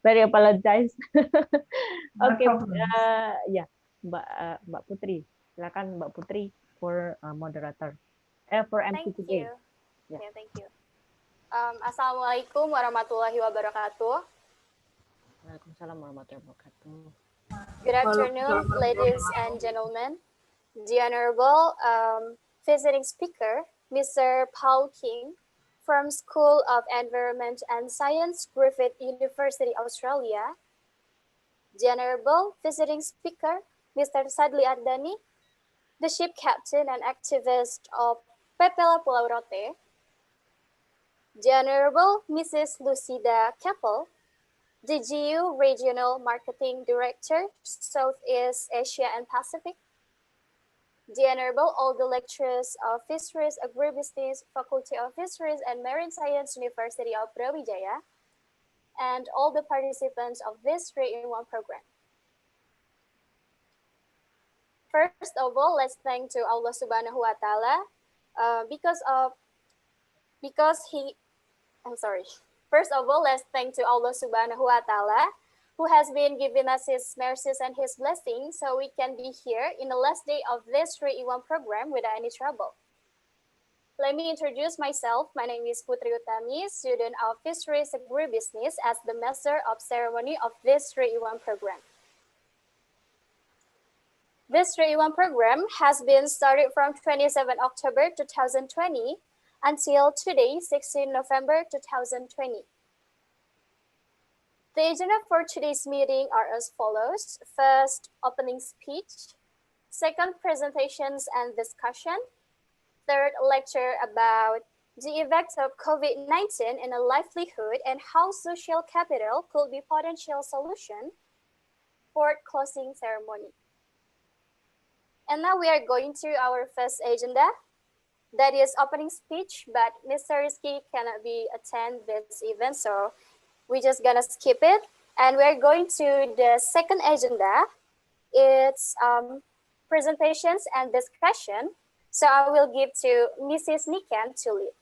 very apologize. No Oke, problem. ya, Mbak Putri, silakan Mbak Putri for moderator, for MC Thank today. you. Yeah. Yeah, thank you. Assalamualaikum warahmatullahi wabarakatuh. Waalaikumsalam warahmatullahi wabarakatuh. Good afternoon, ladies and gentlemen. The Honorable visiting speaker, Mr. Paul King, from School of Environment and Science, Griffith University, Australia. The Honorable visiting speaker, Mr. Sadli Ardani, the ship captain and activist of Papela, Pulau, Rote. The Honorable Mrs. Lucinda Chappel, the GU Regional Marketing Director, Southeast Asia and Pacific. The Honorable all the lecturers of Fisheries, Agrobisnis, Faculty of Fisheries and Marine Science, University of Brawijaya, and all the participants of this 3-in-1 program. First of all, let's thank to Allah Subhanahu wa Ta'ala First of all, let's thank to Allah Subhanahu wa Ta'ala, who has been giving us his mercies and his blessings so we can be here in the last day of this 3-in-1 program without any trouble. Let me introduce myself. My name is Putri Utami, student of Fisheries Agribisnis as the Master of Ceremony of this 3-in-1 program. This 3-in-1 program has been started from 27 October 2020 until today, 16 November 2020. The agenda for today's meeting are as follows. First, opening speech. Second, presentations and discussion. Third, lecture about the effects of COVID-19 in a livelihood and how social capital could be potential solution. Fourth, closing ceremony. And now we are going to our first agenda. That is opening speech, but Mr. Rizky cannot be attend this event, so we're just gonna skip it. And we're going to the second agenda. It's presentations and discussion. So I will give to Mrs. Niken to lead.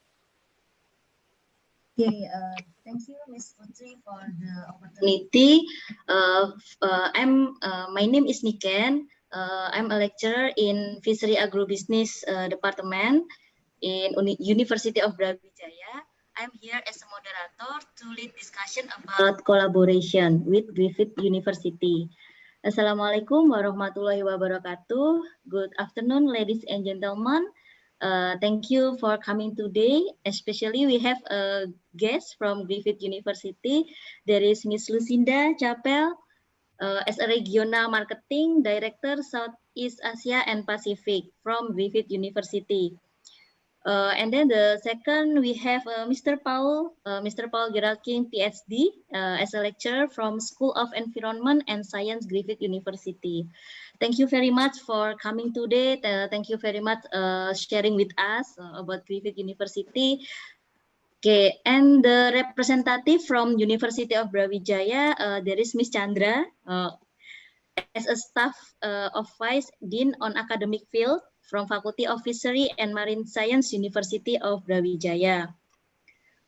Okay, thank you, Ms. Putri, for the opportunity. My name is Niken. I'm a lecturer in Fishery Agrobisnis Department in University of Brawijaya. I'm here as a moderator to lead discussion about collaboration with Griffith University. Assalamualaikum warahmatullahi wabarakatuh. Good afternoon, ladies and gentlemen. Thank you for coming today. Especially we have a guest from Griffith University. There is Miss Lucinda Chappel, as a Regional Marketing Director Southeast Asia and Pacific from Griffith University. And then the second, we have Mr. Paul Gerard King, Ph.D. As a lecturer from School of Environment and Science, Griffith University. Thank you very much for coming today. Thank you very much sharing with us about Griffith University. Okay, and the representative from University of Brawijaya, there is Miss Chandra, as a staff of Vice Dean on Academic Field from Faculty of Fishery and Marine Science, University of Brawijaya.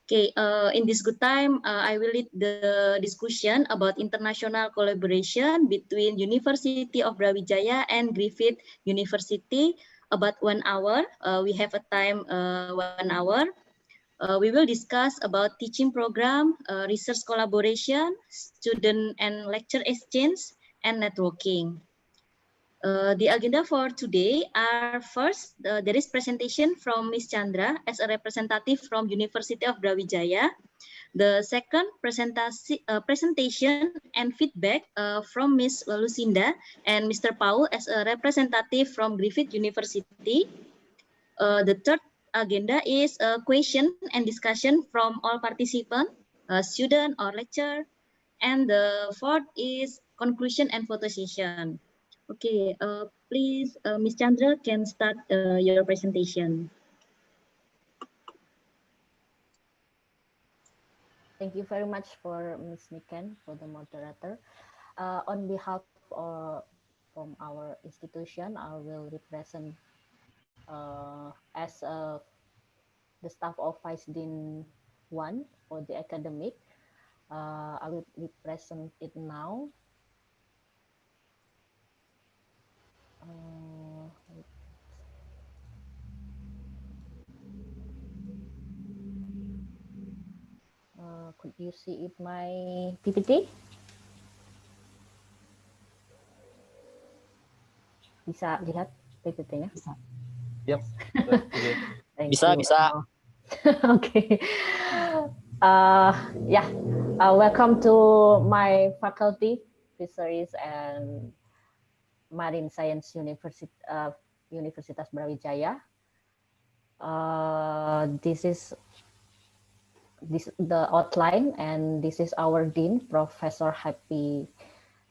Okay, in this good time, I will lead the discussion about international collaboration between University of Brawijaya and Griffith University about 1 hour. We have a time 1 hour. We will discuss about teaching program, research collaboration, student and lecture exchange, and networking. The agenda for today are first, there is presentation from Ms. Chandra as a representative from University of Brawijaya. The second presentation and feedback from Ms. Lucinda and Mr. Paul as a representative from Griffith University. The third agenda is a question and discussion from all participants, student or lecturer. And the fourth is conclusion and photo session. Okay, please, Ms. Chandra can start your presentation. Thank you very much for Ms. Niken for the moderator. On behalf from our institution, I will represent as the staff of Vice Dean 1 for the academic. I will present it now. Could you see it my PPT? Bisa lihat PPT-nya? Bisa. Yep. Bisa. Okay. Welcome to my faculty, Fisheries and Marine Science Universitas Brawijaya. This is the outline, and this is our dean, Professor Happy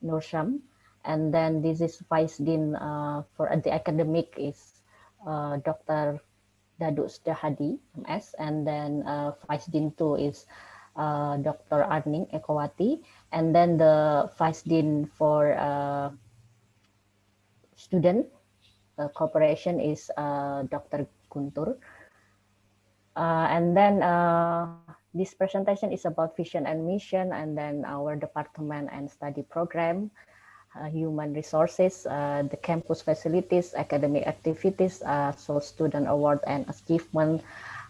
Nursham, and then this is vice dean for the academic is Dr. Daduk Hadi, MS, and then vice dean 2 is Dr. Arning Ekowati, and then the vice dean for student cooperation is Dr. Guntur. And then this presentation is about vision and mission, and then our department and study program, human resources, the campus facilities, academic activities, so student award and achievement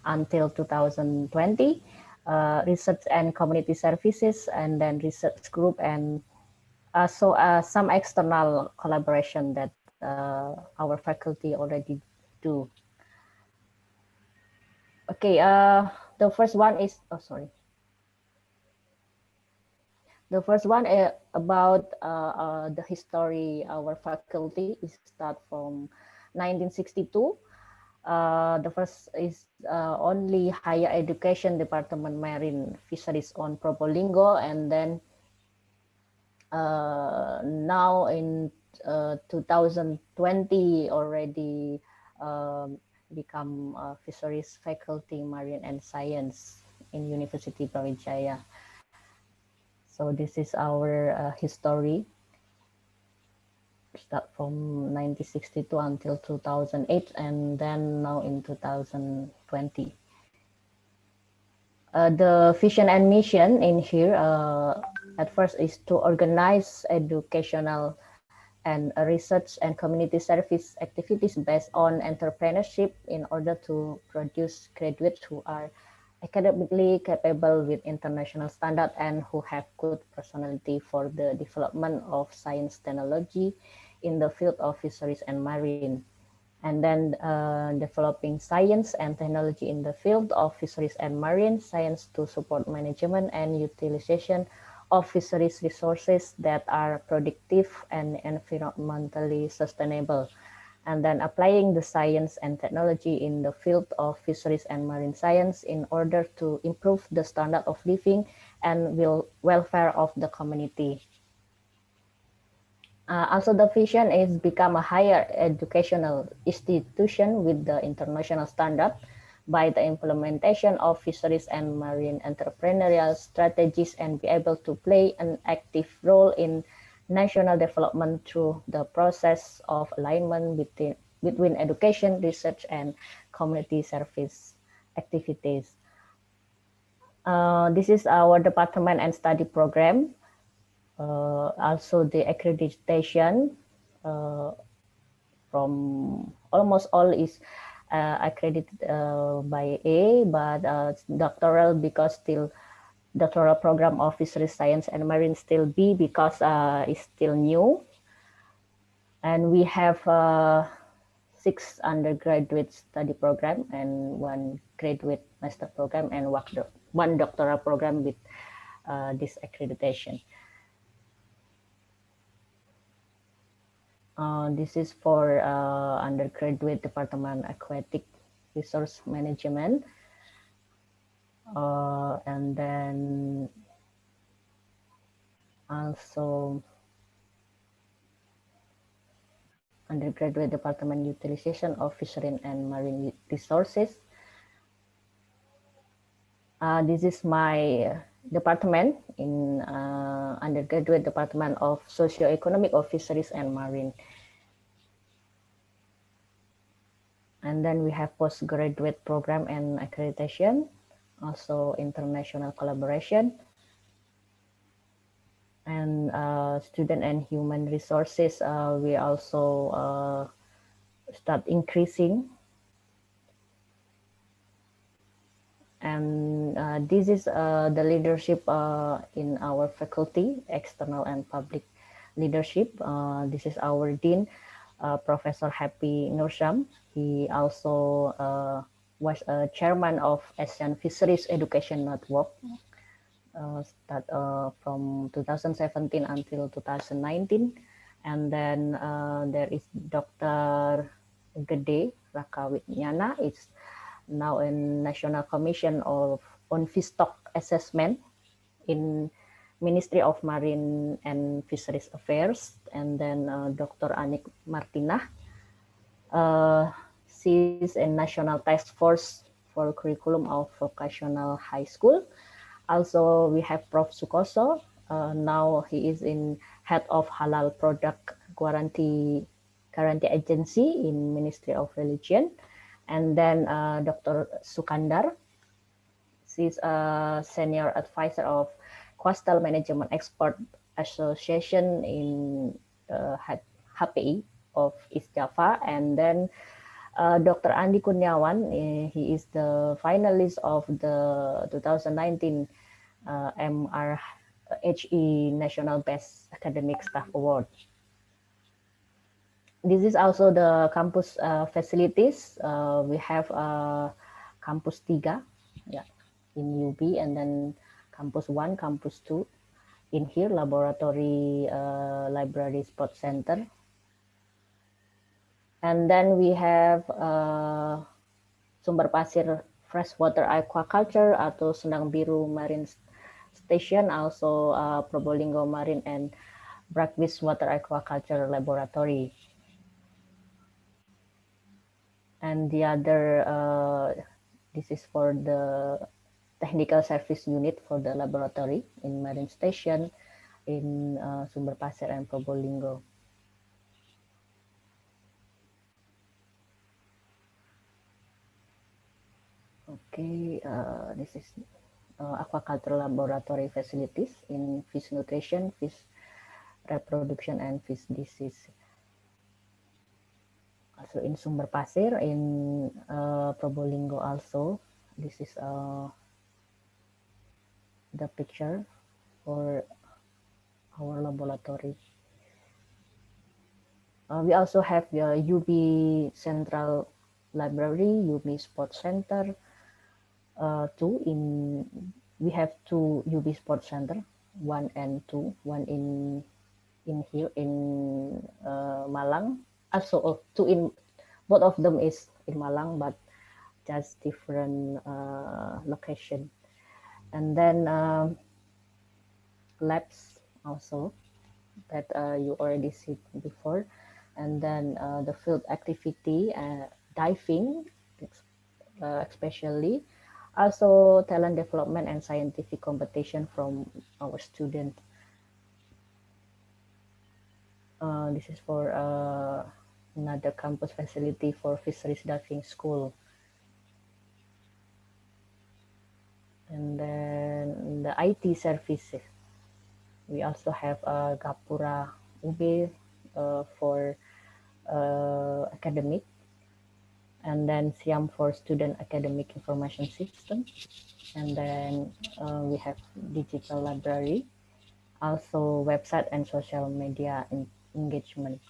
until 2020, research and community services, and then research group, and some external collaboration that our faculty already do. Okay, the first one is, The first one about the history. Our faculty is start from 1962. The first is only higher education department marine fisheries on Probolinggo, and then now in 2020 already become fisheries faculty marine and science in University Brawijaya. So this is our history. Start from 1962 until 2008, and then now in 2020. The vision and mission in here at first is to organize educational and research and community service activities based on entrepreneurship in order to produce graduates who are academically capable with international standard and who have good personality for the development of science technology in the field of fisheries and marine. And then developing science and technology in the field of fisheries and marine science to support management and utilization of fisheries resources that are productive and environmentally sustainable. And then applying the science and technology in the field of fisheries and marine science in order to improve the standard of living and welfare of the community. Also, the vision is become a higher educational institution with the international standard by the implementation of fisheries and marine entrepreneurial strategies, and be able to play an active role in national development through the process of alignment between education, research, and community service activities. This is our department and study program. Also the accreditation from almost all is accredited by A, but doctoral because still doctoral program of fisheries science and marine still B because it's still new. And we have 6 undergraduate study program and 1 graduate master program and 1 doctoral program with this accreditation. This is for undergraduate department aquatic resource management. And then also undergraduate department utilization of fishery and marine resources. This is my department in undergraduate department of socioeconomic of fisheries and marine. And then we have postgraduate program and accreditation, also international collaboration. student and human resources, we also start increasing. And this is the leadership in our faculty, external and public leadership. This is our dean, Professor Happy Nursham. He also was a chairman of Asian Fisheries Education Network, start from 2017 until 2019. And then there is Dr. Gede Rakawitnyana. It's now in National Commission on Fish Stock Assessment in Ministry of Marine and Fisheries Affairs. And then Dr. Anik Martina. She is a National Task Force for Curriculum of Vocational High School. Also, we have Prof. Sukoso. Now he is in head of Halal Product Guarantee Agency in Ministry of Religion. And then Dr. Sukandar. She's a senior advisor of Coastal Management Expert Association in HPI of East Java. And then Dr. Andi Kurniawan, he is the finalist of the 2019 MRHE National Best Academic Staff Award. This is also the campus facilities. We have Campus 3, yeah, in UB, and then Campus 1, Campus 2. In here, laboratory, library, sports center. And then we have Sumber Pasir Freshwater Aquaculture atau Sendang Biru Marine Station, also Probolinggo Marine and Brackwis Water Aquaculture Laboratory. And the other, this is for the technical service unit for the laboratory in Marine Station in Sumber Pasir and Probolinggo. Okay, this is aquaculture laboratory facilities in fish nutrition, fish reproduction, and fish disease. Also in Sumber Pasir, in Probolinggo also. This is the picture for our laboratory. We also have the UB Central Library, UB Sports Center. We have two UB Sports Center, 1 and 2, one in here in Malang. Also, both of them is in Malang, but just different location. And then labs also that you already see before. And then the field activity, diving, especially. Also talent development and scientific competition from our students. This is for another campus facility for fisheries diving school. And then the IT services. We also have Gapura UB for academic. And then Siam for student academic information system. And then we have digital library, also website and social media engagement.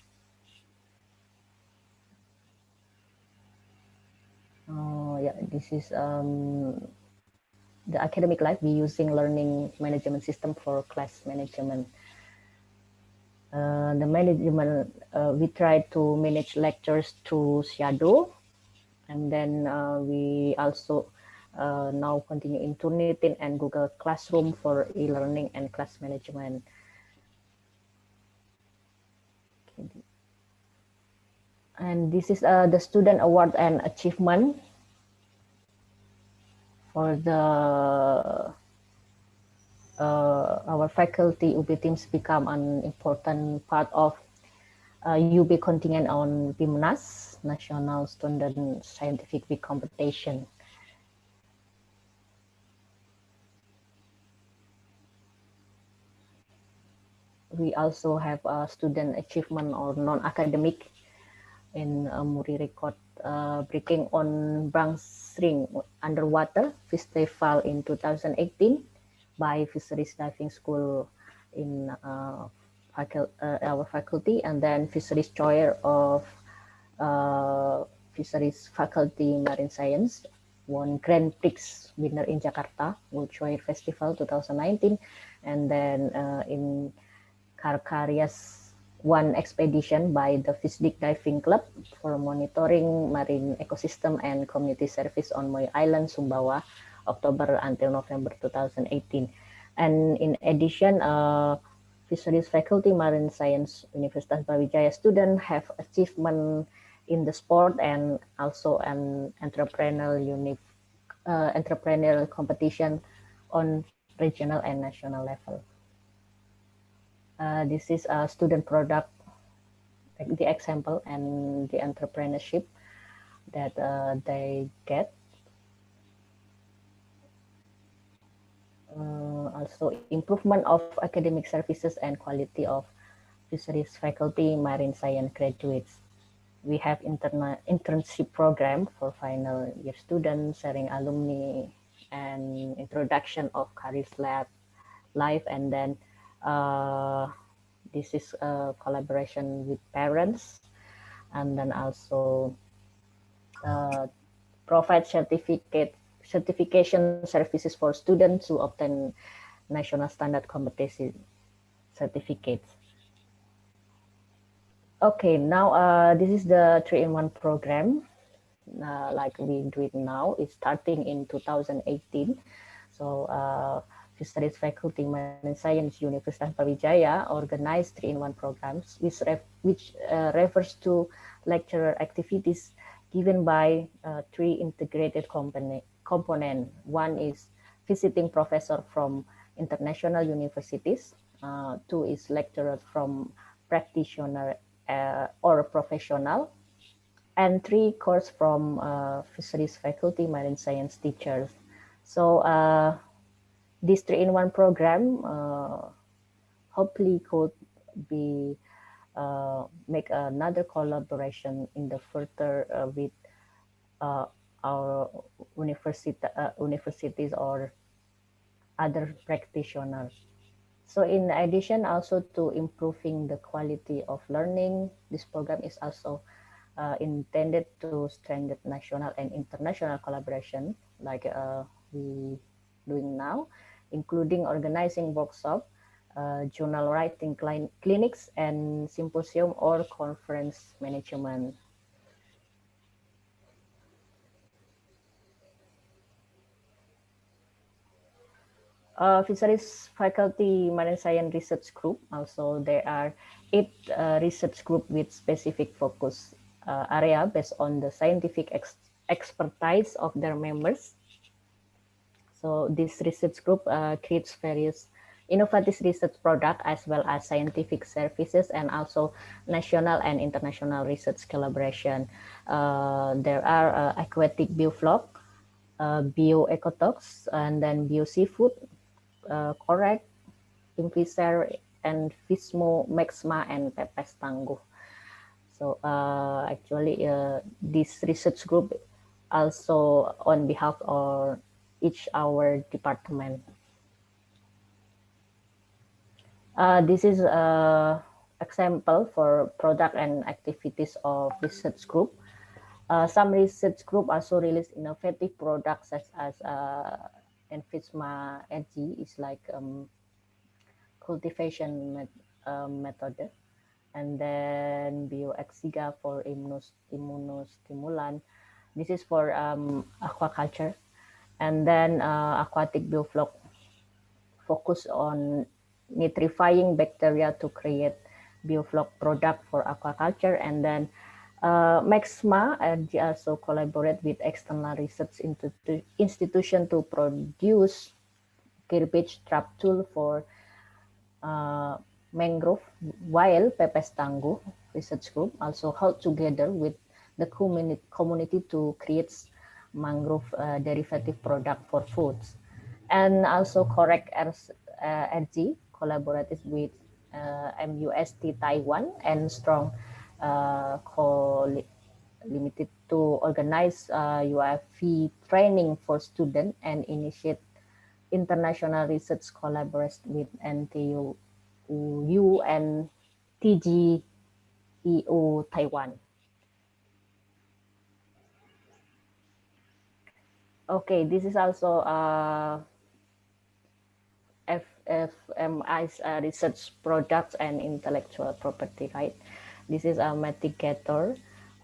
Yeah, this is the academic life. We using learning management system for class management. The management, we try to manage lectures through Shadow, and then we also now continue in Turnitin and Google Classroom for e-learning and class management. And this is the student award and achievement for the our faculty UB teams become an important part of UB contingent on BIMNAS, National Student Scientific Week competition. we also have a student achievement or non-academic in Muri record breaking on Bronx Ring underwater festival in 2018 by Fisheries Diving School in our faculty, and then Fisheries Choir of Fisheries Faculty Marine Science won Grand Prix winner in Jakarta World Choir Festival 2019, and then in Karkarias one expedition by the Fisdik Diving Club for monitoring marine ecosystem and community service on Moy Island, Sumbawa, October until November 2018. And in addition, Fisheries Faculty Marine Science Universitas Brawijaya students have achievement in the sport and also an entrepreneurial competition on regional and national level. This is a student product, the example and the entrepreneurship that they get. Also improvement of academic services and quality of fisheries faculty, marine science graduates. We have internship program for final year students, sharing alumni, and introduction of careers lab life, and then this is a collaboration with parents, and then also provide certification services for students to obtain national standard competency certificates. Okay, now this is the 3-in-1 program. Like we do it now, it's starting in 2018. So Fisheries Faculty Marine Science Universitas Brawijaya organized 3-in-1 programs, which refers to lecturer activities given by 3 integrated component. One is visiting professor from international universities. 2 is lecturers from practitioner or professional, and 3 course from fisheries faculty marine science teachers. So this 3-in-1 program hopefully could be make another collaboration in the further with our universities or other practitioners. So in addition also to improving the quality of learning, this program is also intended to strengthen national and international collaboration like we doing now, including organizing workshop, journal writing clinics, and symposium or conference management. Fisheries Faculty Marine Science Research Group. Also, there are 8 research group with specific focus area based on the scientific expertise of their members. So this research group creates various innovative research products as well as scientific services and also national and international research collaboration. There are aquatic biofloc, bioecotox, and then bioseafood, correct, Inviser, and Fismo, Maxma, and Pepes Tangguh. So actually, this research group also on behalf of each our department. This is an example for product and activities of research group. Some research group also release innovative products such as Envisma Edgy is like cultivation method, and then bioexiga for immunostimulant. This is for aquaculture, and then aquatic biofloc focus on nitrifying bacteria to create biofloc product for aquaculture, and then Maxma also collaborate with external research institution to produce garbage trap tool for mangrove, while Pepes Tangguh research group also help together with the community to create mangrove derivative product for foods. And also Correct RG collaborated with MUST Taiwan and Strong Co Limited to organize UFV training for students and initiate international research collaboration with NTU and TGEU Taiwan. Okay, this is also FFMI's research products and intellectual property right. This is a mitigator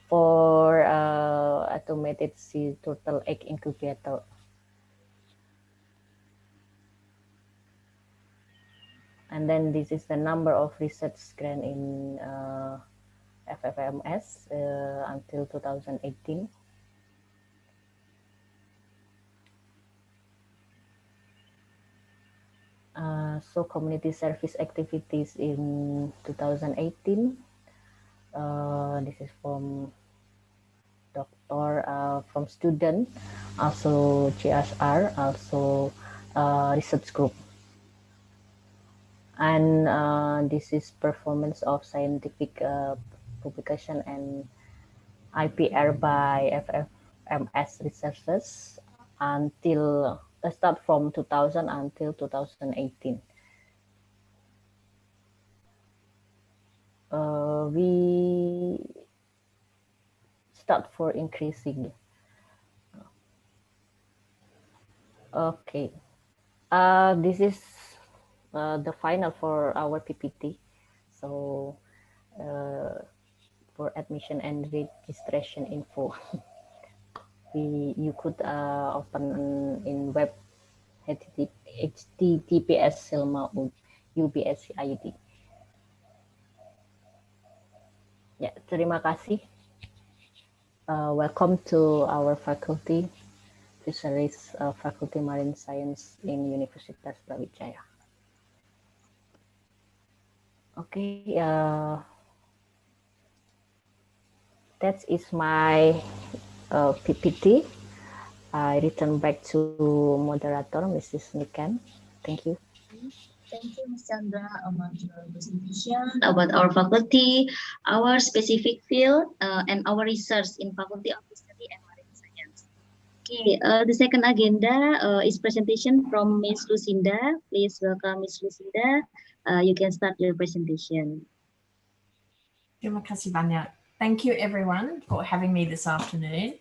for automated sea turtle egg incubator. And then this is the number of research grant in FFMS until 2018. So community service activities in 2018. This is from doctor, from student, also GSR, also research group. And this is performance of scientific publication and IPR by FFMS researchers until start from 2000 until 2018. We start for increasing. Okay, this is the final for our PPT. So for admission and registration info, you could open in web https ubscid. Ya, terima kasih. Welcome to our faculty, Fisheries Faculty Marine Science in Universitas Brawijaya. Okay, that is my PPT. I return back to moderator, Mrs. Niken. Thank you. Thank you, Ms. Chandra, about your presentation about our faculty, our specific field, and our research in Faculty of History and Marine Science. Okay, the second agenda is presentation from Ms. Lucinda. Please welcome Ms. Lucinda. You can start your presentation. Terima kasih banyak. Thank you everyone for having me this afternoon.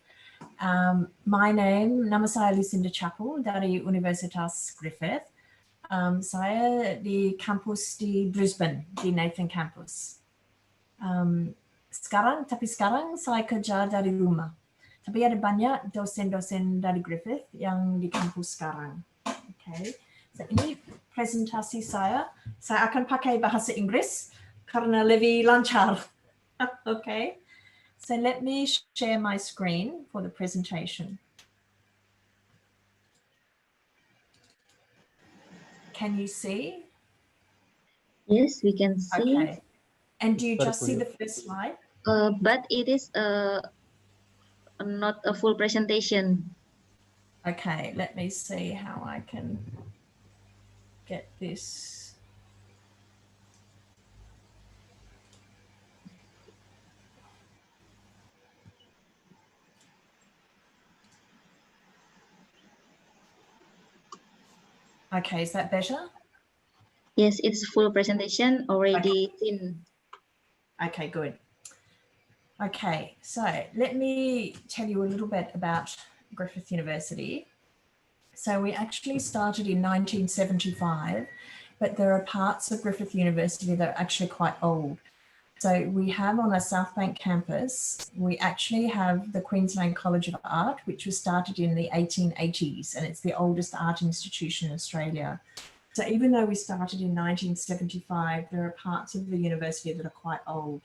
My name, nama saya Lucinda Chappel dari Universitas Griffith. Saya di kampus di Brisbane, di Nathan Campus. Sekarang saya kerja dari rumah. Tapi ada banyak dosen-dosen dari Griffith yang di kampus sekarang. Okay. So, ini presentasi saya akan pakai bahasa Inggris karena lebih lancar. Okay. So let me share my screen for the presentation. Can you see? Yes, we can see. Okay. And do you just see the first slide? But it is not a full presentation. Okay, let me see how I can get this. Okay, is that better? Yes, it's full presentation already seen. Okay, good. Okay, so let me tell you a little bit about Griffith University. So we actually started in 1975, but there are parts of Griffith University that are actually quite old. So we have on our South Bank campus, we actually have the Queensland College of Art, which was started in the 1880s, and it's the oldest art institution in Australia. So even though we started in 1975, there are parts of the university that are quite old.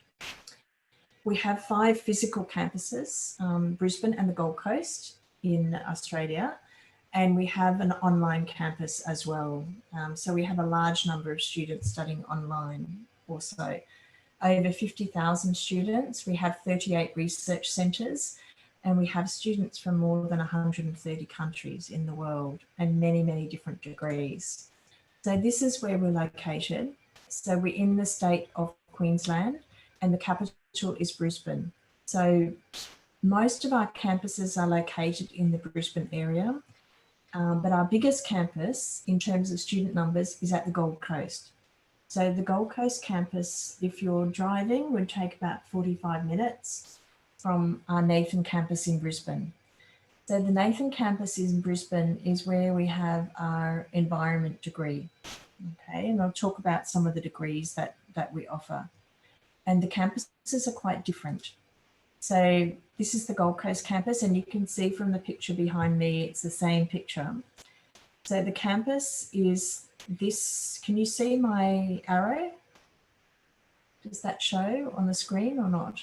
We have 5 physical campuses, Brisbane and the Gold Coast in Australia, and we have an online campus as well. So we have a large number of students studying online also. Over 50,000 students, we have 38 research centres, and we have students from more than 130 countries in the world and many, many different degrees. So this is where we're located. So we're in the state of Queensland and the capital is Brisbane. So most of our campuses are located in the Brisbane area, but our biggest campus in terms of student numbers is at the Gold Coast. So the Gold Coast campus, if you're driving, would take about 45 minutes from our Nathan campus in Brisbane. So the Nathan campus in Brisbane is where we have our environment degree. Okay, and I'll talk about some of the degrees that we offer. And the campuses are quite different. So this is the Gold Coast campus, and you can see from the picture behind me, it's the same picture. So the campus is this. Can you see my arrow? Does that show on the screen or not?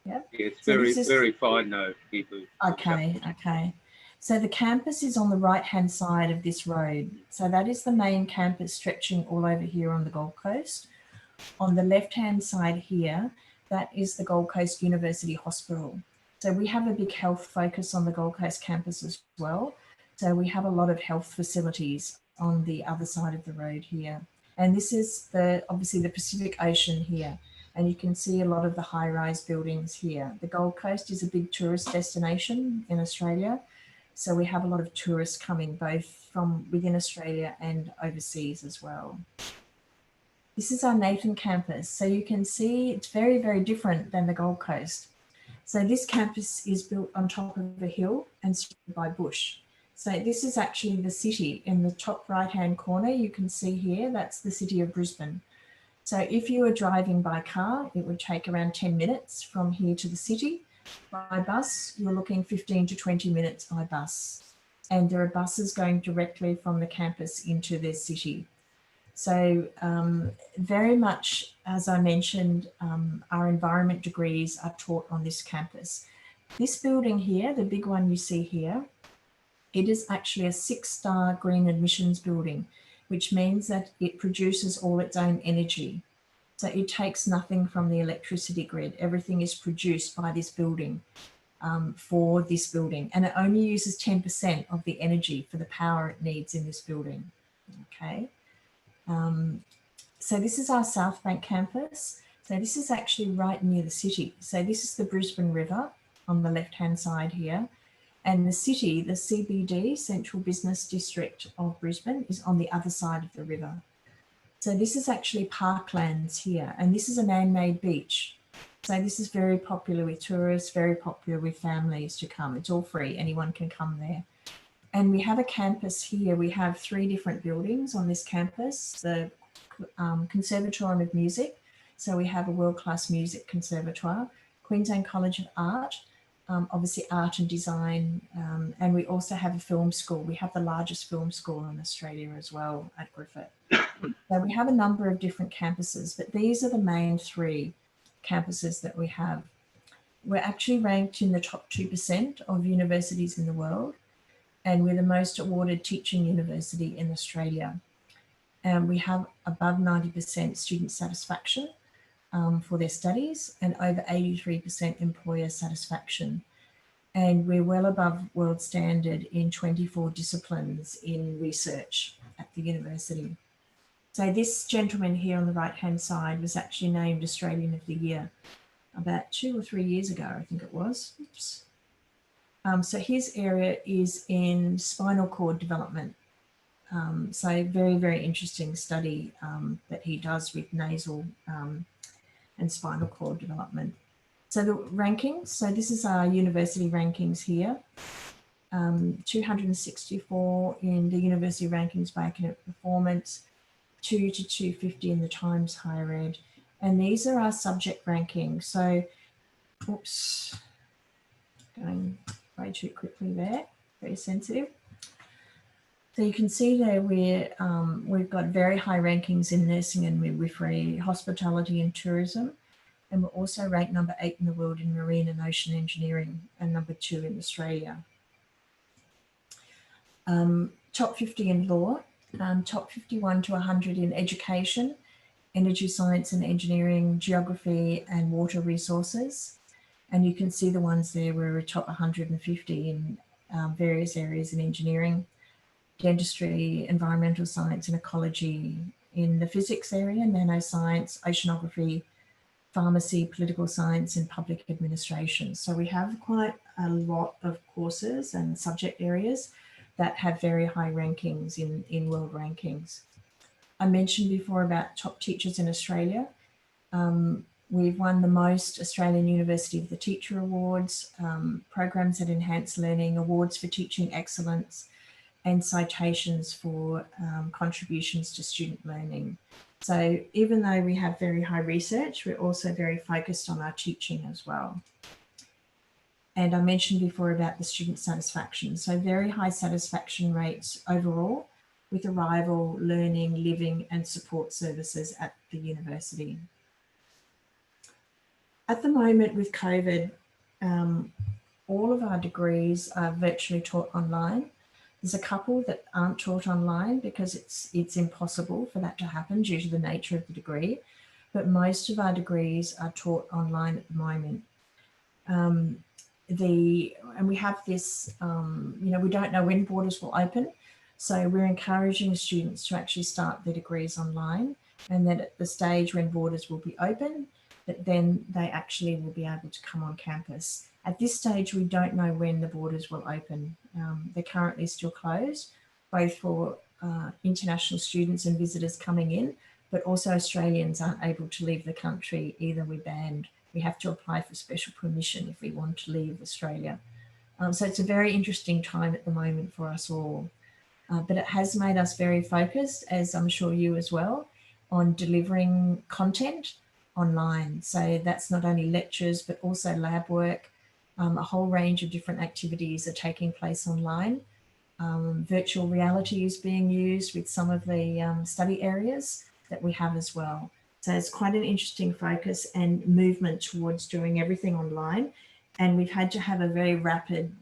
Yeah, it's very fine now, people. Okay, okay. So the campus is on the right-hand side of this road. So that is the main campus stretching all over here on the Gold Coast. On the left-hand side here, that is the Gold Coast University Hospital. So we have a big health focus on the Gold Coast campus as well. So we have a lot of health facilities on the other side of the road here. And this is obviously the Pacific Ocean here. And you can see a lot of the high-rise buildings here. The Gold Coast is a big tourist destination in Australia. So we have a lot of tourists coming both from within Australia and overseas as well. This is our Nathan campus. So you can see it's very, very different than the Gold Coast. So this campus is built on top of a hill and surrounded by bush. So this is actually the city. In the top right-hand corner, you can see here, that's the city of Brisbane. So if you were driving by car, it would take around 10 minutes from here to the city. By bus, you're looking 15 to 20 minutes by bus. And there are buses going directly from the campus into their city. So very much, as I mentioned, our environment degrees are taught on this campus. This building here, the big one you see here, it is actually a 6-star green admissions building, which means that it produces all its own energy. So it takes nothing from the electricity grid. Everything is produced by this building for this building. And it only uses 10% of the energy for the power it needs in this building. Okay. So this is our South Bank campus. So this is actually right near the city. So this is the Brisbane River on the left-hand side here. And the city, the CBD, Central Business District of Brisbane, is on the other side of the river. So this is actually parklands here, and this is a man-made beach. So this is very popular with tourists, very popular with families to come. It's all free, anyone can come there. And we have a campus here. We have 3 different buildings on this campus, the Conservatorium of Music. So we have a world-class music conservatoire, Queensland College of Art, obviously art and design, and we also have a film school. We have the largest film school in Australia as well at Griffith. So we have a number of different campuses, but these are the main 3 campuses that we have. We're actually ranked in the top 2% of universities in the world, and we're the most awarded teaching university in Australia. And we have above 90% student satisfaction for their studies and over 83% employer satisfaction. And we're well above world standard in 24 disciplines in research at the university. So this gentleman here on the right-hand side was actually named Australian of the Year about 2 or 3 years ago, I think it was. Oops. So his area is in spinal cord development. So very, very interesting study that he does with nasal and spinal cord development. So the rankings, so this is our university rankings here. 264 in the university rankings by academic performance, 2 to 250 in the Times Higher Ed. And these are our subject rankings. So, oops, going way too quickly there, very sensitive. So you can see there we've got very high rankings in nursing and midwifery, hospitality and tourism. And we're also ranked number 8 in the world in marine and ocean engineering and number 2 in Australia. Top 50 in law, top 51 to 100 in education, energy science and engineering, geography and water resources. And you can see the ones there were top 150 in various areas in engineering, dentistry, environmental science and ecology, in the physics area, nanoscience, oceanography, pharmacy, political science, and public administration. So we have quite a lot of courses and subject areas that have very high rankings in world rankings. I mentioned before about top teachers in Australia. We've won the most Australian University of the Teacher Awards, programs that enhance learning, awards for teaching excellence, and citations for contributions to student learning. So even though we have very high research, we're also very focused on our teaching as well. And I mentioned before about the student satisfaction. So very high satisfaction rates overall with arrival, learning, living, and support services at the university. At the moment with COVID, all of our degrees are virtually taught online. There's a couple that aren't taught online because it's impossible for that to happen due to the nature of the degree, but most of our degrees are taught online at the moment. And we have this, we don't know when borders will open, so we're encouraging students to actually start their degrees online, and then at the stage when borders will be open, that then they actually will be able to come on campus. At this stage, we don't know when the borders will open. They're currently still closed, both for international students and visitors coming in, but also Australians aren't able to leave the country either. We're banned. We have to apply for special permission if we want to leave Australia. So it's a very interesting time at the moment for us all. But it has made us very focused, as I'm sure you as well, on delivering content online. So that's not only lectures, but also lab work. A whole range of different activities are taking place online. Virtual reality is being used with some of the study areas that we have as well. So it's quite an interesting focus and movement towards doing everything online. And we've had to have a very rapid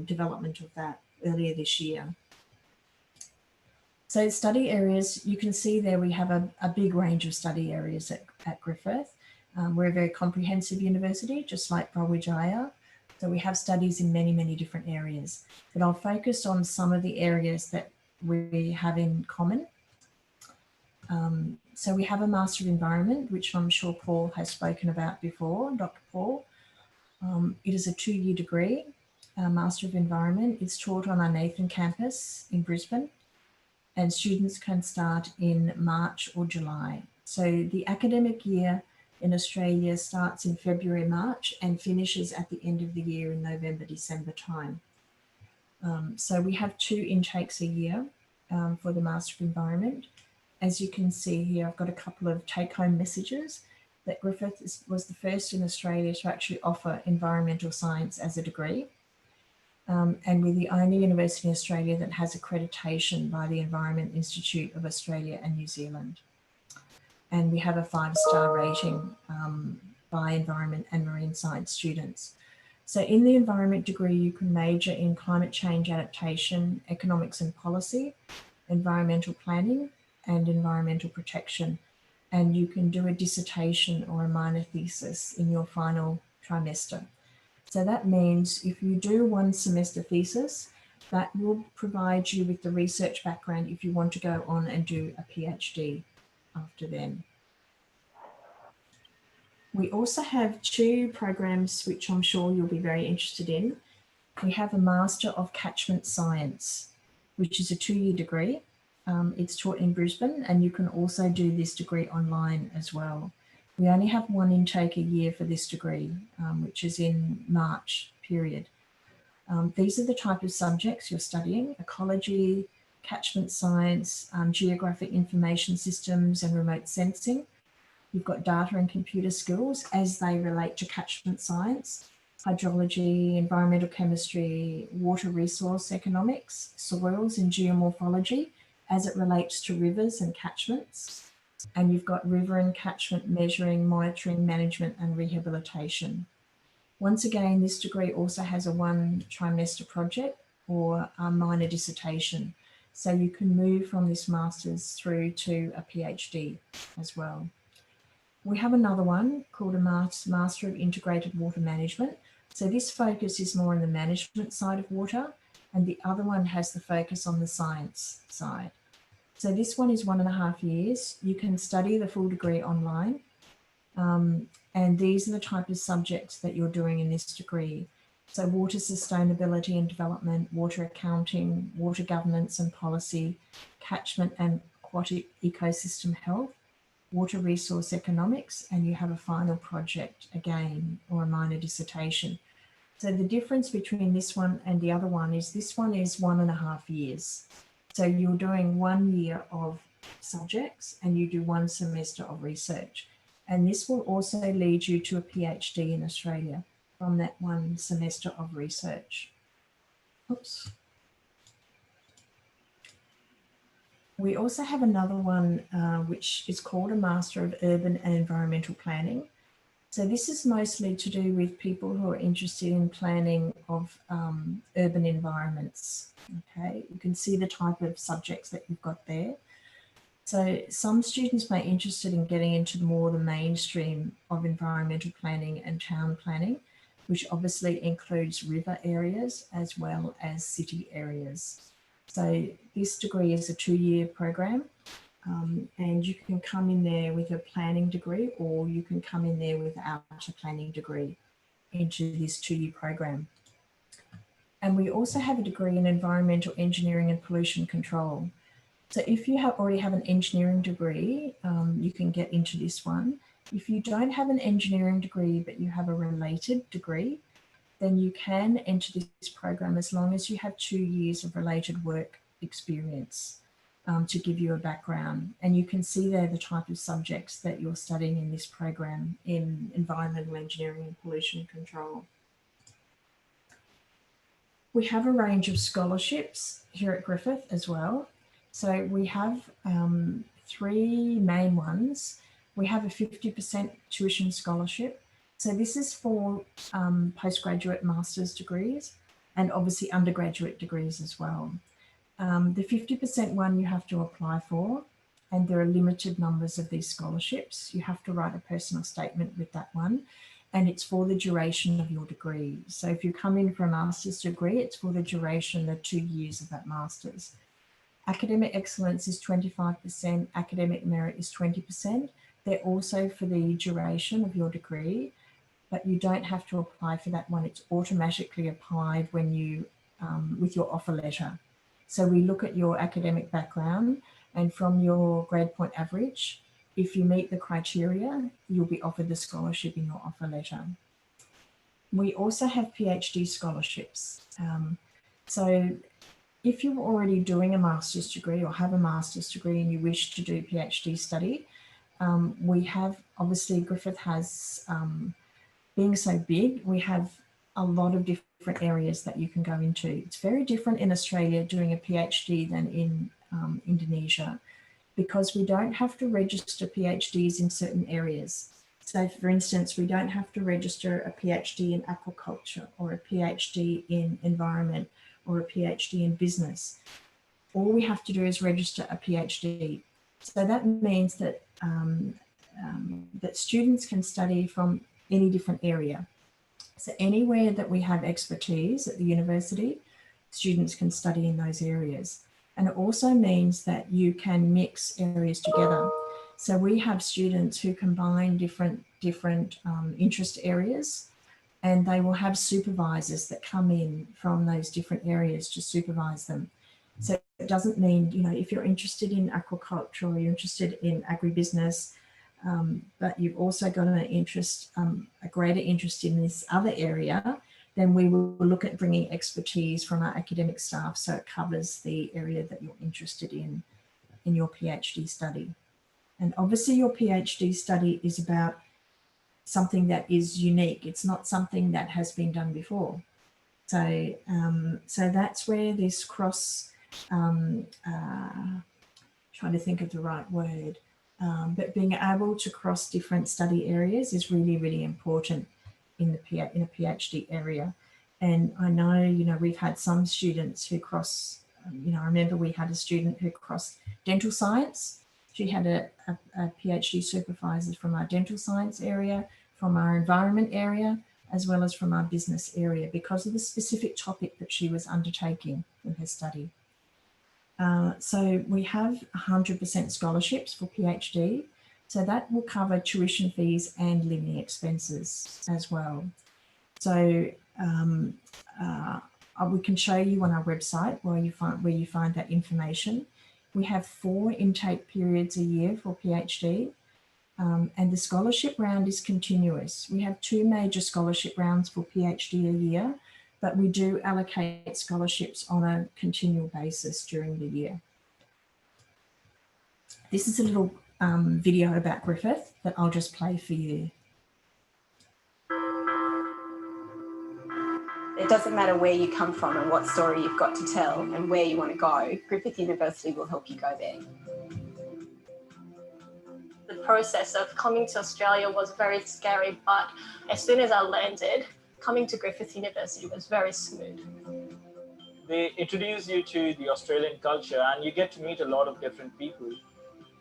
development of that earlier this year. So study areas, you can see there we have a big range of study areas at Griffith. We're a very comprehensive university, just like Brawijaya. So we have studies in many, many different areas. But I'll focus on some of the areas that we have in common. So we have a Master of Environment, which I'm sure Paul has spoken about before, Dr. Paul. It is a 2-year degree, Master of Environment. It's taught on our Nathan campus in Brisbane, and students can start in March or July. So the academic year in Australia starts in February, March, and finishes at the end of the year in November, December time. So we have 2 intakes a year for the Master of Environment. As you can see here, I've got a couple of take-home messages that Griffith was the first in Australia to actually offer environmental science as a degree. And we're the only university in Australia that has accreditation by the Environment Institute of Australia and New Zealand. And we have a 5-star rating by environment and marine science students. So in the environment degree, you can major in climate change adaptation, economics and policy, environmental planning, and environmental protection. And you can do a dissertation or a minor thesis in your final trimester. So that means if you do 1 semester thesis, that will provide you with the research background if you want to go on and do a PhD after then. We also have 2 programs which I'm sure you'll be very interested in. We have a Master of Catchment Science, which is a 2-year degree. It's taught in Brisbane, and you can also do this degree online as well. We only have 1 intake a year for this degree, which is in March period. These are the type of subjects you're studying: ecology, catchment science, geographic information systems and remote sensing. You've got data and computer skills as they relate to catchment science, hydrology, environmental chemistry, water resource economics, soils and geomorphology as it relates to rivers and catchments. And you've got river and catchment measuring, monitoring, management and rehabilitation. Once again, this degree also has a 1 trimester project or a minor dissertation. So you can move from this master's through to a PhD as well. We have another one called a Master of Integrated Water Management. So this focus is more on the management side of water, and the other one has the focus on the science side. So this one is 1.5 years. You can study the full degree online. And these are the type of subjects that you're doing in this degree. So water sustainability and development, water accounting, water governance and policy, catchment and aquatic ecosystem health, water resource economics, and you have a final project again, or a minor dissertation. So the difference between this one and the other one is this one is 1.5 years. So you're doing 1 year of subjects and you do 1 semester of research. And this will also lead you to a PhD in Australia from that 1 semester of research. Oops. We also have another one which is called a Master of Urban and Environmental Planning. So this is mostly to do with people who are interested in planning of urban environments. Okay, you can see the type of subjects that you've got there. So some students may be interested in getting into more the mainstream of environmental planning and town planning, which obviously includes river areas as well as city areas. So this degree is a 2-year program, and you can come in there with a planning degree, or you can come in there without a planning degree into this 2-year program. And we also have a degree in environmental engineering and pollution control. So if you already have an engineering degree, you can get into this one. If you don't have an engineering degree, but you have a related degree, then you can enter this program as long as you have 2 years of related work experience to give you a background. And you can see there the type of subjects that you're studying in this program in environmental engineering and pollution control. We have a range of scholarships here at Griffith as well. So we have 3 main ones. We have a 50% tuition scholarship. So this is for postgraduate master's degrees and obviously undergraduate degrees as well. The 50% one you have to apply for, and there are limited numbers of these scholarships. You have to write a personal statement with that one, and it's for the duration of your degree. So if you come in for a master's degree, it's for the duration of 2 years of that master's. Academic excellence is 25%, academic merit is 20%. They're also for the duration of your degree, but you don't have to apply for that one. It's automatically applied when you, with your offer letter. So we look at your academic background, and from your grade point average, if you meet the criteria, you'll be offered the scholarship in your offer letter. We also have PhD scholarships. So if you're already doing a master's degree or have a master's degree and you wish to do PhD study, we have, obviously Griffith has, being so big, we have a lot of different areas that you can go into. It's very different in Australia doing a PhD than in Indonesia, because we don't have to register PhDs in certain areas. So for instance, we don't have to register a PhD in aquaculture or a PhD in environment or a PhD in business. All we have to do is register a PhD. So that means that, that students can study from any different area. So anywhere that we have expertise at the university, students can study in those areas. And it also means that you can mix areas together. So we have students who combine different interest areas, and they will have supervisors that come in from those different areas to supervise them. So it doesn't mean, you know, if you're interested in aquaculture or you're interested in agribusiness, but you've also got an interest, a greater interest in this other area, then we will look at bringing expertise from our academic staff so it covers the area that you're interested in your PhD study. And obviously your PhD study is about something that is unique. It's not something that has been done before. So, so that's where this cross, trying to think of the right word, but being able to cross different study areas is really, really important in a PhD area. And I know, you know, we've had some students who cross, you know, I remember we had a student who crossed dental science. She had a PhD supervisor from our dental science area, from our environment area, as well as from our business area, because of the specific topic that she was undertaking in her study. So we have 100% scholarships for PhD. So that will cover tuition fees and living expenses as well. So we can show you on our website where you find that information. We have 4 intake periods a year for PhD, and the scholarship round is continuous. We have 2 major scholarship rounds for PhD a year, but we do allocate scholarships on a continual basis during the year. This is a little video about Griffith that I'll just play for you. It doesn't matter where you come from and what story you've got to tell and where you want to go, Griffith University will help you go there. The process of coming to Australia was very scary, but as soon as I landed, coming to Griffith University was very smooth. They introduce you to the Australian culture and you get to meet a lot of different people.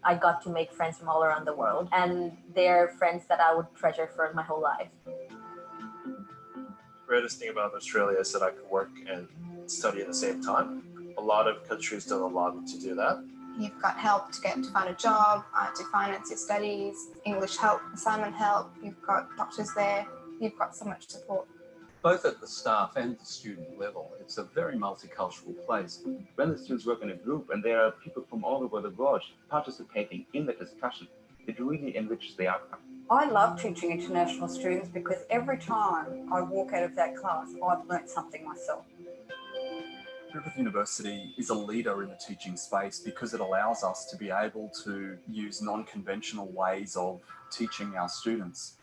I got to make friends from all around the world, and they're friends that I would treasure for my whole life. The greatest thing about Australia is that I could work and study at the same time. A lot of countries don't allow me to do that. You've got help to get to find a job, to finance your studies, English help, assignment help. You've got doctors there. You've got so much support. Both at the staff and the student level, it's a very multicultural place. When the students work in a group and there are people from all over the world participating in the discussion, it really enriches the outcome. I love teaching international students because every time I walk out of that class, I've learnt something myself. Griffith University is a leader in the teaching space because it allows us to be able to use non-conventional ways of teaching our students.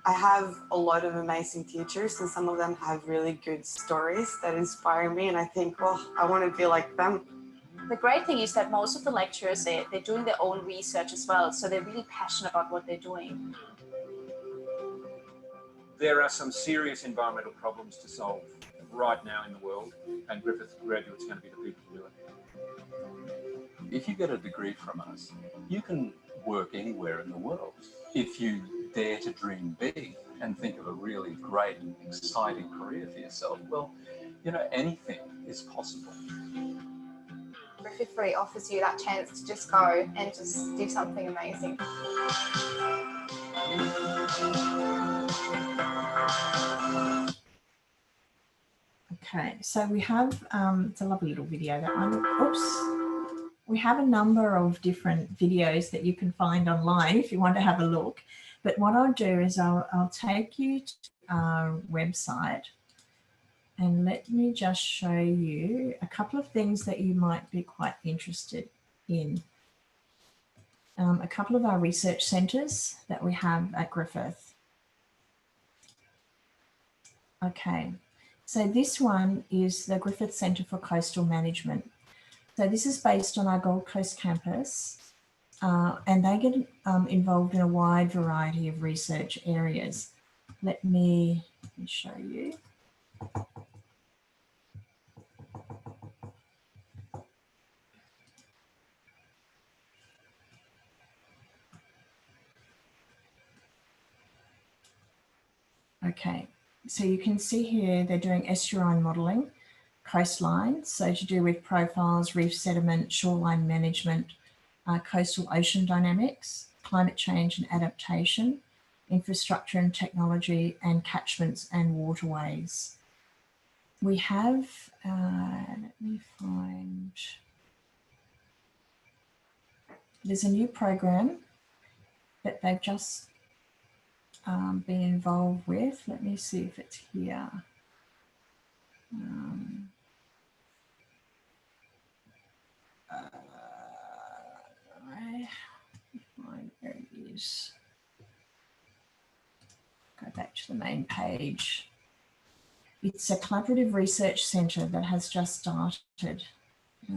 I have a lot of amazing teachers and some of them have really good stories that inspire me, and I think, well, I want to be like them. The great thing is that most of the lecturers, they're doing their own research as well, so they're really passionate about what they're doing. There are some serious environmental problems to solve right now in the world, and Griffith graduates are going to be the people to do it. If you get a degree from us, you can work anywhere in the world. If you dare to dream big and think of a really great and exciting career for yourself, well, you know, anything is possible. Griffith really offers you that chance to just go and just do something amazing. Okay, so we have, it's a lovely little video, that one. Oops. We have a number of different videos that you can find online if you want to have a look. But what I'll do is I'll take you to our website and let me just show you a couple of things that you might be quite interested in. A couple of our research centres that we have at Griffith. Okay, so this one is the Griffith Centre for Coastal Management. So this is based on our Gold Coast campus, and they get involved in a wide variety of research areas. Let me show you. Okay, so you can see here they're doing estuarine modelling, coastlines, so to do with profiles, reef sediment, shoreline management, coastal ocean dynamics, climate change and adaptation, infrastructure and technology, and catchments and waterways. We have, let me find, there's a new program that they've just been involved with. Let me see if it's here. There it is. Go back to the main page. It's a collaborative research centre that has just started. Let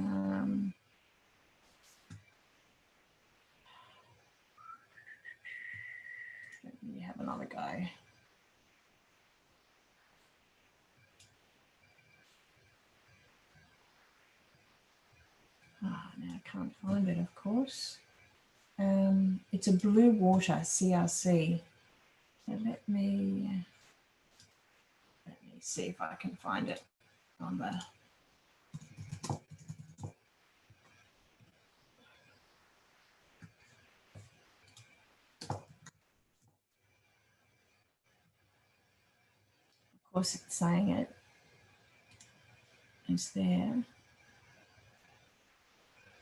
me have another go. Now I can't find it, of course. It's a blue water CRC. So let me see if I can find it on the. saying it is there,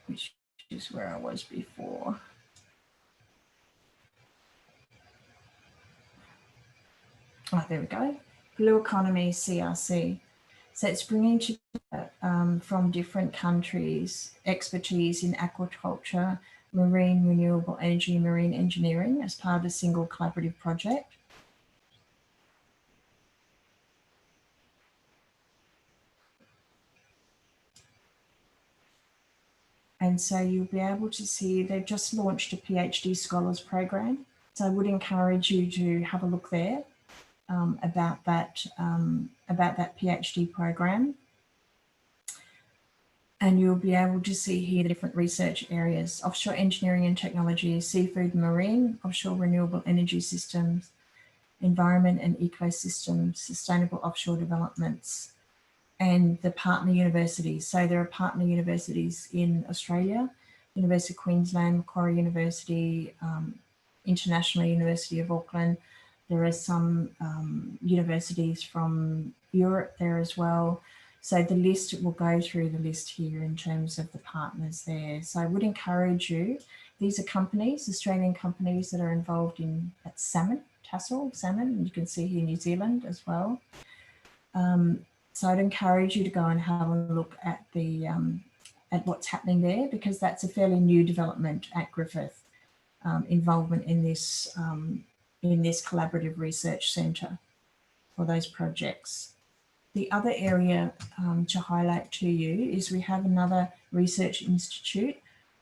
which is where I was before. Oh, there we go. Blue economy, CRC. So it's bringing together from different countries expertise in aquaculture, marine renewable energy, marine engineering as part of a single collaborative project. And so you'll be able to see they've just launched a PhD Scholars Program. So I would encourage you to have a look there about that PhD program. And you'll be able to see here the different research areas: offshore engineering and technology, seafood and marine, offshore renewable energy systems, environment and ecosystems, sustainable offshore developments, and the partner universities. So there are partner universities in Australia, University of Queensland, Macquarie University, International University of Auckland. There are some universities from Europe there as well. So the list, will go through the list here in terms of the partners there. So I would encourage you, these are companies, Australian companies that are involved in salmon, tassel, salmon, and you can see here New Zealand as well. So I'd encourage you to go and have a look at the at what's happening there, because that's a fairly new development at Griffith, involvement in this collaborative research centre for those projects. The other area to highlight to you is we have another research institute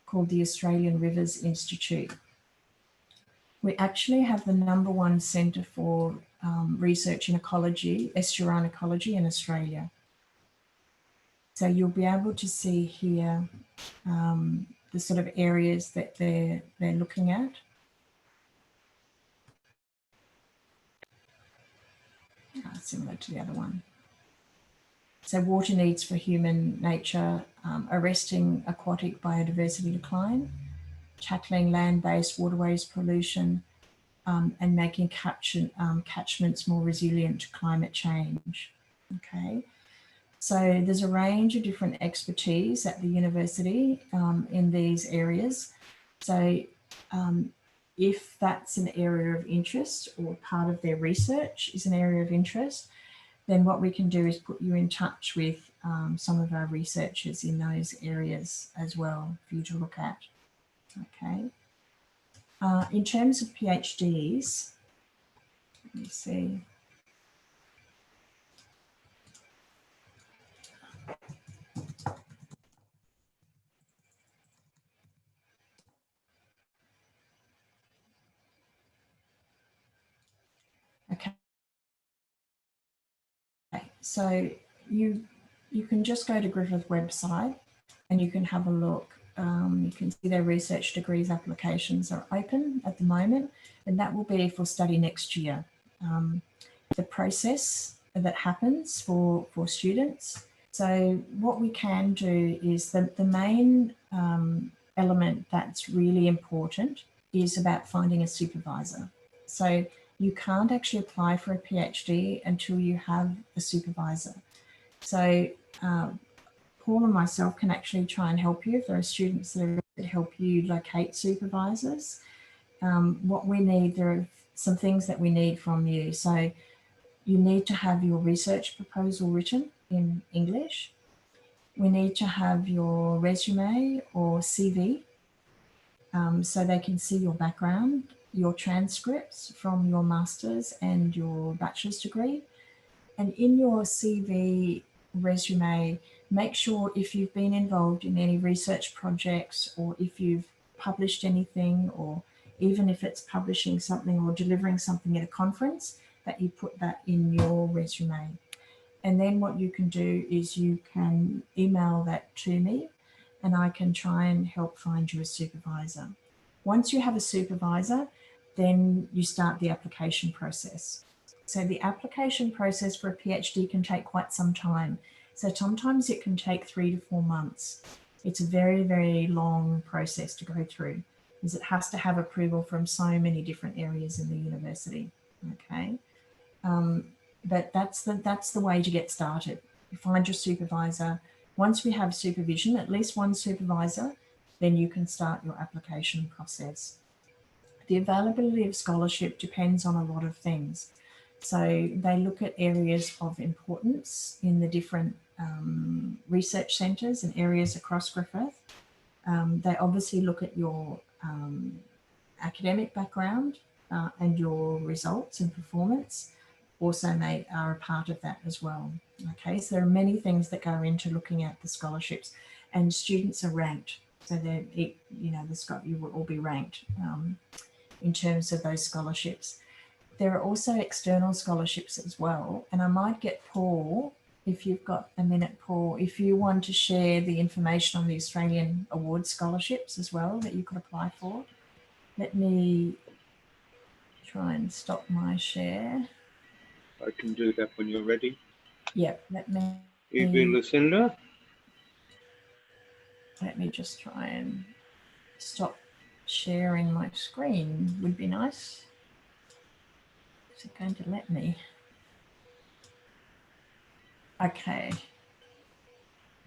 called the Australian Rivers Institute. We actually have the #1 centre for research in ecology, estuarine ecology in Australia. So you'll be able to see here the sort of areas that they're looking at. Similar to the other one. So water needs for human nature, arresting aquatic biodiversity decline, tackling land-based waterways pollution, and making catchments more resilient to climate change. Okay, so there's a range of different expertise at the university in these areas. So if that's an area of interest, or part of their research is an area of interest, then what we can do is put you in touch with some of our researchers in those areas as well for you to look at. Okay. In terms of PhDs, let me see. Okay. So you can just go to Griffith website and you can have a look. You can see their research degrees applications are open at the moment, and that will be for study next year. The process that happens for students. So what we can do is the main element that's really important is about finding a supervisor. So you can't actually apply for a PhD until you have a supervisor. So Paul and myself can actually try and help you if there are students that help you locate supervisors. What we need, there are some things that we need from you. So you need to have your research proposal written in English. We need to have your resume or CV so they can see your background, your transcripts from your master's and your bachelor's degree. And in your CV, resume, make sure if you've been involved in any research projects, or if you've published anything, or even if it's publishing something or delivering something at a conference, that you put that in your resume. And then what you can do is you can email that to me and I can try and help find you a supervisor. Once you have a supervisor, then you start the application process. So the application process for a PhD can take quite some time. So sometimes it can take 3 to 4 months. It's a very, very long process to go through, because it has to have approval from so many different areas in the university. Okay. but that's the way to get started. You find your supervisor. Once we have supervision, at least one supervisor, then you can start your application process. The availability of scholarship depends on a lot of things. So they look at areas of importance in the different research centres and areas across Griffith. They obviously look at your academic background and your results and performance. Also are a part of that as well. Okay, so there are many things that go into looking at the scholarships, and students are ranked. So you will all be ranked in terms of those scholarships. There are also external scholarships as well, and I might get Paul, if you've got a minute, Paul, if you want to share the information on the Australian award scholarships as well that you could apply for. Let me try and stop my share. I can do that when you're ready. Yep, let me. Lucinda. Let me just try and stop sharing my screen. Would be nice. Is it going to let me? Okay.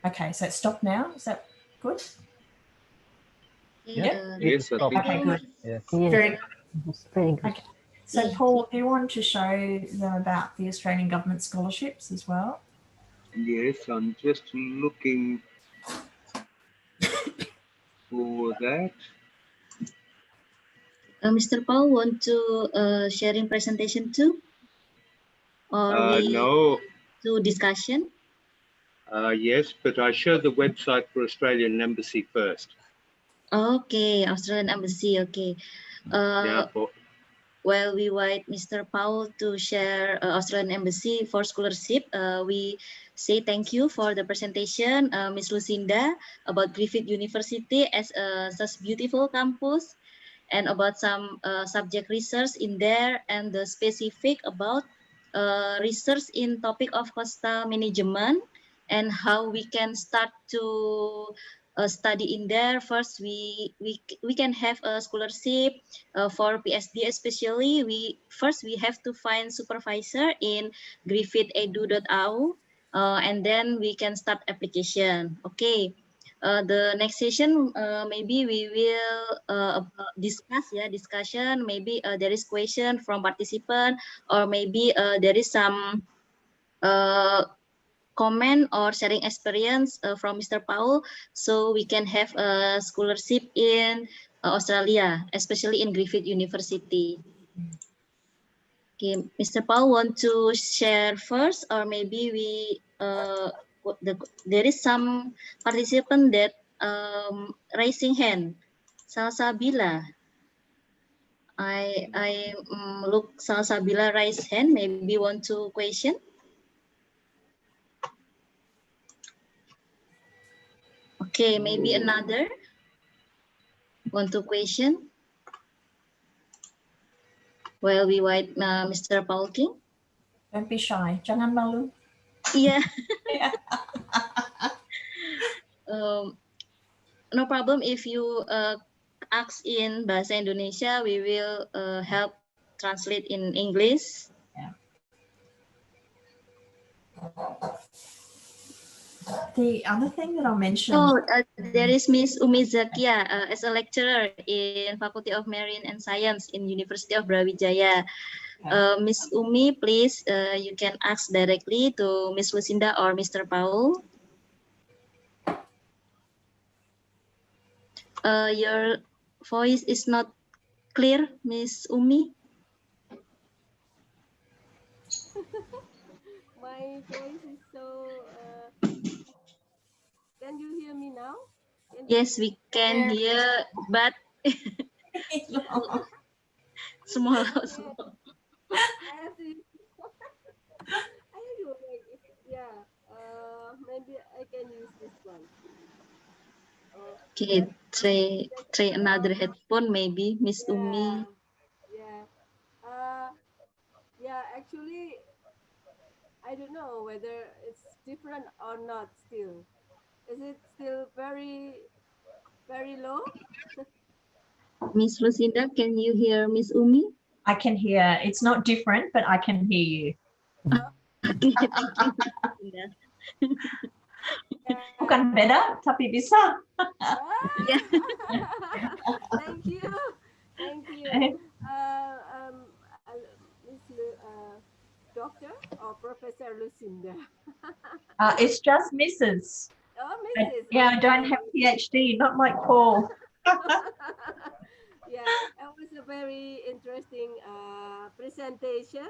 Okay, so it's stopped now. Is that good? Yeah. Yes, I think okay, good. Yes. Very good. Very good. Okay. So Paul, do you want to show them about the Australian government scholarships as well? Yes, I'm just looking for that. Mr. Paul, want to sharing presentation too? Or we No. do discussion? Yes, but I showed the website for Australian Embassy first. Okay, Australian Embassy, okay. While we wait Mr. Paul to share Australian Embassy for scholarship, we say thank you for the presentation, Ms. Lucinda, about Griffith University as such beautiful campus, and about some subject research in there, and the specific about research in topic of coastal management, and how we can start to study in there. First, we can have a scholarship for Ph.D. especially. We have to find supervisor in griffith.edu.au, and then we can start application. Okay. The next session, maybe we will discussion. Maybe there is question from participant, or maybe there is some comment or sharing experience from Mr. Paul, so we can have a scholarship in Australia, especially in Griffith University. Okay, Mr. Paul want to share first, or maybe we there is some participant that raising hand. Salsabila. I look Salsabila raise hand. Maybe want to question. Okay, maybe another. Want to question? Well, we wait Mr. Paul King. Don't be shy. Jangan malu. Yeah. No problem if you ask in Bahasa Indonesia, we will help translate in English. Yeah. The other thing that I'll mention. Oh, there is Miss Umi Zakia as a lecturer in Faculty of Marine and Science in University of Brawijaya. Miss Umi, please, you can ask directly to Miss Lucinda or Mr. Paul. Your voice is not clear, Miss Umi. My voice is so. Can you hear me now? Yes, we can hear, but small. I have to. Yeah. Maybe I can use this one. Okay, try another headphone, maybe, Miss Umi. Yeah. Yeah. Actually, I don't know whether it's different or not. Still, is it still very low? Miss Lucinda, can you hear Miss Umi? I can hear. It's not different, but I can hear you. Thank you, Lucinda. Bukan beda, tapi bisa. Yeah. Thank you. Thank you. Miss Doctor or Professor Lucinda? It's just Mrs. Oh, Mrs. Yeah, I don't have PhD, not like Paul. Yeah, that was a very interesting presentation.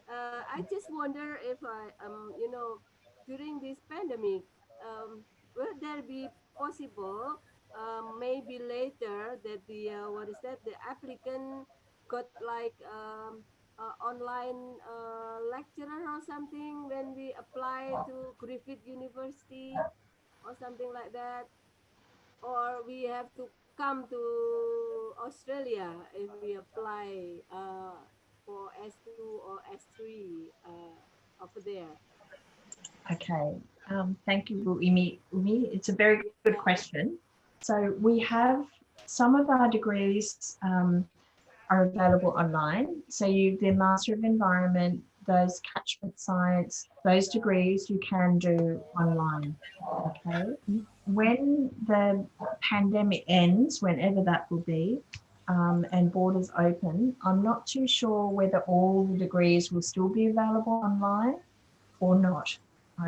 I just wonder if during this pandemic, will there be possible, maybe later that the what is that? The applicant got like online lecturer or something when we apply to Griffith University or something like that, or we have to come to Australia if we apply for S2 or S3 over there. Okay, thank you, Umi. It's a very good question. So we have some of our degrees are available online. So the Master of Environment, those catchment science, those degrees you can do online. Okay. When the pandemic ends, whenever that will be, and borders open, I'm not too sure whether all the degrees will still be available online or not.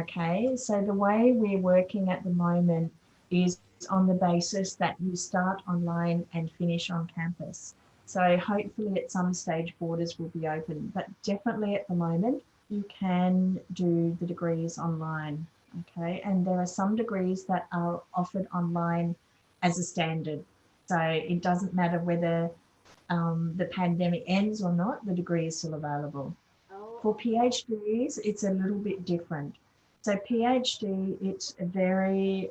Okay, so the way we're working at the moment is on the basis that you start online and finish on campus. So hopefully at some stage borders will be open, but definitely at the moment you can do the degrees online. Okay, and there are some degrees that are offered online as a standard. So it doesn't matter whether the pandemic ends or not, the degree is still available. For PhDs, it's a little bit different. So PhD, it's very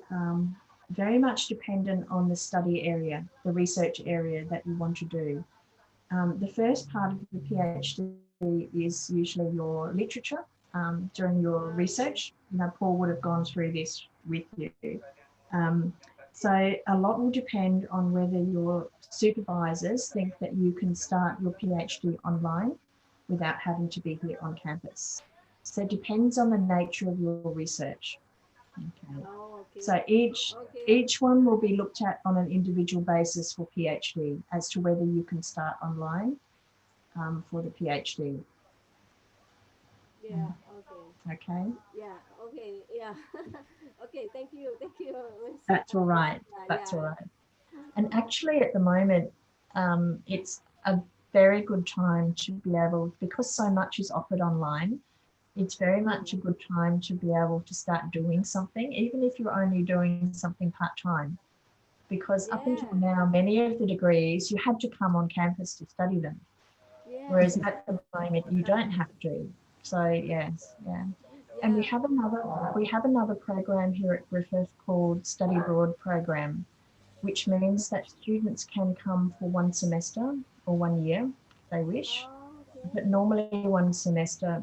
much dependent on the study area, the research area that you want to do. The first part of the PhD is usually your literature during your research. Paul would have gone through this with you. So a lot will depend on whether your supervisors think that you can start your PhD online without having to be here on campus. So it depends on the nature of your research. Okay. So each one will be looked at on an individual basis for PhD as to whether you can start online for the PhD. Yeah. Okay. Yeah. Okay. Yeah. Okay. Thank you. Thank you. That's all right. That's all right. And actually, at the moment, it's a very good time to be able, because so much is offered online, it's very much a good time to be able to start doing something, even if you're only doing something part-time. Because up until now, many of the degrees, you had to come on campus to study them. Whereas at the moment, you don't have to. So yes, yeah. And we have another program here at Griffith called Study Abroad program, which means that students can come for one semester or 1 year if they wish, but normally one semester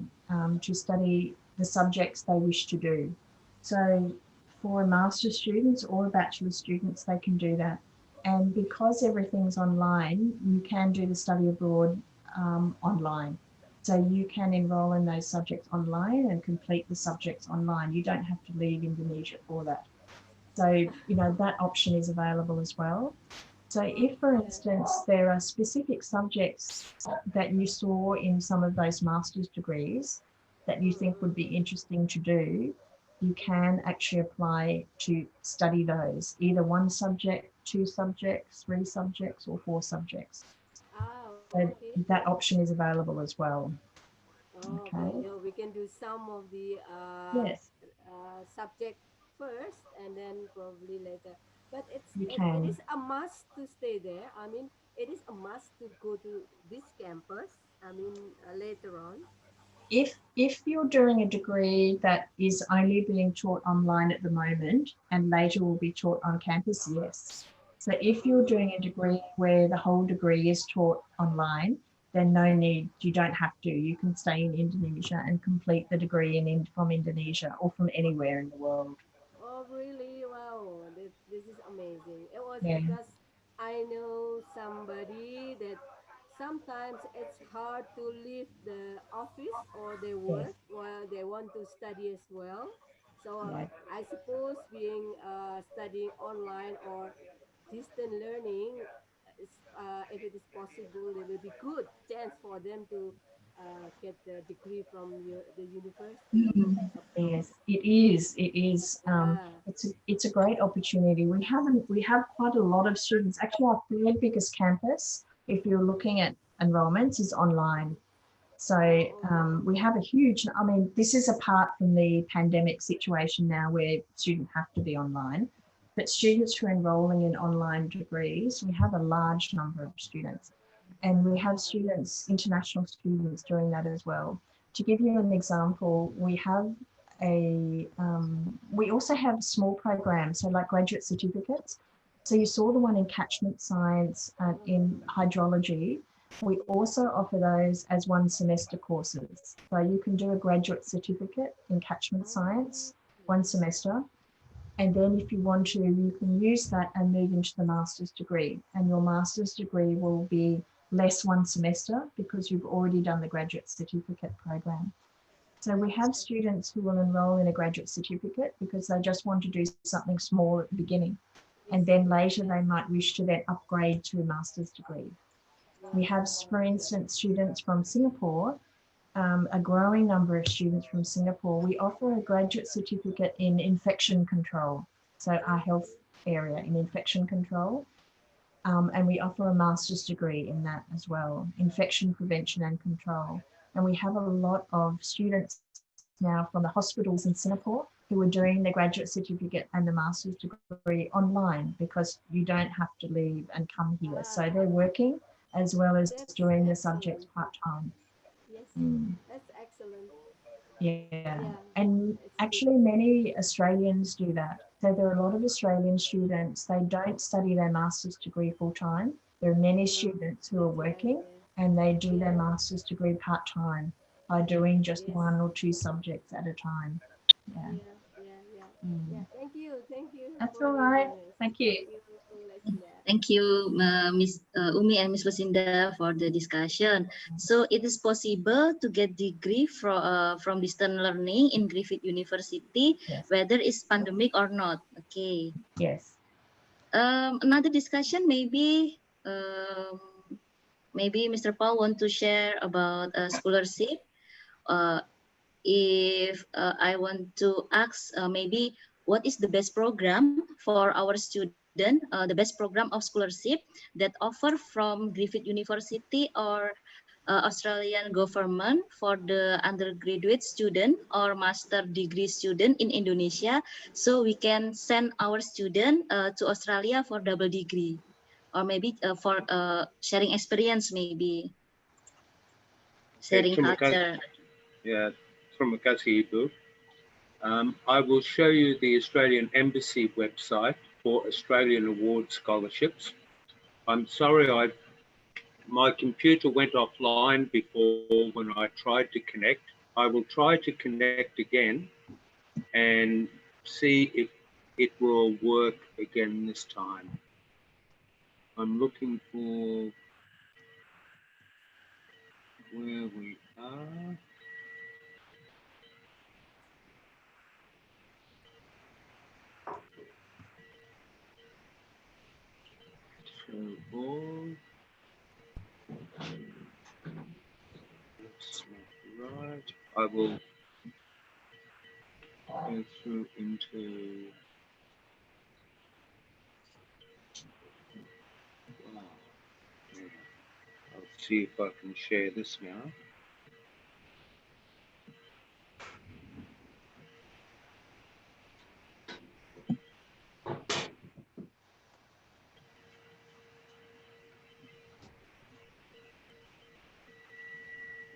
to study the subjects they wish to do. So for a master's students or a bachelor students, they can do that. And because everything's online, you can do the study abroad online. So you can enroll in those subjects online and complete the subjects online. You don't have to leave Indonesia for that. So, that option is available as well. So if, for instance, there are specific subjects that you saw in some of those master's degrees that you think would be interesting to do, you can actually apply to study those, either one subject, 2 subjects, 3 subjects, or 4 subjects. So that option is available as well. Okay. We can do some of the subject first, and then probably later. But it is a must to stay there. I mean, it is a must to go to this campus. I mean, later on. If you're doing a degree that is only being taught online at the moment and later will be taught on campus, yes. So if you're doing a degree where the whole degree is taught online, then no need, you don't have to. You can stay in Indonesia and complete the degree from Indonesia or from anywhere in the world. Oh, really? Wow, this is amazing. It was Yeah. because I know somebody that sometimes it's hard to leave the office or their work while they want to study as well. So Right. I suppose being studying online or distant learning, if it is possible, there will be good chance for them to get the degree from the university. Of course. Yes, it is. It is. Yeah. It's a great opportunity. We have quite a lot of students. Actually, our third biggest campus, if you're looking at enrollments, is online. So we have a huge. I mean, this is apart from the pandemic situation now, where students have to be online. But students who are enrolling in online degrees, we have a large number of students, and we have students, international students, doing that as well. To give you an example, we have we also have small programs, so like graduate certificates. So you saw the one in catchment science, in hydrology. We also offer those as one semester courses. So you can do a graduate certificate in catchment science, one semester. And then if you want to, you can use that and move into the master's degree. And your master's degree will be less one semester because you've already done the graduate certificate program. So we have students who will enroll in a graduate certificate because they just want to do something small at the beginning. And then later they might wish to then upgrade to a master's degree. We have, for instance, students from Singapore, a growing number of students from Singapore. We offer a graduate certificate in infection control, so our health area in infection control. And we offer a master's degree in that as well, infection prevention and control. And we have a lot of students now from the hospitals in Singapore who are doing the graduate certificate and the master's degree online because you don't have to leave and come here. So they're working as well as doing the subjects part-time. Yes, that's excellent. Yeah, and actually many Australians do that. So there are a lot of Australian students, they don't study their master's degree full-time. There are many students who are working and they do their master's degree part-time by doing just one or two subjects at a time. Yeah. Yeah. Thank you. That's For all your right. news. Thank you. Lucinda. Thank you, Miss Umi and Miss Lucinda, for the discussion. So it is possible to get degree from distance learning in Griffith University, whether it's pandemic or not. Okay. Yes. Another discussion, maybe Mr. Paul want to share about scholarship. If I want to ask, maybe what is the best program for our student, the best program of scholarship that offer from Griffith University or Australian government for the undergraduate student or master degree student in Indonesia, so we can send our student to Australia for double degree, or maybe for sharing experience, maybe sharing culture. Yeah, terima kasih Ibu. I will show you the Australian Embassy website for Australian Award scholarships. I'm sorry, my computer went offline before when I tried to connect. I will try to connect again and see if it will work again this time. I'm looking for where we are. Show all. That's not right. I will go through into. Wow. I'll see if I can share this now.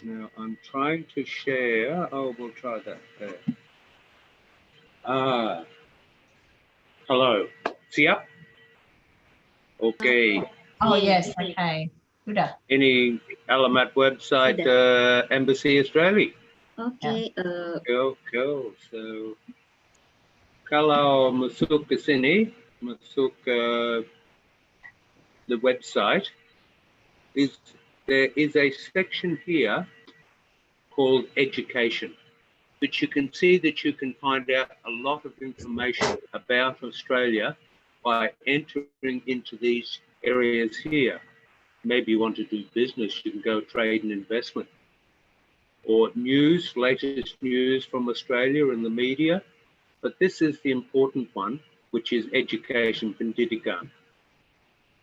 Now I'm trying to share. Oh, we'll try that there. Hello. Siap? Okay. Oh, yes. Okay. Good. Ini alamat website Embassy Australia. Okay. Cool. So kalau masuk ke sini, masuk ke the website is there is a section here called education, which you can see that you can find out a lot of information about Australia by entering into these areas here. Maybe you want to do business, you can go trade and investment, or news, latest news from Australia and the media. But this is the important one, which is education, Pendidikan.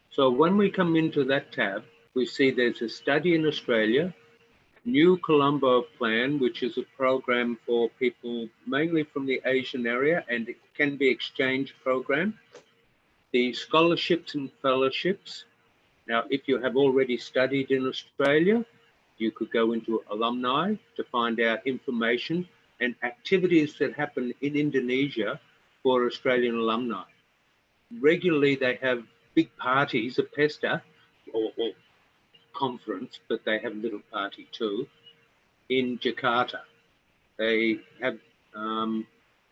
So when we come into that tab, we see there's a study in Australia, New Colombo Plan, which is a program for people mainly from the Asian area, and it can be exchange program. The scholarships and fellowships. Now, if you have already studied in Australia, you could go into alumni to find out information and activities that happen in Indonesia for Australian alumni. Regularly, they have big parties, a pesta or conference, but they have a little party too in Jakarta. They have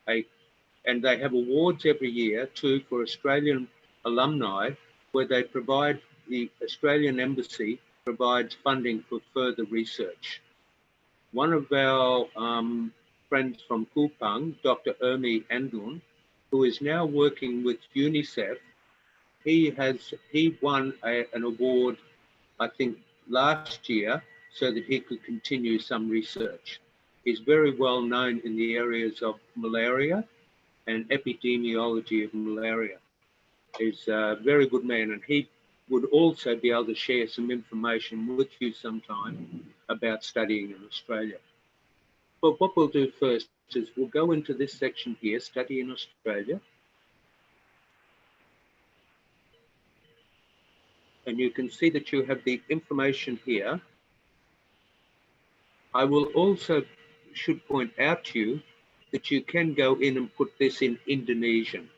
they have awards every year too for Australian alumni, where they provide, the Australian Embassy provides funding for further research. One of our friends from Kupang, Dr. Ermi Andun, who is now working with UNICEF, he won an award, I think, last year, so that he could continue some research. He's very well known in the areas of malaria and epidemiology of malaria. He's a very good man, and he would also be able to share some information with you sometime about studying in Australia. But what we'll do first is we'll go into this section here, Study in Australia. And you can see that you have the information here. I will also should point out to you that you can go in and put this in Indonesian.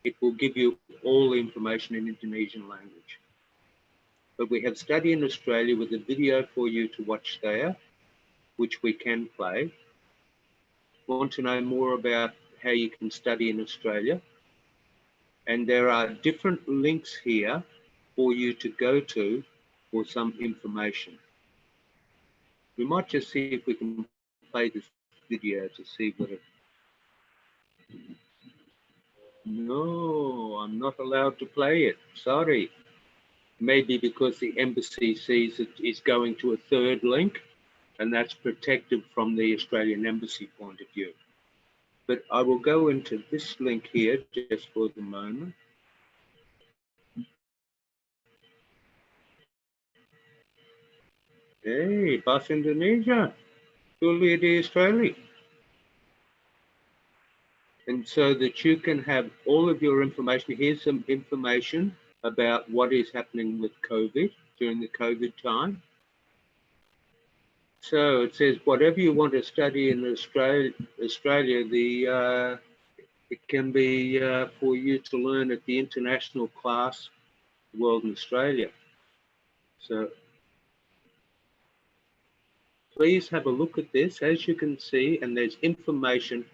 It will give you all the information in Indonesian language. But we have Study in Australia with a video for you to watch there, which we can play. Want to know more about how you can study in Australia? And there are different links here for you to go to for some information. We might just see if we can play this video to see what it... No, I'm not allowed to play it. Sorry. Maybe because the embassy sees it is going to a third link, and that's protected from the Australian Embassy point of view. But I will go into this link here just for the moment. Hey, Bahasa Indonesia, Tuli di Australia. And so that you can have all of your information. Here's some information about what is happening with COVID during the COVID time. So it says, whatever you want to study in Australia, it can be for you to learn at the international class, World in Australia. So please have a look at this, as you can see, and there's information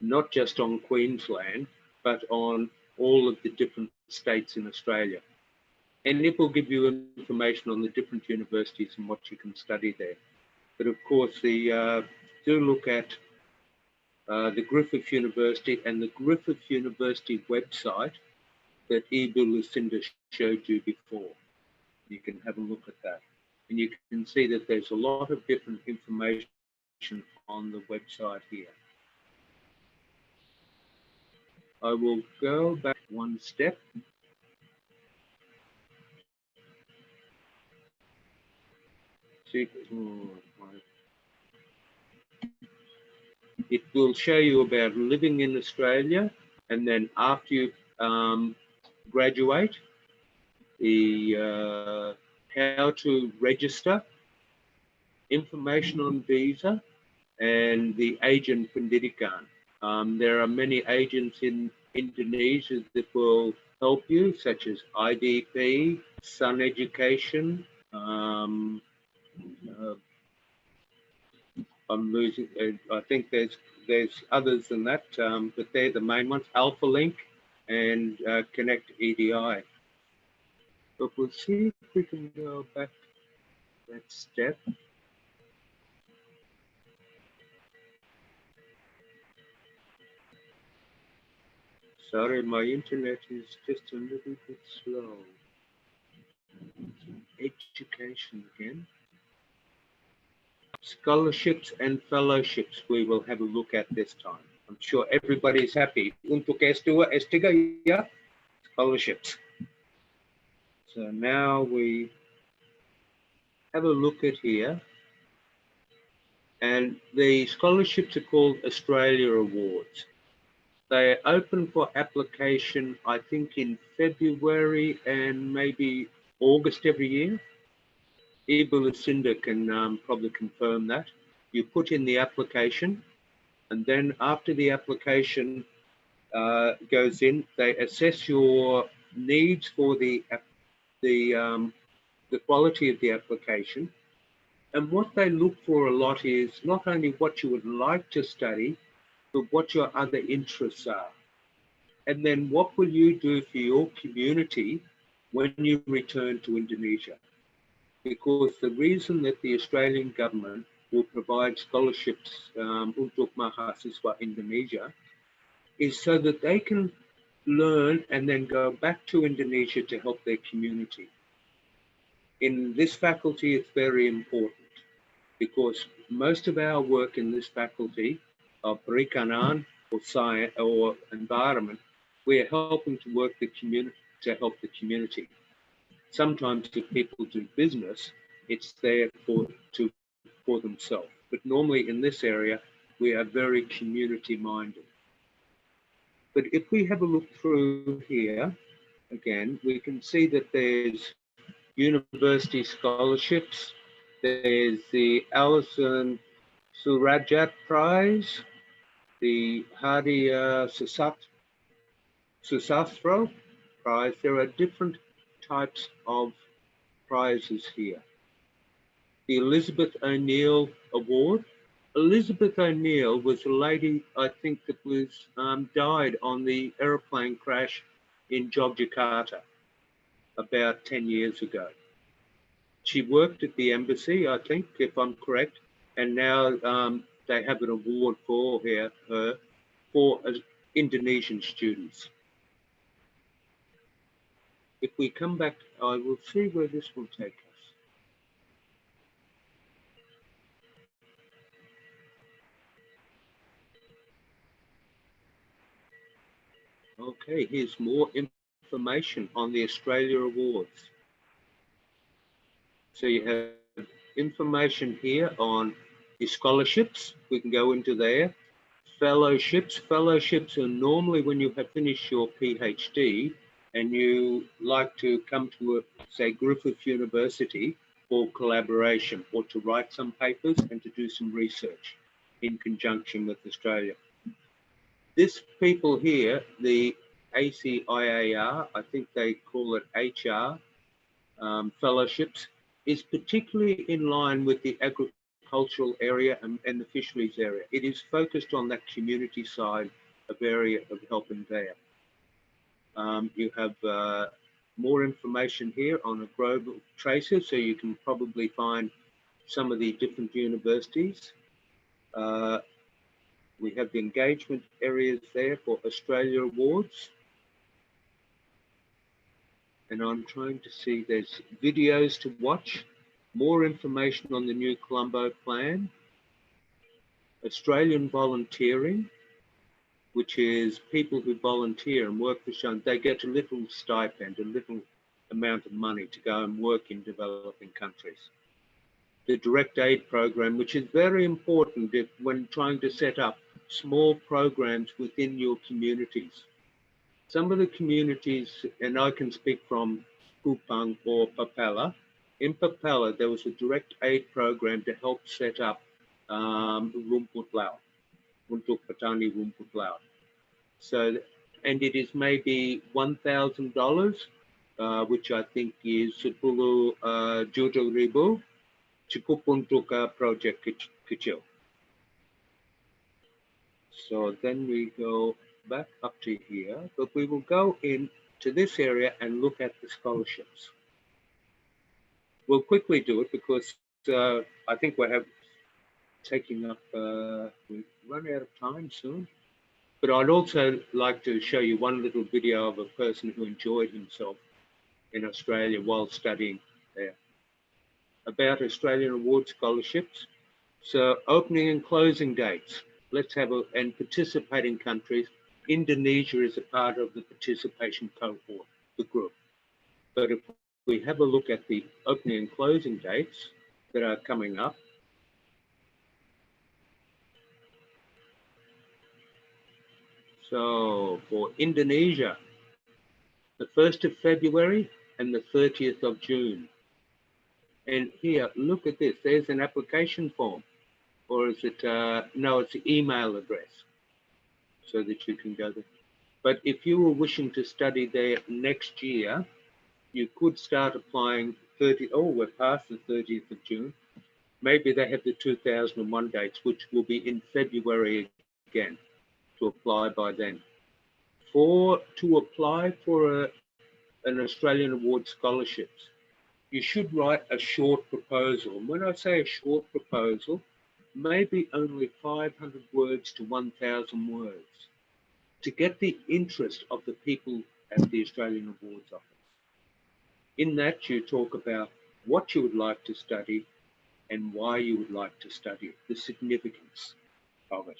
not just on Queensland, but on all of the different states in Australia. And it will give you information on the different universities and what you can study there. But of course, do look at the Griffith University and the Griffith University website that Lucinda showed you before. You can have a look at that. And you can see that there's a lot of different information on the website here. I will go back one step. See, it will show you about living in Australia, and then after you graduate, the how to register, information on visa, and the agent Pendidikan. There are many agents in Indonesia that will help you, such as IDP, Sun Education. I'm losing. I think there's others than that, but they're the main ones. Alpha Link and Connect EDI. But we'll see if we can go back that step. Sorry, my internet is just a little bit slow. Education again. Scholarships and fellowships we will have a look at this time. I'm sure everybody's happy. Untuk S2, S3, yeah? Scholarships. So now we have a look at here. And the scholarships are called Australia Awards. They're open for application, I think, in February and maybe August every year. Lucinda can probably confirm that. You put in the application, and then after the application goes in, they assess your needs for the quality of the application. And what they look for a lot is not only what you would like to study, but what your other interests are. And then what will you do for your community when you return to Indonesia? Because the reason that the Australian government will provide scholarships untuk mahasiswa Indonesia is so that they can learn and then go back to Indonesia to help their community. In this faculty, it's very important because most of our work in this faculty of Perikanan or science or environment, we are helping to work the community to help the community. Sometimes if people do business, it's there for themselves. But normally in this area, we are very community minded. But if we have a look through here, again, we can see that there's university scholarships. There's the Alison Surajat Prize, the Hadi Susastro Prize. There are different types of prizes here. The Elizabeth O'Neill Award. Elizabeth O'Neill was a lady, I think, that was died on the aeroplane crash in Yogyakarta about 10 years ago. She worked at the embassy, I think, if I'm correct, and now they have an award for her for Indonesian students. If we come back, I will see where this will take us. Okay, here's more information on the Australia Awards. So you have information here on your scholarships. We can go into there. Fellowships. Fellowships are normally when you have finished your Ph.D. and you like to come to, say, Griffith University for collaboration or to write some papers and to do some research in conjunction with Australia. This people here, the ACIAR, I think they call it HR, fellowships, is particularly in line with the agricultural area and the fisheries area. It is focused on that community side of area of helping there. You have more information here on a global tracer, so you can probably find some of the different universities. We have the engagement areas there for Australia Awards. And I'm trying to see, there's videos to watch, more information on the new Colombo plan, Australian volunteering, which is people who volunteer and work for Sean. They get a little stipend, a little amount of money to go and work in developing countries. The direct aid program, which is very important when trying to set up small programs within your communities. Some of the communities, and I can speak from Kupang or Papela. In Papela, there was a direct aid program to help set up rumput laut, untuk petani rumput laut. So, and it is maybe $1,000, which I think is 10 juta ribu, cukup untuk project kecil. So then we go back up to here, but we will go into this area and look at the scholarships. we'll quickly do it because I think we have taking up, we run out of time soon. But I'd also like to show you one little video of a person who enjoyed himself in Australia while studying there. About Australian award scholarships. So opening and closing dates. Let's have and participating countries. Indonesia is a part of the participation cohort, the group. But if we have a look at the opening and closing dates that are coming up, so for Indonesia, the 1st of February and the 30th of June. And here, look at this. There's an application form. Or is it, no, it's an email address so that you can go there. But if you were wishing to study there next year, you could start applying we're past the 30th of June. Maybe they have the 2001 dates, which will be in February again, to apply by then. To apply for an Australian award scholarships, you should write a short proposal. And when I say a short proposal, maybe only 500 words to 1,000 words to get the interest of the people at the Australian Awards Office. In that, you talk about what you would like to study and why you would like to study it, the significance of it,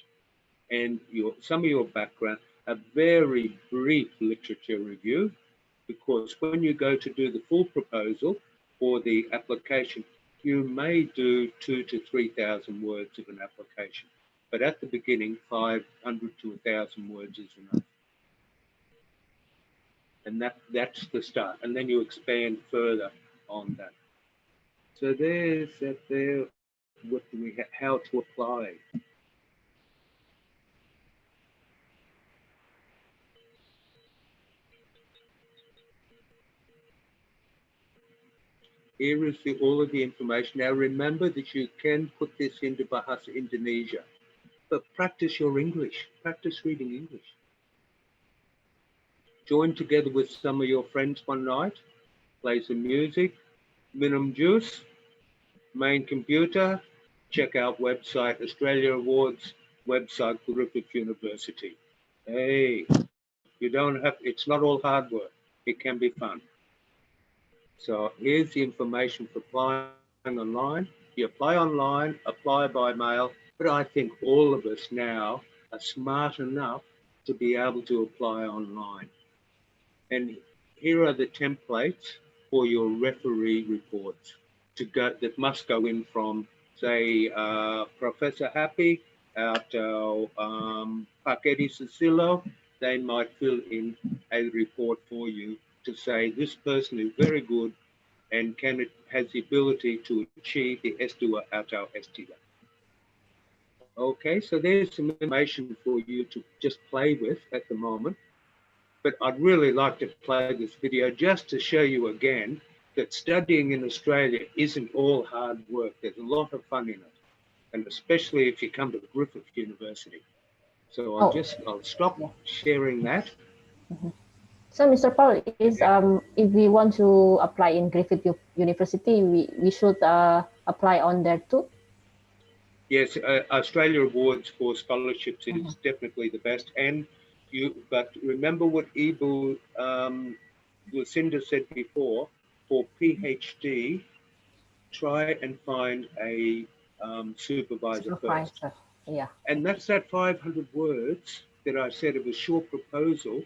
and some of your background, a very brief literature review, because when you go to do the full proposal for the application, you may do 2,000 to 3,000 words of an application. But at the beginning, 500 to 1,000 words is enough. And that's the start. And then you expand further on that. So there's that there, what do we have, how to apply. Here is all of the information. Now remember that you can put this into Bahasa Indonesia, but practice your English, practice reading English. Join together with some of your friends one night, play some music, minum juice, main computer, check out website, Australia Awards, website, Griffith University. Hey, you don't have, it's not all hard work. It can be fun. So here's the information for applying online. You apply online, apply by mail, but I think all of us now are smart enough to be able to apply online. And here are the templates for your referee reports that must go in from, say, Professor Happy at Pakedi Susilo. They might fill in a report for you to say this person is very good and has the ability to achieve the S2 atau S3. Okay, so there's some information for you to just play with at the moment. But I'd really like to play this video just to show you again that studying in Australia isn't all hard work. There's a lot of fun in it, and especially if you come to Griffith University. So I'll stop sharing that. So, Mr. Paul, if we want to apply in Griffith University, we should apply on there too? Yes, Australia Awards for scholarships is definitely the best. But remember what Ibu Lucinda said before, for PhD, try and find a supervisor first. Yeah. And that's that 500 words that I said of a short proposal.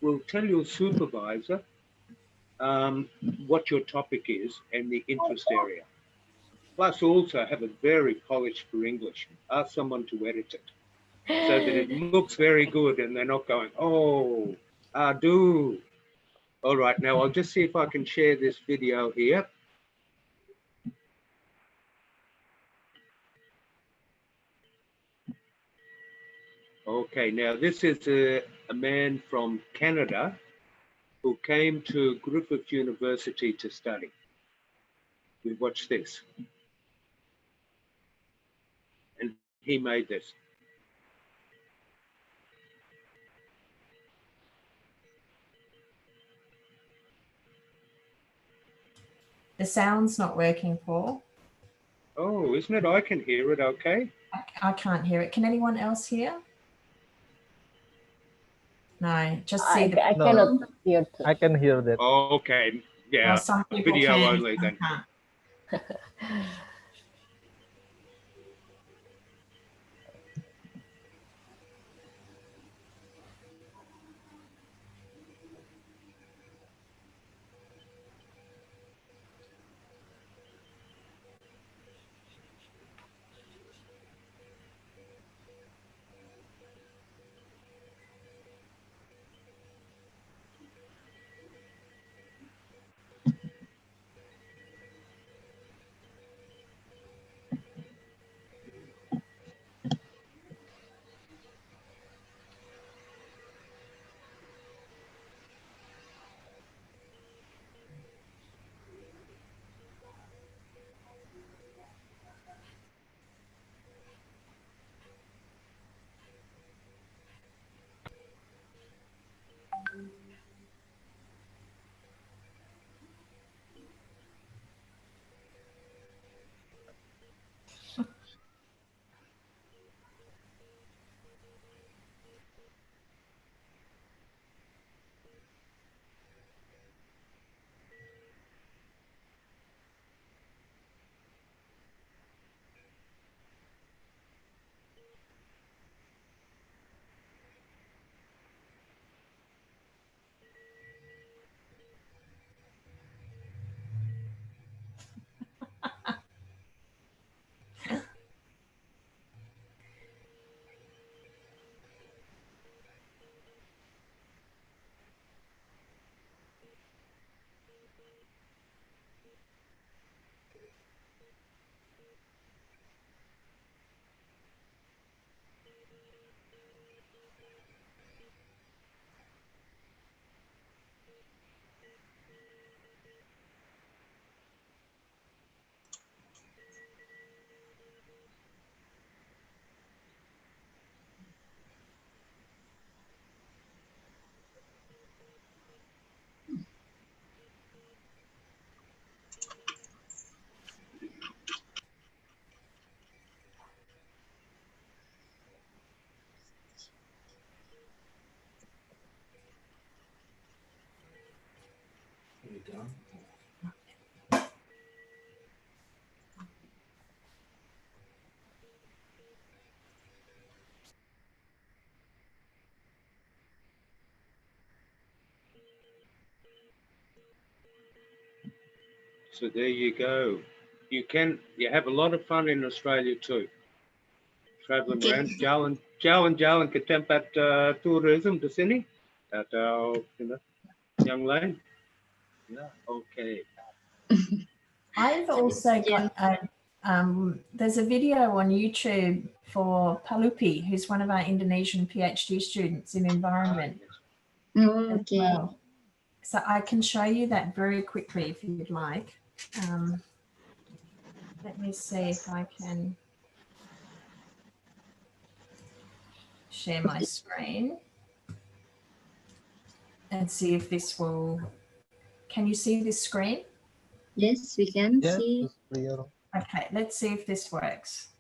Will tell your supervisor what your topic is and the interest area. Plus also have a very polished for English. Ask someone to edit it so that it looks very good and they're not going, oh, do. All right, now I'll just see if I can share this video here. Okay, now this is a man from Canada who came to Griffith University to study. We watch this. And he made this. The sound's not working, Paul. Oh, isn't it? I can hear it okay. I can't hear it. Can anyone else hear? No, just see the... I cannot hear too. I can hear that. Okay, yeah, some people video can, only some then. can't. So there you go. You have a lot of fun in Australia too. Traveling around, jalan ke tempat tourism di sini atau yang lain. Yeah, okay. I've also got there's a video on YouTube for Palupi, who's one of our Indonesian PhD students in environment. Okay. Well. So I can show you that very quickly if you'd like. Let me see if I can share my screen and see if this will... Can you see this screen? Yes, we can see. It's clear. Okay, let's see if this works.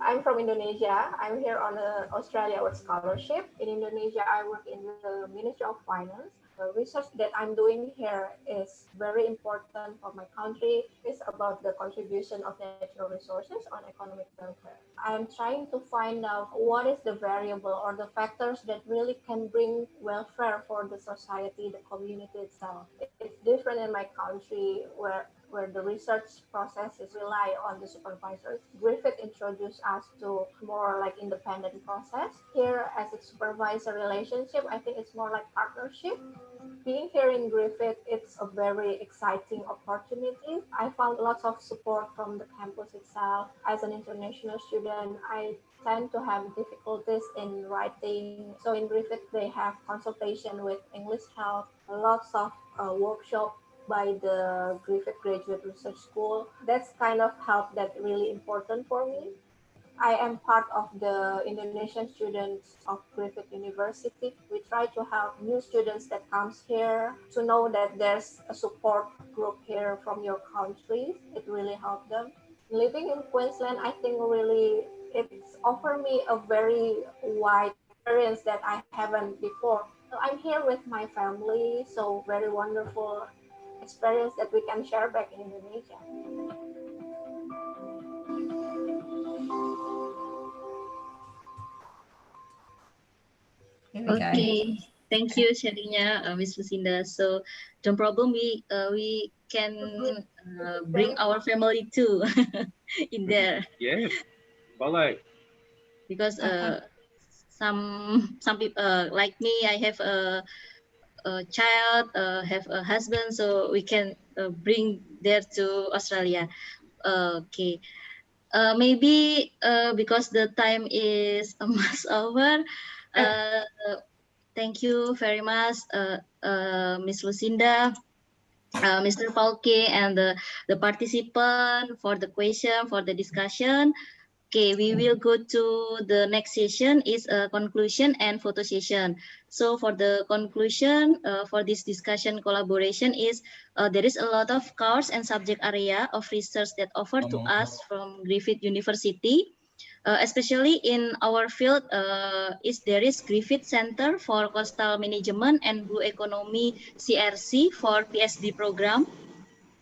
I'm from Indonesia. I'm here on an Australia Work Scholarship. In Indonesia, I work in the Ministry of Finance. The research that I'm doing here is very important for my country. It's about the contribution of natural resources on economic welfare. I'm trying to find out what is the variable or the factors that really can bring welfare for the society, the community itself. It's different in my country where the research processes rely on the supervisors. Griffith introduced us to more like independent process. Here as a supervisor relationship, I think it's more like partnership. Being here in Griffith, it's a very exciting opportunity. I found lots of support from the campus itself. As an international student, I tend to have difficulties in writing. So in Griffith, they have consultation with English help, lots of workshop by the Griffith Graduate Research School. That's kind of help that really important for me. I am part of the Indonesian students of Griffith University. We try to help new students that comes here to know that there's a support group here from your country. It really helped them. Living in Queensland, I think really it's offered me a very wide experience that I haven't before. So I'm here with my family, so very wonderful experience that we can share back in Indonesia. Okay, thank you sharingnya, Miss Lucinda. So, no problem. We can bring our family too in there. Yes, boleh. Because some people like me, I have a child, have a husband, so we can bring there to Australia. Okay. Maybe because the time is almost over. Thank you very much, Miss Lucinda, Mr. Pauke, and the participant for the question, for the discussion. Okay, we will go to the next session is a conclusion and photo session. So for the conclusion for this discussion collaboration is there is a lot of course and subject area of research that offer to us from Griffith University. Especially in our field, there is Griffith Center for Coastal Management and Blue Economy CRC for Ph.D. program.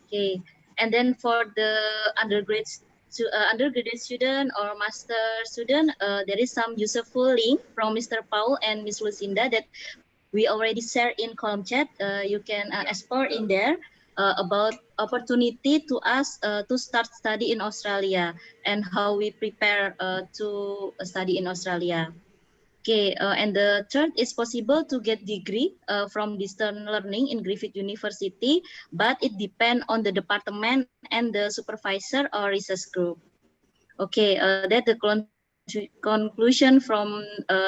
Okay, and then for the undergraduate student or master student, there is some useful link from Mr. Paul and Miss Lucinda that we already share in column chat. You can explore in there about opportunity to us to start study in Australia and how we prepare to study in Australia. Okay, and the third is possible to get degree from distance learning in Griffith University, but it depends on the department and the supervisor or research group. Okay, that's the conclusion from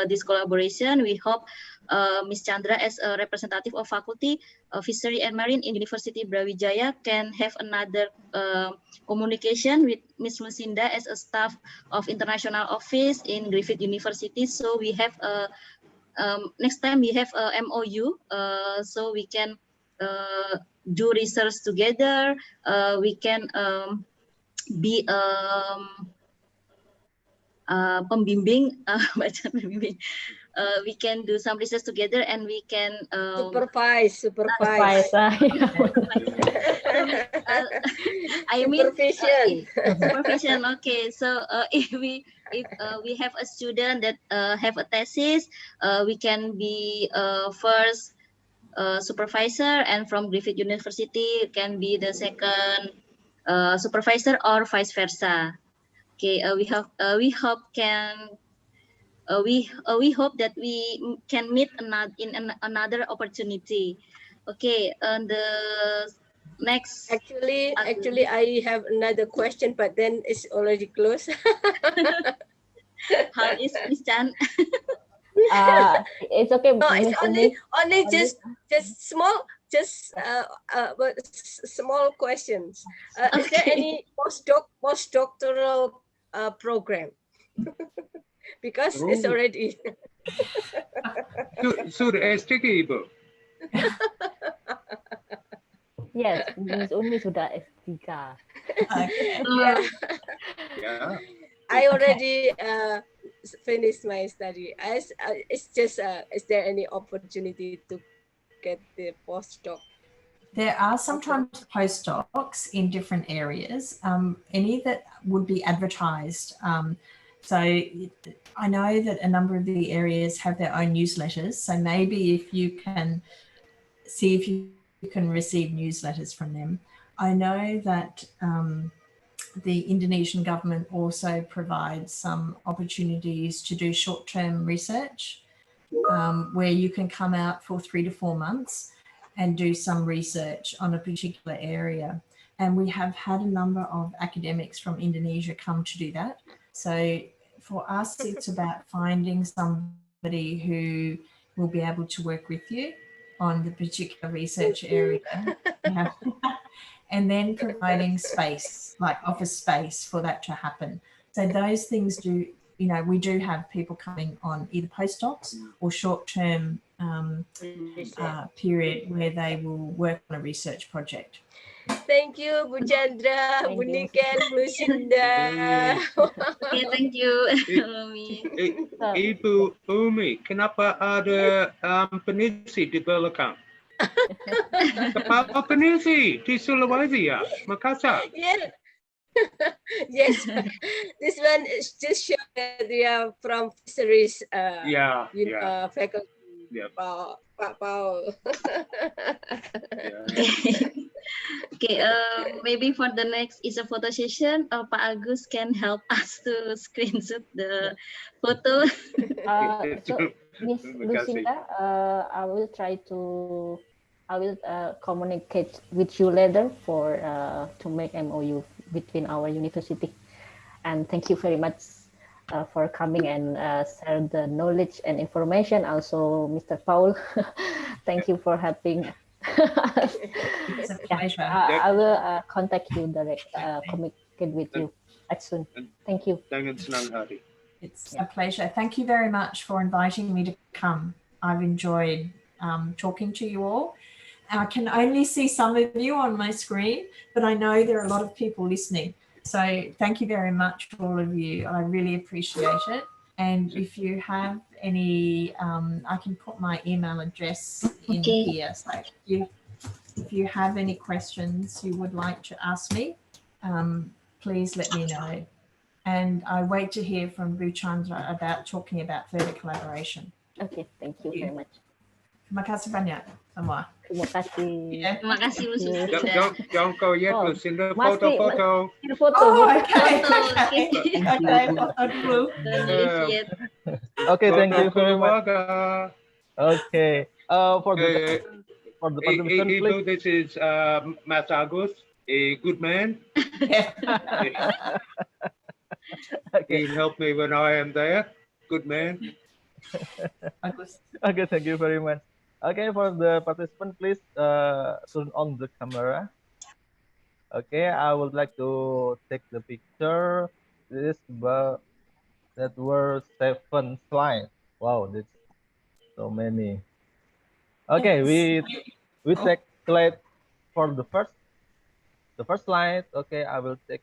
this collaboration. We hope Ms. Chandra as a representative of Faculty of Fishery and Marine in University Brawijaya can have another communication with Ms. Lucinda as a staff of International Office in Griffith University. So we have next time we have a MOU, so we can do research together. We can be pembimbing, pembimbing. We can do some research together and we can supervise. I mean supervision. Okay, so if we have a student that have a thesis, we can be first supervisor, and from Griffith University can be the second supervisor or vice versa. Okay, we hope that we can meet another opportunity. Okay, and the next. Actually, I have another question, but then it's already closed. How is Miss Chan? It's okay. No, it's only just small, but small questions. Okay. Is there any postdoctoral program? Because it's already. Sudah S3 Ibu. Yes, Miss Umi sudah S3. Yeah. I already finished my study. It's just, is there any opportunity to get the postdoc? There are sometimes postdocs in different areas, any that would be advertised. So I know that a number of the areas have their own newsletters. So maybe if you can see if you can receive newsletters from them. I know that the Indonesian government also provides some opportunities to do short-term research where you can come out for 3 to 4 months and do some research on a particular area. And we have had a number of academics from Indonesia come to do that. So for us, it's about finding somebody who will be able to work with you on the particular research area. And then providing space, like office space for that to happen. So those things do, you know, we do have people coming on either postdocs or short-term period where they will work on a research project. Thank you, Bu Chandra, Bu Niken, Bu Lucinda. Okay, thank you, Umi. Ibu Umi, kenapa ada penisi di belakang? Kepala penisi di Sulawesi ya, Makassar. Yeah. Yes, this one is just show that we are from fisheries faculty. Yeah. Pak Paul. Okay, maybe for the next is a photo session, Pak Agus can help us to screenshot the photo. So Miss Lucinda, I will try to communicate with you later for to make MOU between our university. And thank you very much for coming and share the knowledge and information. Also, Mr. Paul, thank you for helping. It's a pleasure. I will contact you direct, communicate with you as soon. Thank you. It's a pleasure. Thank you very much for inviting me to come. I've enjoyed talking to you all. I can only see some of you on my screen, but I know there are a lot of people listening. So thank you very much for all of you. I really appreciate it. And if you have any, I can put my email address in here. So if you have any questions you would like to ask me, please let me know. And I wait to hear from Bu Chandra about talking about further collaboration. Okay, thank you very much. Terima kasih banyak semua. Terima kasih. Terima kasih, Lucinda. Don't go yet, Lucinda. Photo. Oh, okay. Okay, photo dulu. Okay, thank you very much. Okay. For the participant, please. This is Mas Agus, a good man. He helped me when I am there. Good man. Okay, thank you very much. Okay, for the participant, please turn on the camera. Okay, I would like to take the picture. This that were 7 slides. Wow, that's so many. Okay, yes. we take slide for the first slide. Okay, I will take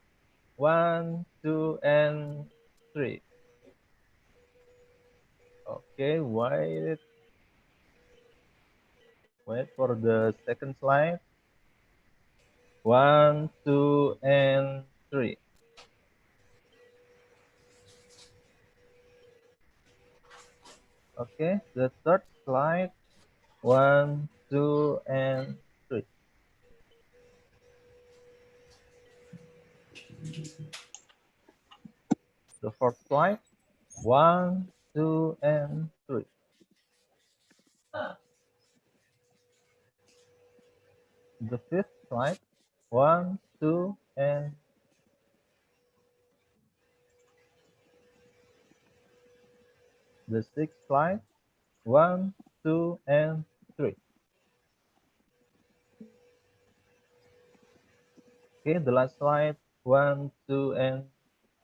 1, 2, and 3. Okay, wait for the second slide. 1, 2, and 3. Okay, the third slide. 1, 2, and 3. The fourth slide. 1, 2, and 3. The fifth slide. 1, 2, and the sixth slide. 1, 2, and 3. Okay, the last slide. 1, 2, and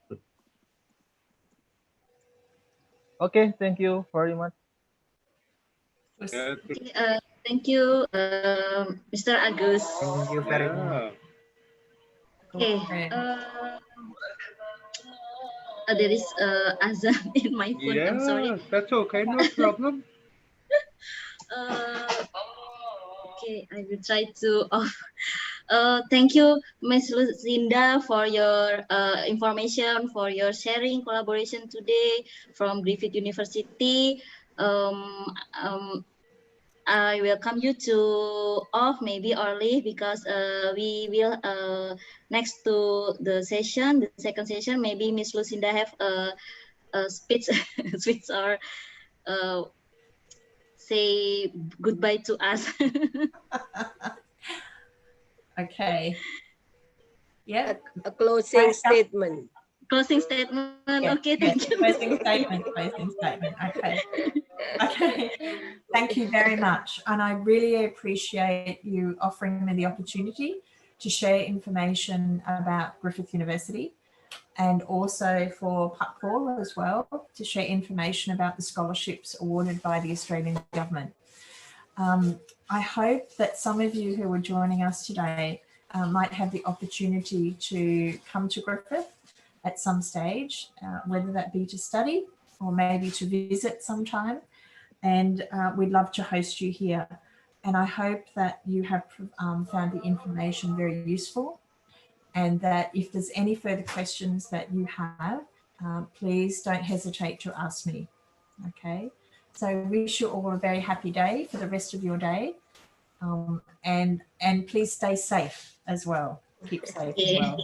3. Okay, thank you very much. Thank you, Mr. Agus. Thank you very much. Okay. There is azan in my phone. Yeah, I'm sorry. That's okay. No problem. Okay, I will try to off. Thank you, Ms. Lucinda, for your information, for your sharing, collaboration today from Griffith University. I welcome you to off maybe early because we will next to the session, the second session, maybe Ms. Lucinda have a speech, speech or say goodbye to us. Okay. Yeah. A closing statement. Closing statement. Yeah, okay, thank you. Closing statement. Okay. Okay. Thank you very much. And I really appreciate you offering me the opportunity to share information about Griffith University. and also for Papela as well, to share information about the scholarships awarded by the Australian government. I hope that some of you who are joining us today might have the opportunity to come to Griffith at some stage, whether that be to study or maybe to visit sometime. And we'd love to host you here. And I hope that you have found the information very useful, and that if there's any further questions that you have, please don't hesitate to ask me. Okay, so I wish you all a very happy day for the rest of your day. And please stay safe as well. Keep safe as well.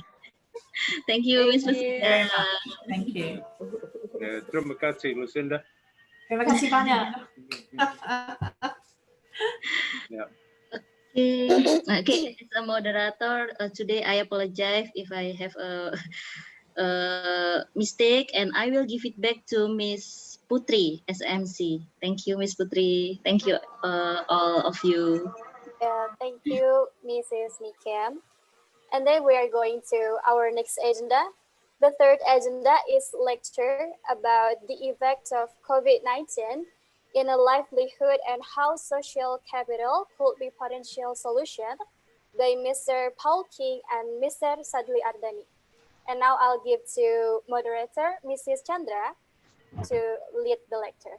Thank you, Miss Lucinda. Thank you. Terima kasih, Lucinda. Terima kasih banyak. Yeah. Okay. As a moderator, today I apologize if I have a mistake, and I will give it back to Miss Putri as MC. Thank you, Miss Putri. Thank you, all of you. Thank you, Mrs. Nikem. And then we are going to our next agenda. The third agenda is lecture about the effect of COVID-19 in a livelihood and how social capital could be potential solution by Mr. Paul King and Mr. Sadli Ardani. And now I'll give to moderator, Mrs. Chandra, to lead the lecture.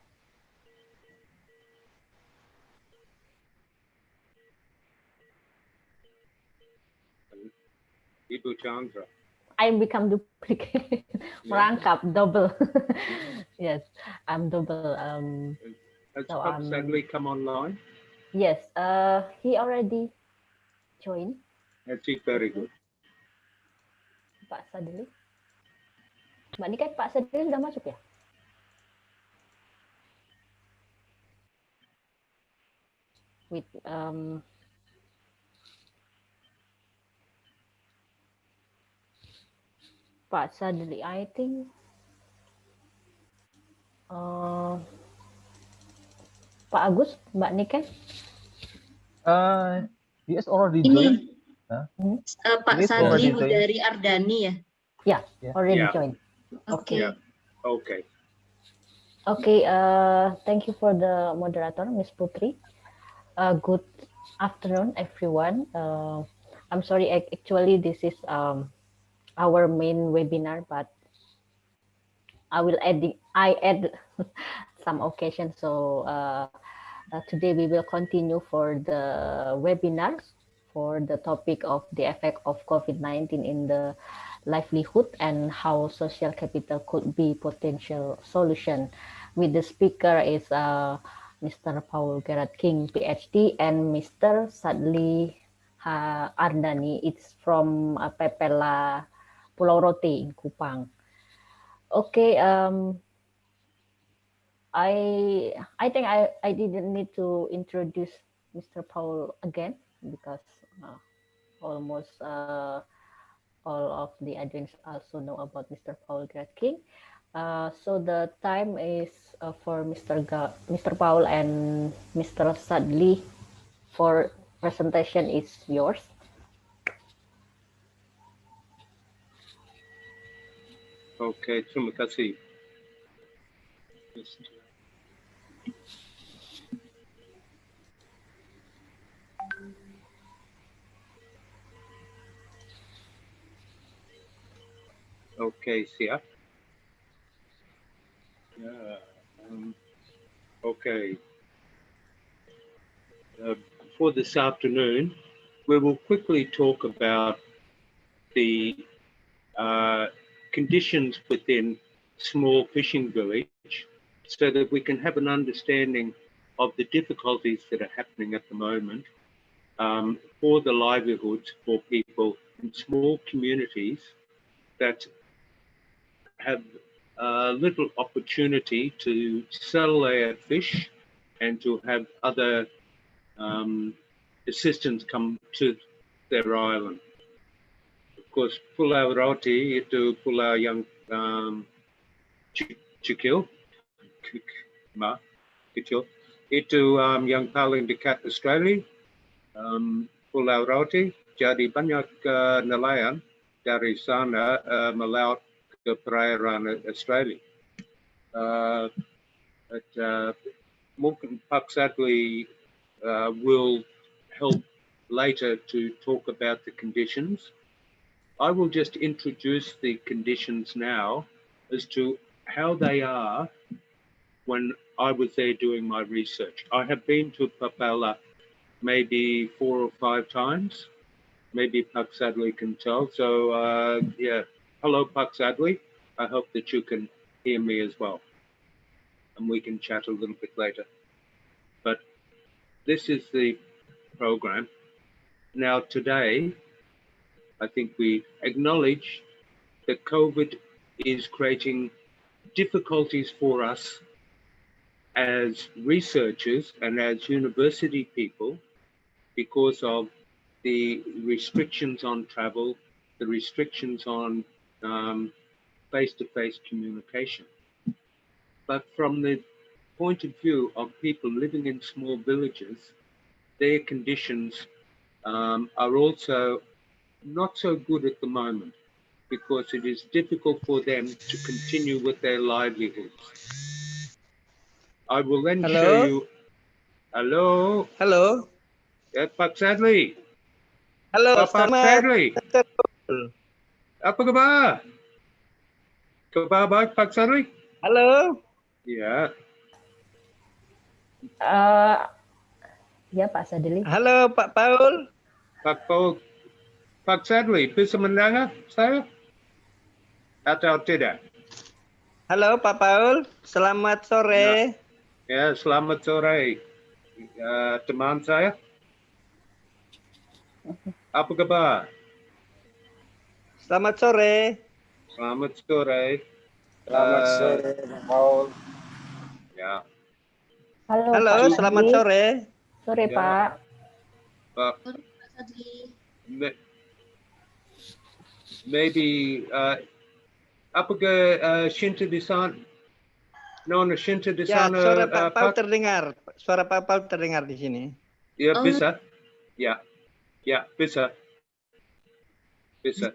Ibu Chandra. I become duplicate, merangkap, double. Yes, I'm double. Has So Sadli come online? Yes, he already joined. That's it, very good. Pak Sadli. Mbak Nika, Pak Sadli sudah masuk ya? With Pak Sadli, I think Pak Agus, Mbak Nika? He is already joined. Pak Sadli dari Ardani ya? Yeah, already joined. Okay. Yeah. Okay. Okay, thank you for the moderator, Miss Putri. Good afternoon, everyone. I'm sorry, actually this is our main webinar, but I add some occasion. So today we will continue for the webinars for the topic of the effect of COVID-19 in the livelihood and how social capital could be potential solution. With the speaker is Mr. Paul Gerard King, Ph.D. and Mr. Sadli Ardani. It's from Papela, Pulau Rote in Kupang. Okay, I think I didn't need to introduce Mr. Paul again because almost all of the audience also know about Mr. Paul Gerard King. So the time is for Mr. Paul and Mr. Sadli for presentation is yours. Okay, terima kasih. Okay, siap. Okay. For this afternoon, we will quickly talk about the conditions within small fishing village so that we can have an understanding of the difficulties that are happening at the moment for the livelihoods for people in small communities that have little opportunity to sell their fish and to have other assistance come to their island. Of course, Pulau Rote itu pulau yang kecil, itu yang paling dekat Australia, Pulau Rote. Jadi banyak nelayan dari sana melaut ke perairan Australia. Mungkin Pak Sadli will help later to talk about the conditions. I will just introduce the conditions now as to how they are when I was there doing my research. I have been to Papela maybe 4 or 5 times. Maybe Pak Sadli can tell. So yeah, hello Pak Sadli. I hope that you can hear me as well. And we can chat a little bit later. But this is the program. Now today, I think we acknowledge that COVID is creating difficulties for us as researchers and as university people because of the restrictions on travel, the restrictions on face-to-face communication. But from the point of view of people living in small villages, their conditions are also not so good at the moment because it is difficult for them to continue with their livelihoods. I will then show you. Hello. Halo. Ya, Pak Sadli. Halo, Pak Sadli. Apa kabar? Kabar baik, Pak Sadli? Halo. Ya. Ya, Pak Sadli. Halo, Pak Paul. Pak Paul. Pak Sadli, bisa mendengar saya? Atau tidak? Halo, Pak Paul. Selamat sore. Ya, selamat sore. Teman saya. Apa kabar? Selamat sore. Selamat sore. Selamat sore, Pak Paul. Ya. Halo, selamat sore. Sore, Ya. Pak. Pak. Maybe apakah Shinta di sana? Nona Shinta di Ya, sana? suara Pak Paul terdengar. Suara Pak Paul terdengar di sini. Ya, bisa. Ya. Ya, bisa. Bisa.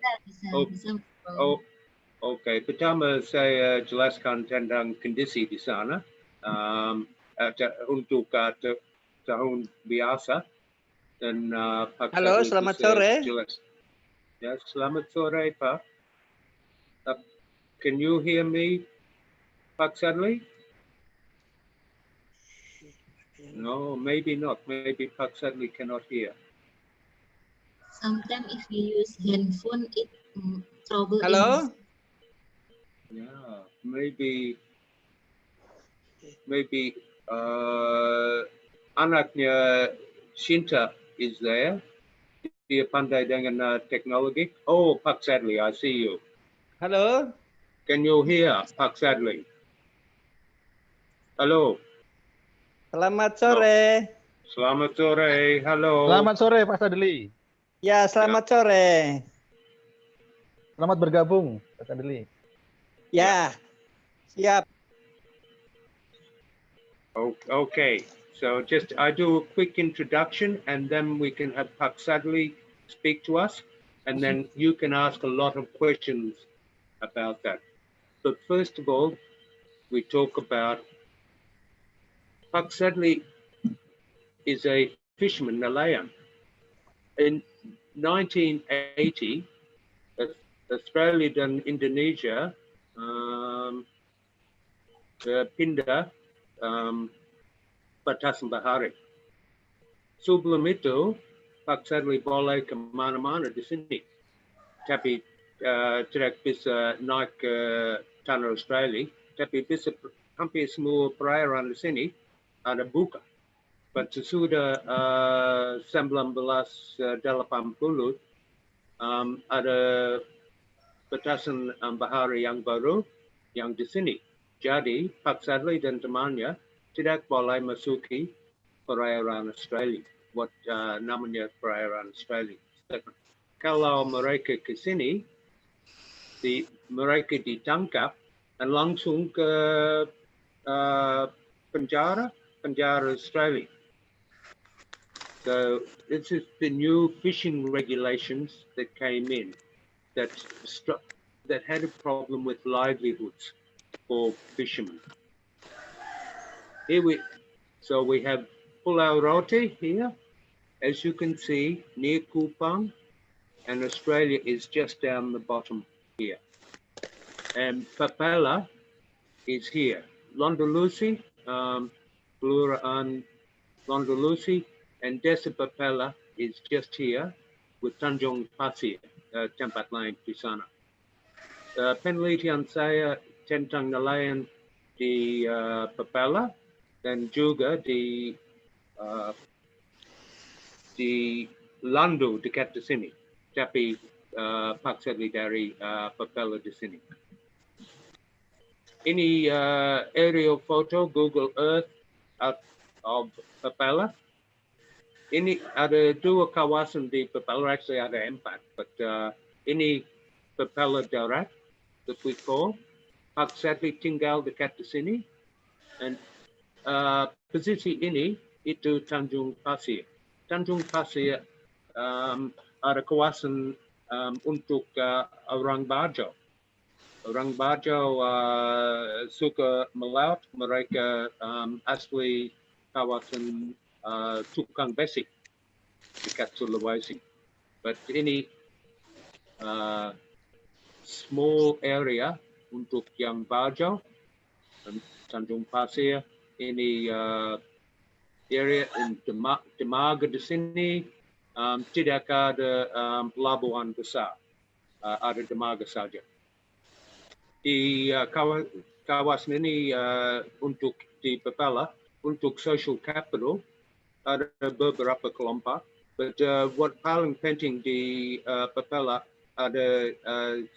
Oke. Pertama saya jelaskan tentang kondisi di sana untuk tahun biasa dan Pak Halo, Sadli selamat bisa sore. jelas. Ya, selamat sore, Pak. Can you hear me, Pak Sadli? No, maybe not. Maybe Pak Sadli cannot hear. Sometimes if you use handphone, it trouble. Halo. Yeah, maybe anaknya Shinta is there. Dia pandai dengan teknologi. Oh, Pak Sadli, I see you. Halo. Can you hear, Pak Sadli? Halo. Selamat sore. Selamat sore. Halo. Selamat sore, Pak Sadli. Ya, selamat sore. Selamat bergabung, Pak Sadli. Ya, siap. Okay, so just I do a quick introduction and then we can have Pak Sadli speak to us and then you can ask a lot of questions about that. But first of all, we talk about Pak Sadli is a fisherman, nelayan. In 1980, Australia dan Indonesia pindah batasan bahari. Sebelum itu, Pak Sadli boleh ke mana-mana di sini, tapi tidak bisa naik ke tanah Australia, tapi bisa hampir semua perairan di sini ada buka. But sesudah 1980 ada batasan bahari yang baru yang di sini. Jadi Pak Sadli dan temannya tidak boleh masuki perairan Australia. What namanya perairan Australia. Kalau mereka ke sini, mereka ditangkap dan langsung ke penjara Australia. So this is the new fishing regulations that came in. that that had a problem with livelihoods for fishermen. So we have Pulau Rote here, as you can see, near Kupang, and Australia is just down the bottom here. And Papela is here. Londolusi, Kelautan, Londolusi, and Desa Papela is just here with Tanjung Pasir, tempat lain di sana. Penelitian saya tentang nelayan di Papela dan juga di Landu dekat di sini, tapi Pak Sadli dari Papela di sini. Ini aerial photo Google Earth out of Papela. Ini ada dua kawasan di Papela, actually ada empat, but ini Papela darat that we call. Pak Sadli tinggal dekat di sini, and posisi ini itu Tanjung Pasir. Tanjung Pasir ada kawasan untuk orang Bajo. Orang Bajo suka melaut, mereka asli kawasan tukang besi dekat Sulawesi. But ini small area untuk yang Bajo, Tanjung Pasir. Ini area in Dermaga di sini tidak ada pelabuhan besar, ada dermaga saja. Di kawasan ini untuk di Papela, untuk social capital ada beberapa kelompok, but what paling penting di Papela ada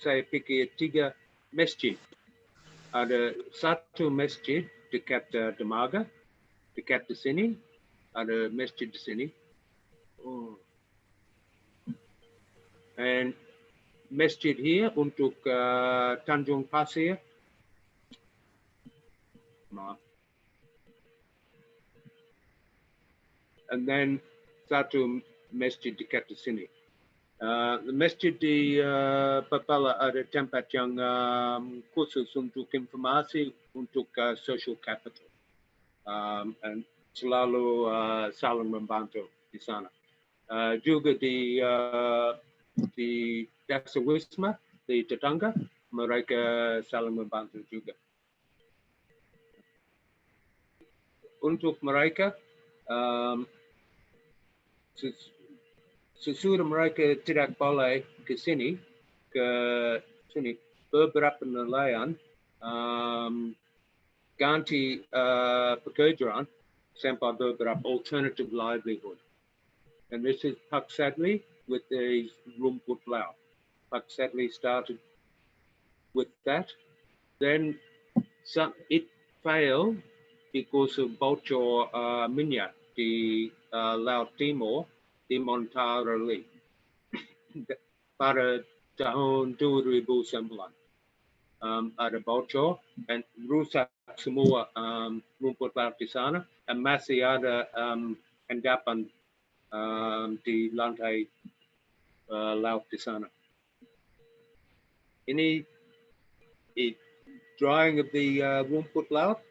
saya pikir 3 masjid. Ada satu masjid dekat dermaga, dekat di sini, ada masjid di sini. And masjid here untuk Tanjung Pasir. And then satu masjid dekat di sini. Masjid di Papela ada tempat yang khusus untuk informasi untuk social capital. And selalu saling membantu di sana. Juga di Desa Wisma, di tetangga, mereka saling membantu juga. Untuk mereka, sesudah mereka tidak boleh ke sini, beberapa nelayan ganti pekerjaan sampai beberapa alternative livelihood. And this is Pak Sadli with the rumput laut. Pak Sadli started with that. Then it failed because of bocor minyak di Laut Timur di Montara Lee pada tahun 2009. Ada bocor dan rusak semua rumput laut di sana, dan masih ada endapan di lantai laut di sana. Ini drying of the rumput laut.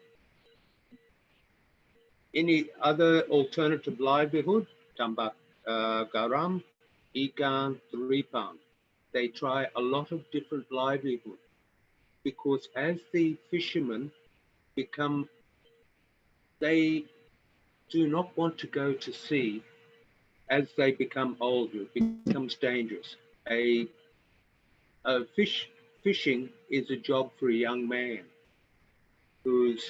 Any other alternative livelihood, tambak garam, ikan, teripang. They try a lot of different livelihood because as the fishermen they do not want to go to sea. As they become older, it becomes dangerous. Fishing is a job for a young man who is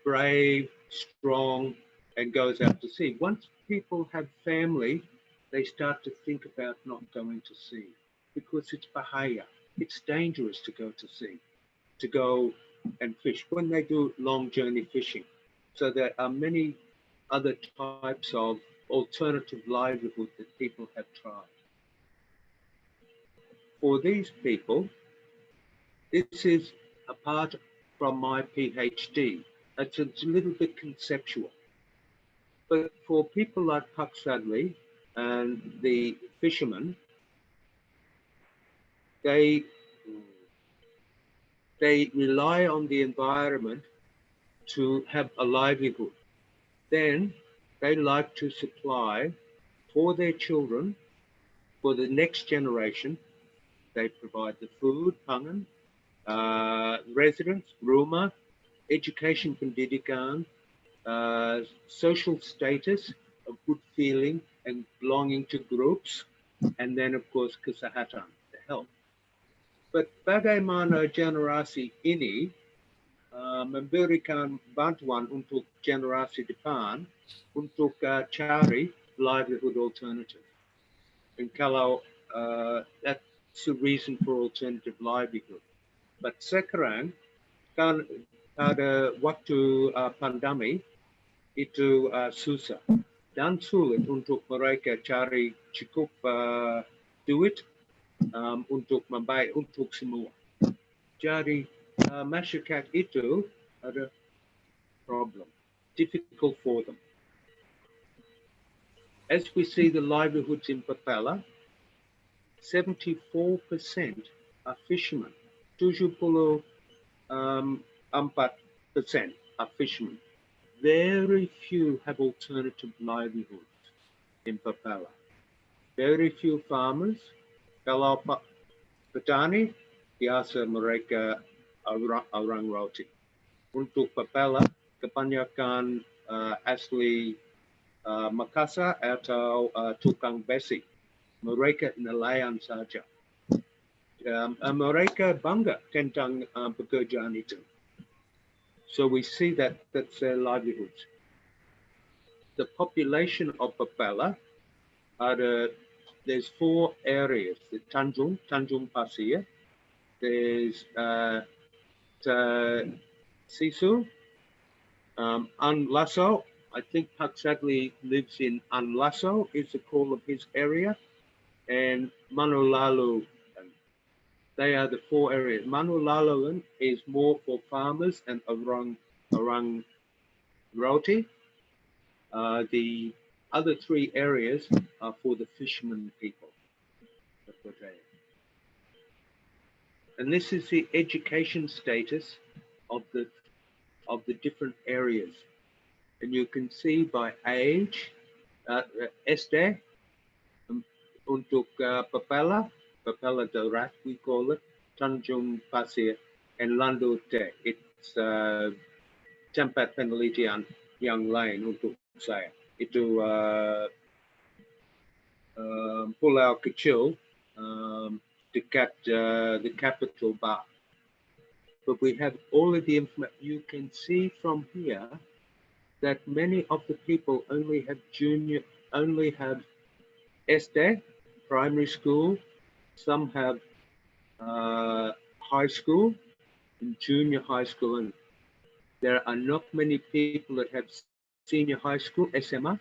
brave, strong, and goes out to sea. Once people have family, they start to think about not going to sea because it's bahaya. It's dangerous to go to sea, to go and fish when they do long journey fishing. So there are many other types of alternative livelihood that people have tried. For these people, this is apart from my PhD. It's a little bit conceptual. But for people like Pak Sadli and the fishermen, they rely on the environment to have a livelihood. Then they like to supply for their children, for the next generation. They provide the food, pangan, residence, rumah, education pendidikan, social status of good feeling and belonging to groups, and then of course kesehatan, the health. But bagaimana generasi ini memberikan bantuan untuk generasi depan untuk cari livelihood alternative. And kalau that's the reason for alternative livelihood. But sekarang kan pada waktu pandemi itu susah dan sulit untuk mereka cari cukup duit untuk membayar untuk semua. Jadi masyarakat itu ada problem, difficult for them. As we see the livelihoods in Papela, 74% are fishermen, 74% are fishermen. Very few have alternative livelihoods in Papela. Very few farmers. Kalau petani, biasa mereka orang Rote. Untuk Papela, kebanyakan asli Makassar atau tukang besi. Mereka nelayan saja. Mereka bangga tentang pekerjaan itu. So we see that that's their livelihoods. The population of Papela there's 4 areas. The Tanjung Pasir. There's Sisu, Anlaso. I think Pak Sadli lives in Anlaso, is the call of his area, and Manulalu. They are the 4 areas. Manulalu is more for farmers and orang Rote. The other 3 areas are for the fishermen people. And this is the education status of the different areas. And you can see by age, SD, untuk Papela Darat, we call it, Tanjung Pasir, and Landote. It's tempat penelitian yang lain untuk saya. Itu pulau kecil dekat the capital Bah. But we have all of the information. You can see from here that many of the people only have SD, primary school. Some have high school and junior high school, and there are not many people that have senior high school, SMA,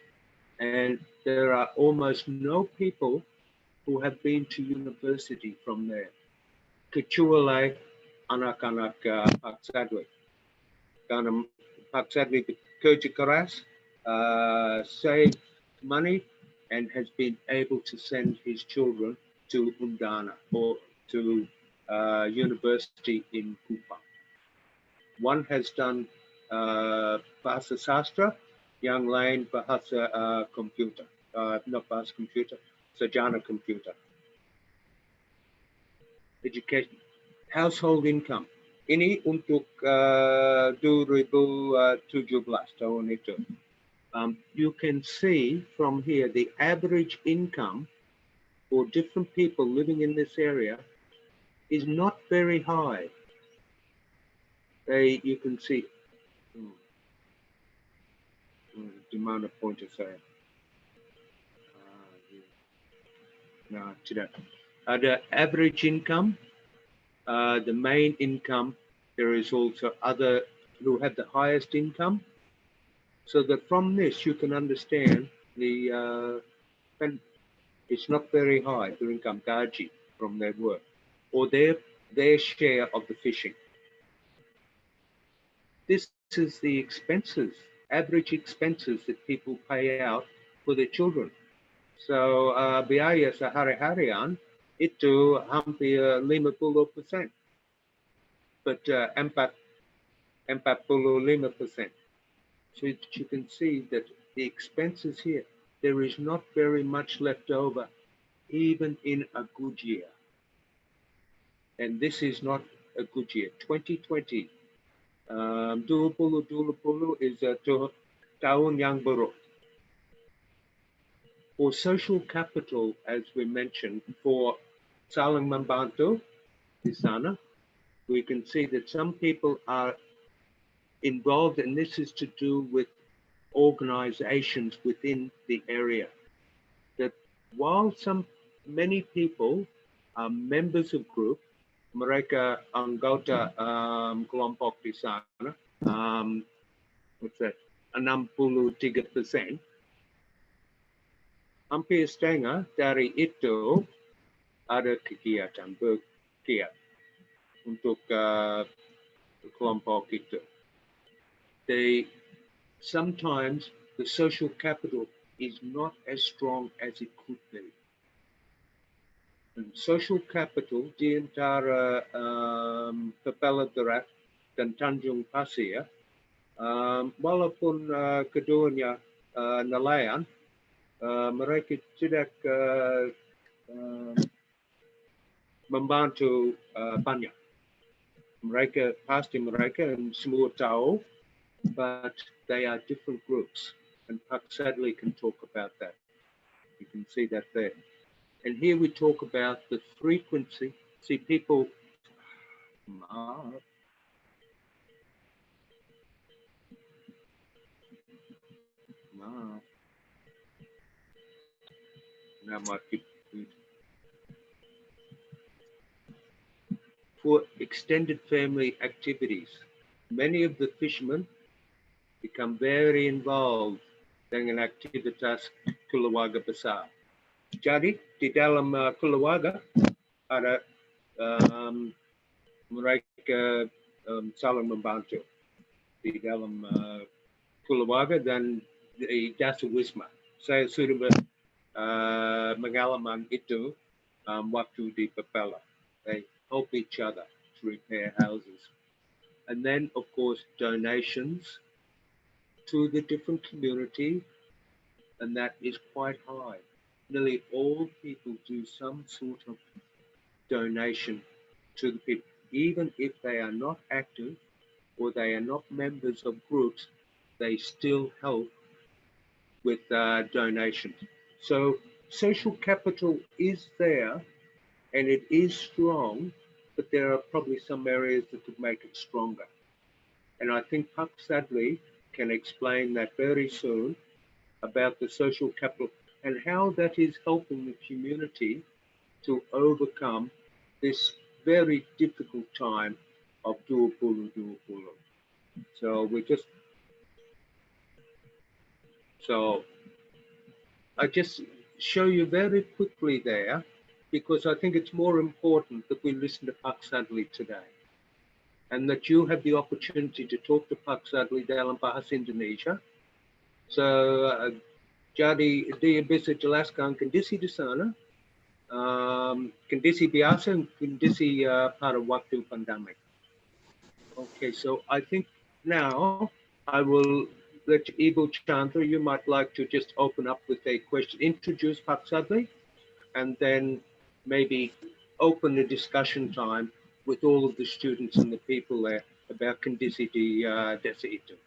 and there are almost no people who have been to university from there. Kecuali anak-anak Pak Sadli. Karena Pak Sadli bekerja keras, saved money, and has been able to send his children to Undana or to university in Kupang. One has done bahasa sastra, yang lain bahasa computer, not bahasa computer, sarjana computer. Education, household income. Ini untuk 2017 tahun itu. You can see from here the average income for different people living in this area is not very high. You can see the amount of pointers there. No, tidak. The average income, the main income, there is also other who have the highest income. So that from this you can understand it's not very high, their income, gaji from their work, or their share of the fishing. This is the expenses, average expenses that people pay out for their children. So biaya sehari-harian itu hampir 50%. But 45%. So you can see that the expenses here, there is not very much left over, even in a good year. And this is not a good year. 2020, 2020 is a tahun yang buruk. For social capital, as we mentioned, for saling membantu di sana, we can see that some people are involved, and this is to do with organizations within the area. That while many people are members of group, mereka anggota kelompok di sana, what's that, 63%, hampir setengah dari itu ada kegiatan bergiat untuk kelompok itu. Sometimes the social capital is not as strong as it could be. And social capital di antara Papela dan Tanjung Pasir, walaupun keduanya nelayan, mereka tidak membantu banyak. Mereka and semua tahu, but they are different groups, and Pak Sadli can talk about that. You can see that there. And here we talk about the frequency. See, people, now my for extended family activities, many of the fishermen become very involved dengan aktivitas keluarga besar. Jadi di dalam keluarga ada mereka saling membantu di dalam keluarga dan di dasar wisma. Saya sudah pengalaman itu waktu di Papela. They help each other to repair houses. And then, of course, donations to the different community, and that is quite high. Nearly all people do some sort of donation to the people, even if they are not active or they are not members of groups, they still help with donations. So social capital is there and it is strong, but there are probably some areas that could make it stronger. And I think Pak Sadli can explain that very soon about the social capital and how that is helping the community to overcome this very difficult time of duopulu. So I just show you very quickly there, because I think it's more important that we listen to Pak Sadli today, and that you have the opportunity to talk to Pak Sadli dalam bahasa Indonesia. So, jadi dia bisa jelaskan kondisi di sana, kondisi biasa dan kondisi pada waktu pandemic. Okay, so I think now I will let Ibu Chandra, you might like to just open up with a question, introduce Pak Sadli, and then maybe open the discussion time with all of the students and the people there about kondisi di desa itu.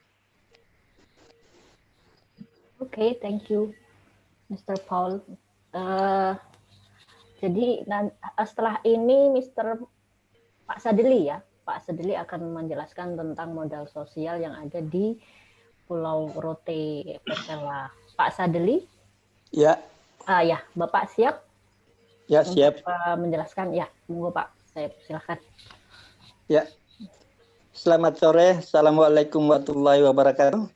Okay, thank you, Mr. Paul. Jadi setelah ini Pak Sadli ya, Pak Sadli akan menjelaskan tentang modal sosial yang ada di Pulau Rote, Papela. Pak Sadli? Ya. Ya, Bapak siap? Ya, siap. Menjelaskan, ya, monggo Pak, saya silakan. Ya. Selamat sore, Assalamualaikum warahmatullahi wabarakatuh.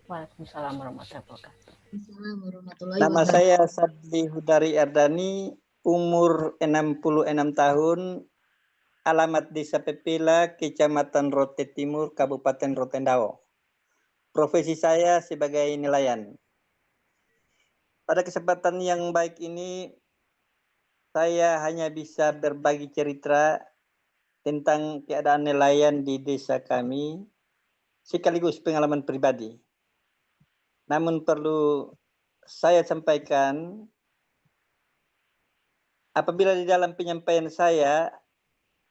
Waalaikumsalam warahmatullahi wabarakatuh. Nama saya Sadli Hudari Ardani, umur 66 tahun, alamat Desa Papela, Kecamatan Rote Timur, Kabupaten Rotendao. Profesi saya sebagai nelayan. Pada kesempatan yang baik ini, saya hanya bisa berbagi cerita tentang keadaan nelayan di desa kami, sekaligus pengalaman pribadi. Namun perlu saya sampaikan, apabila di dalam penyampaian saya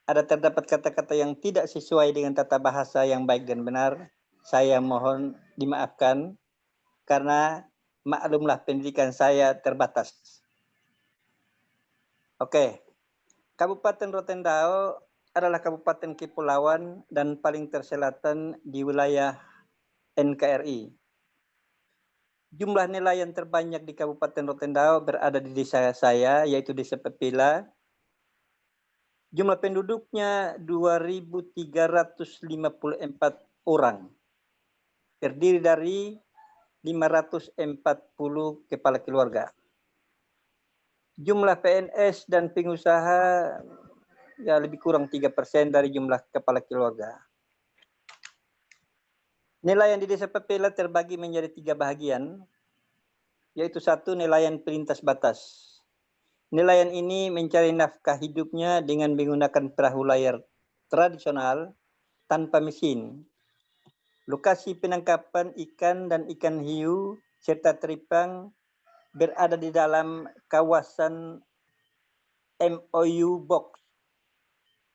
ada terdapat kata-kata yang tidak sesuai dengan tata bahasa yang baik dan benar, saya mohon dimaafkan karena maklumlah pendidikan saya terbatas. Oke, Kabupaten Rotendao adalah kabupaten kepulauan dan paling terselatan di wilayah NKRI. Jumlah nelayan terbanyak di Kabupaten Rotendao berada di desa saya, yaitu Desa Papela. Jumlah penduduknya 2.354 orang. Terdiri dari 540 kepala keluarga. Jumlah PNS dan pengusaha ya lebih kurang 3% dari jumlah kepala keluarga. Nelayan di Desa Papela terbagi menjadi 3 bahagian, yaitu 1 nelayan pelintas batas. Nelayan ini mencari nafkah hidupnya dengan menggunakan perahu layar tradisional tanpa mesin. Lokasi penangkapan ikan dan ikan hiu serta teripang berada di dalam kawasan MOU Box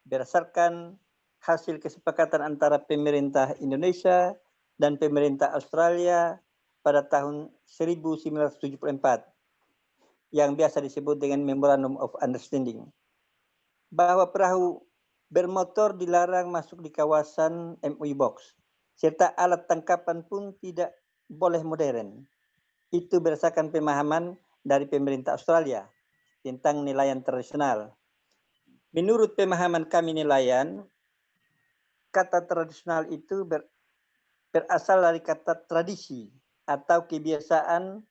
berdasarkan hasil kesepakatan antara pemerintah Indonesia dan pemerintah Australia pada tahun 1974 yang biasa disebut dengan Memorandum of Understanding, bahwa perahu bermotor dilarang masuk di kawasan MOU Box serta alat tangkapan pun tidak boleh modern. Itu berdasarkan pemahaman dari pemerintah Australia tentang nelayan tradisional. Menurut pemahaman kami nelayan, kata tradisional itu berasal dari kata tradisi atau kebiasaan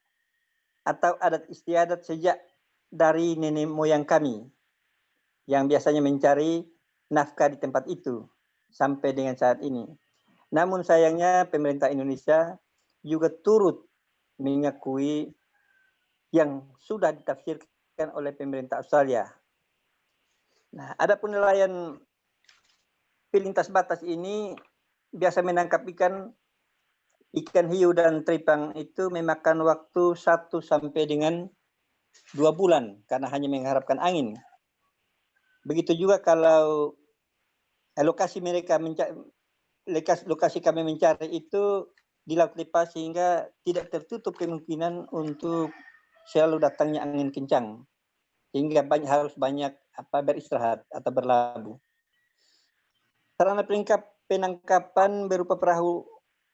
atau adat istiadat sejak dari nenek moyang kami yang biasanya mencari nafkah di tempat itu sampai dengan saat ini. Namun sayangnya pemerintah Indonesia juga turut mengakui yang sudah ditafsirkan oleh pemerintah Australia. Nah, adapun nelayan pelintas batas ini biasa menangkap ikan hiu dan teripang itu memakan waktu 1 sampai dengan 2 bulan karena hanya mengharapkan angin. Begitu juga kalau lokasi kami mencari itu di laut lepas sehingga tidak tertutup kemungkinan untuk selalu datangnya angin kencang sehingga harus banyak beristirahat atau berlabuh. Sarana penangkapan berupa perahu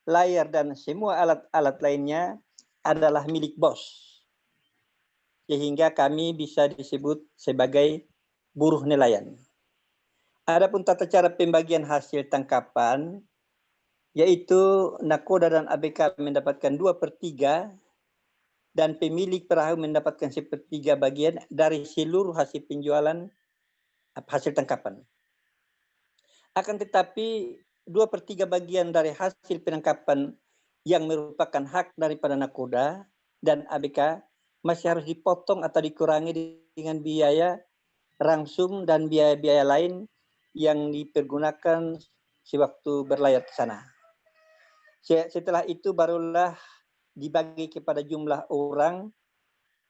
layar dan semua alat-alat lainnya adalah milik bos, sehingga kami bisa disebut sebagai buruh nelayan. Adapun tata cara pembagian hasil tangkapan, yaitu nakoda dan ABK mendapatkan 2/3 dan pemilik perahu mendapatkan 1/3 bagian dari seluruh hasil penjualan hasil tangkapan. Akan tetapi 2/3 bagian dari hasil penangkapan yang merupakan hak daripada nakoda dan ABK masih harus dipotong atau dikurangi dengan biaya rangsum dan biaya-biaya lain yang dipergunakan sewaktu berlayar ke sana. Setelah itu barulah dibagi kepada jumlah orang,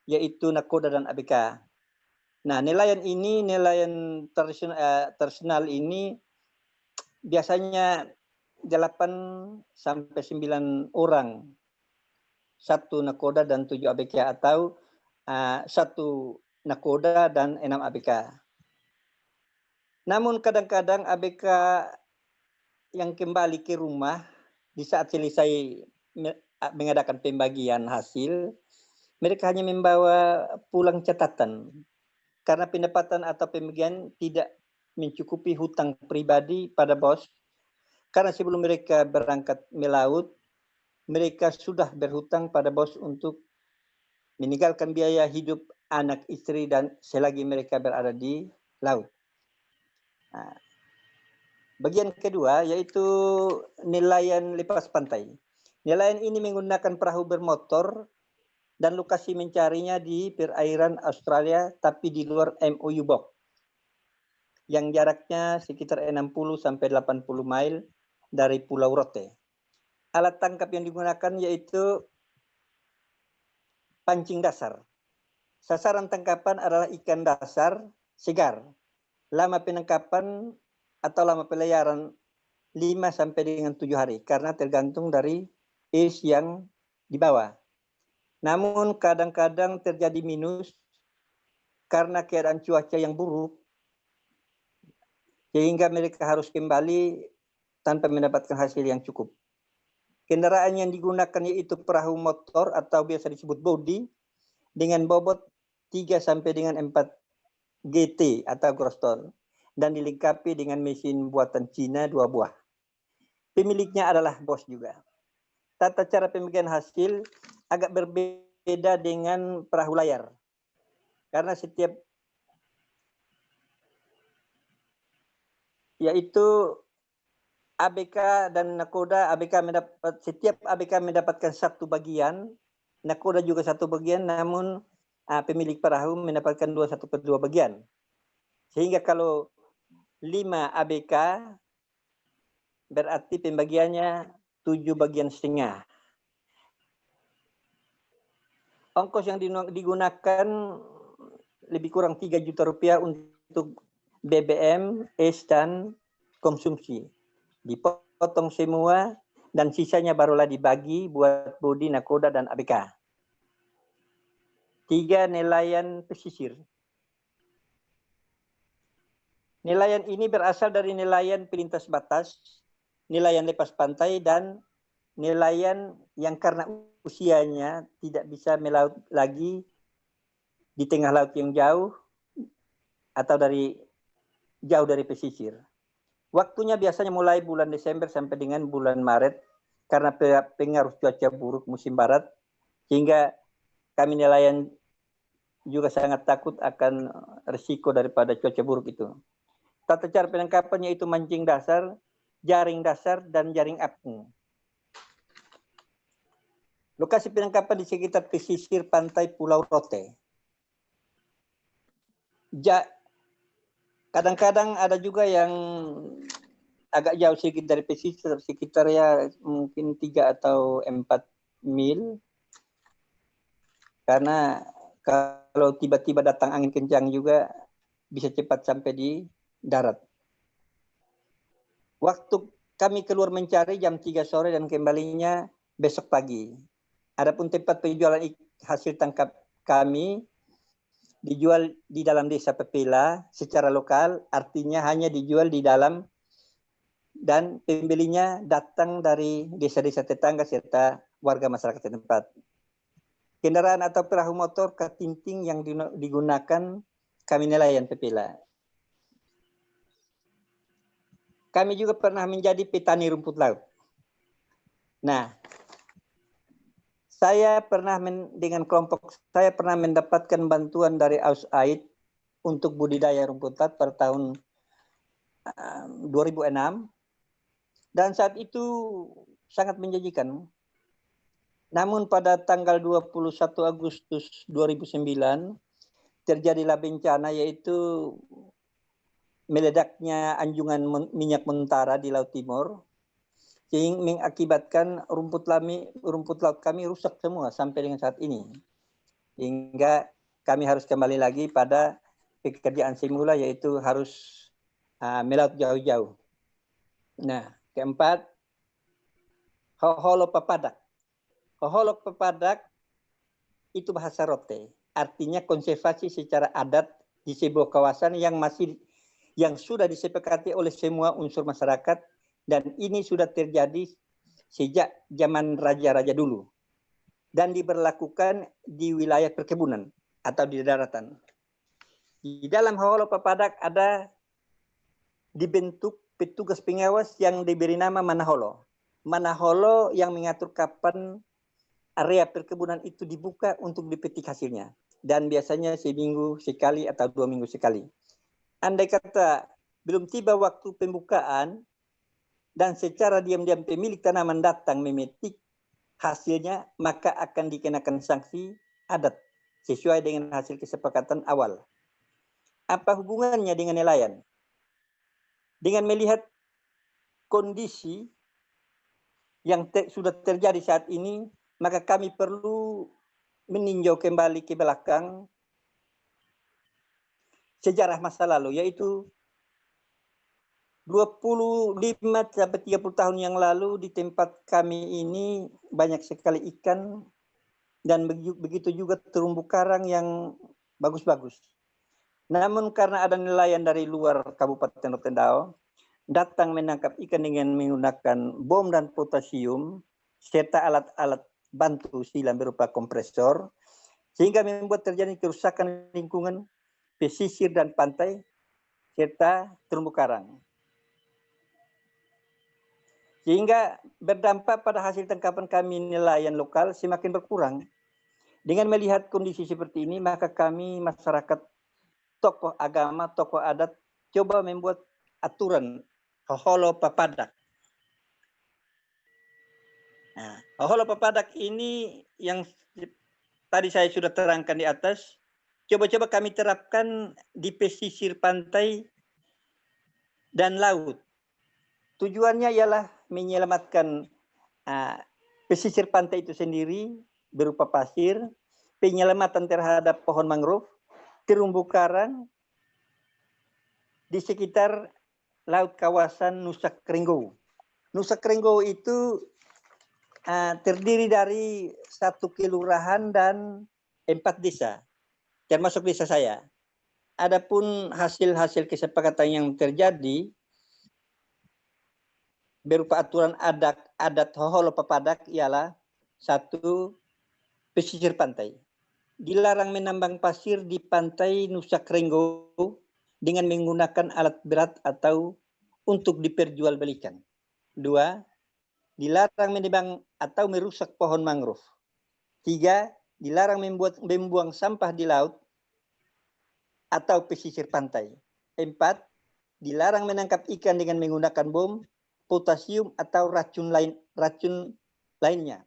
yaitu nakoda dan ABK. Nah, nelayan tradisional ini biasanya 8 sampai 9 orang, 1 nakoda dan 7 ABK atau 1 nakoda dan 6 ABK. Namun kadang-kadang ABK yang kembali ke rumah di saat selesai mengadakan pembagian hasil, mereka hanya membawa pulang catatan karena pendapatan atau pembagian tidak mencukupi hutang pribadi pada bos. Karena sebelum mereka berangkat melaut, mereka sudah berhutang pada bos untuk meninggalkan biaya hidup anak istri dan selagi mereka berada di laut. Nah, bagian kedua yaitu nelayan lepas pantai. Nelayan ini menggunakan perahu bermotor dan lokasi mencarinya di perairan Australia tapi di luar MOU Box yang jaraknya sekitar 60 sampai 80 mil dari Pulau Rote. Alat tangkap yang digunakan yaitu pancing dasar. Sasaran tangkapan adalah ikan dasar segar. Lama penangkapan atau lama pelayaran 5 sampai dengan 7 hari karena tergantung dari es yang dibawa. Namun kadang-kadang terjadi minus karena keadaan cuaca yang buruk sehingga mereka harus kembali tanpa mendapatkan hasil yang cukup. Kendaraan yang digunakan yaitu perahu motor atau biasa disebut bodi dengan bobot 3 sampai dengan 4 GT atau gross ton dan dilengkapi dengan mesin buatan Cina 2 buah. Pemiliknya adalah bos juga. Tata cara pembagian hasil agak berbeda dengan perahu layar. Karena setiap yaitu ABK dan nakoda, setiap ABK mendapatkan satu bagian, nakoda juga satu bagian, namun pemilik perahu mendapatkan 1/2 bagian. Sehingga kalau 5 ABK berarti pembagiannya 7 bagian setengah. Ongkos yang digunakan lebih kurang 3 juta rupiah untuk BBM, es dan konsumsi. Dipotong semua dan sisanya barulah dibagi buat bodi, nakoda dan ABK. 3 nelayan pesisir. Nelayan ini berasal dari nelayan pelintas batas, nelayan lepas pantai, dan nelayan yang karena usianya tidak bisa melaut lagi di tengah laut yang jauh atau jauh dari pesisir. Waktunya biasanya mulai bulan Desember sampai dengan bulan Maret karena pengaruh cuaca buruk musim barat, sehingga kami nelayan juga sangat takut akan risiko daripada cuaca buruk itu. Tata cara penangkapannya itu mancing dasar, jaring dasar, dan jaring apung. Lokasi penangkapan di sekitar pesisir pantai Pulau Rote. Kadang-kadang ada juga yang agak jauh sedikit dari pesisir, sekitar ya mungkin 3 atau 4 mil. Karena kalau tiba-tiba datang angin kencang juga bisa cepat sampai di darat. Waktu kami keluar mencari jam 3 sore dan kembalinya besok pagi. Adapun tempat penjualan hasil tangkap kami dijual di dalam desa Papela secara lokal, artinya hanya dijual di dalam dan pembelinya datang dari desa-desa tetangga serta warga masyarakat setempat. Kendaraan atau perahu motor ketinting yang digunakan kami nelayan Papela. Kami juga pernah menjadi petani rumput laut. Nah, saya pernah dengan kelompok saya pernah mendapatkan bantuan dari AUSAID untuk budidaya rumput laut pada tahun 2006 dan saat itu sangat menjanjikan. Namun pada tanggal 21 Agustus 2009 terjadilah bencana yaitu meledaknya anjungan minyak mentara di Laut Timur, sehingga mengakibatkan rumput laut kami rusak semua sampai dengan saat ini. Hingga kami harus kembali lagi pada pekerjaan semula yaitu harus melaut jauh-jauh. Nah, keempat, hoholo papadak. Hoholo papadak itu bahasa Rote, artinya konservasi secara adat di sebuah kawasan yang sudah disepakati oleh semua unsur masyarakat dan ini sudah terjadi sejak zaman raja-raja dulu dan diberlakukan di wilayah perkebunan atau di daratan. Di dalam hoholo papadak ada dibentuk petugas pengawas yang diberi nama manaholo. Manaholo yang mengatur kapan area perkebunan itu dibuka untuk dipetik hasilnya dan biasanya seminggu sekali atau 2 minggu sekali. Andai kata belum tiba waktu pembukaan dan secara diam-diam pemilik tanaman datang memetik hasilnya, maka akan dikenakan sanksi adat sesuai dengan hasil kesepakatan awal. Apa hubungannya dengan nelayan? Dengan melihat kondisi yang sudah terjadi saat ini, maka kami perlu meninjau kembali ke belakang sejarah masa lalu, yaitu 25 sampai 30 tahun yang lalu di tempat kami ini banyak sekali ikan dan begitu juga terumbu karang yang bagus-bagus. Namun karena ada nelayan dari luar Kabupaten Rotendao datang menangkap ikan dengan menggunakan bom dan potasium serta alat-alat bantu silam berupa kompresor, sehingga membuat terjadi kerusakan lingkungan pesisir dan pantai serta terumbu karang. Sehingga berdampak pada hasil tangkapan kami nelayan lokal semakin berkurang. Dengan melihat kondisi seperti ini, maka kami masyarakat, tokoh agama, tokoh adat, coba membuat aturan Hoholo Papadak. Nah, Hoholo Papadak ini yang tadi saya sudah terangkan di atas, coba-coba kami terapkan di pesisir pantai dan laut. Tujuannya ialah menyelamatkan pesisir pantai itu sendiri berupa pasir, penyelamatan terhadap pohon mangrove, terumbu karang di sekitar laut kawasan Nusa Kringgo. Nusa Kringgo itu terdiri dari 1 kelurahan dan 4 desa, termasuk desa saya. Adapun hasil-hasil kesepakatan yang terjadi berupa aturan adat Hoholo Papadak ialah 1, pesisir pantai. Dilarang menambang pasir di pantai Nusa Kringgo dengan menggunakan alat berat atau untuk diperjualbelikan. 2, dilarang menebang atau merusak pohon mangrove. 3, dilarang membuang sampah di laut atau pesisir pantai. 4, dilarang menangkap ikan dengan menggunakan bom, potasium atau racun lainnya.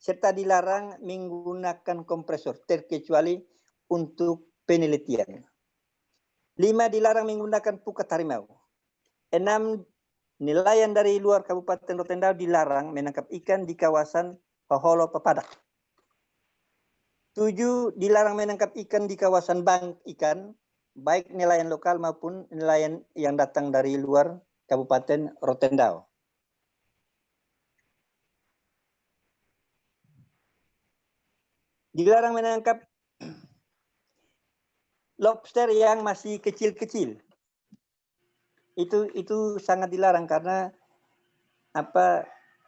Serta dilarang menggunakan kompresor terkecuali untuk penelitian. 5, dilarang menggunakan pukat harimau. 6, nelayan dari luar Kabupaten Rotendao dilarang menangkap ikan di kawasan Hoholo Papadak. 7, dilarang menangkap ikan di kawasan bank ikan, baik nelayan lokal maupun nelayan yang datang dari luar Kabupaten Rotendao. Dilarang menangkap lobster yang masih kecil-kecil. Itu sangat dilarang karena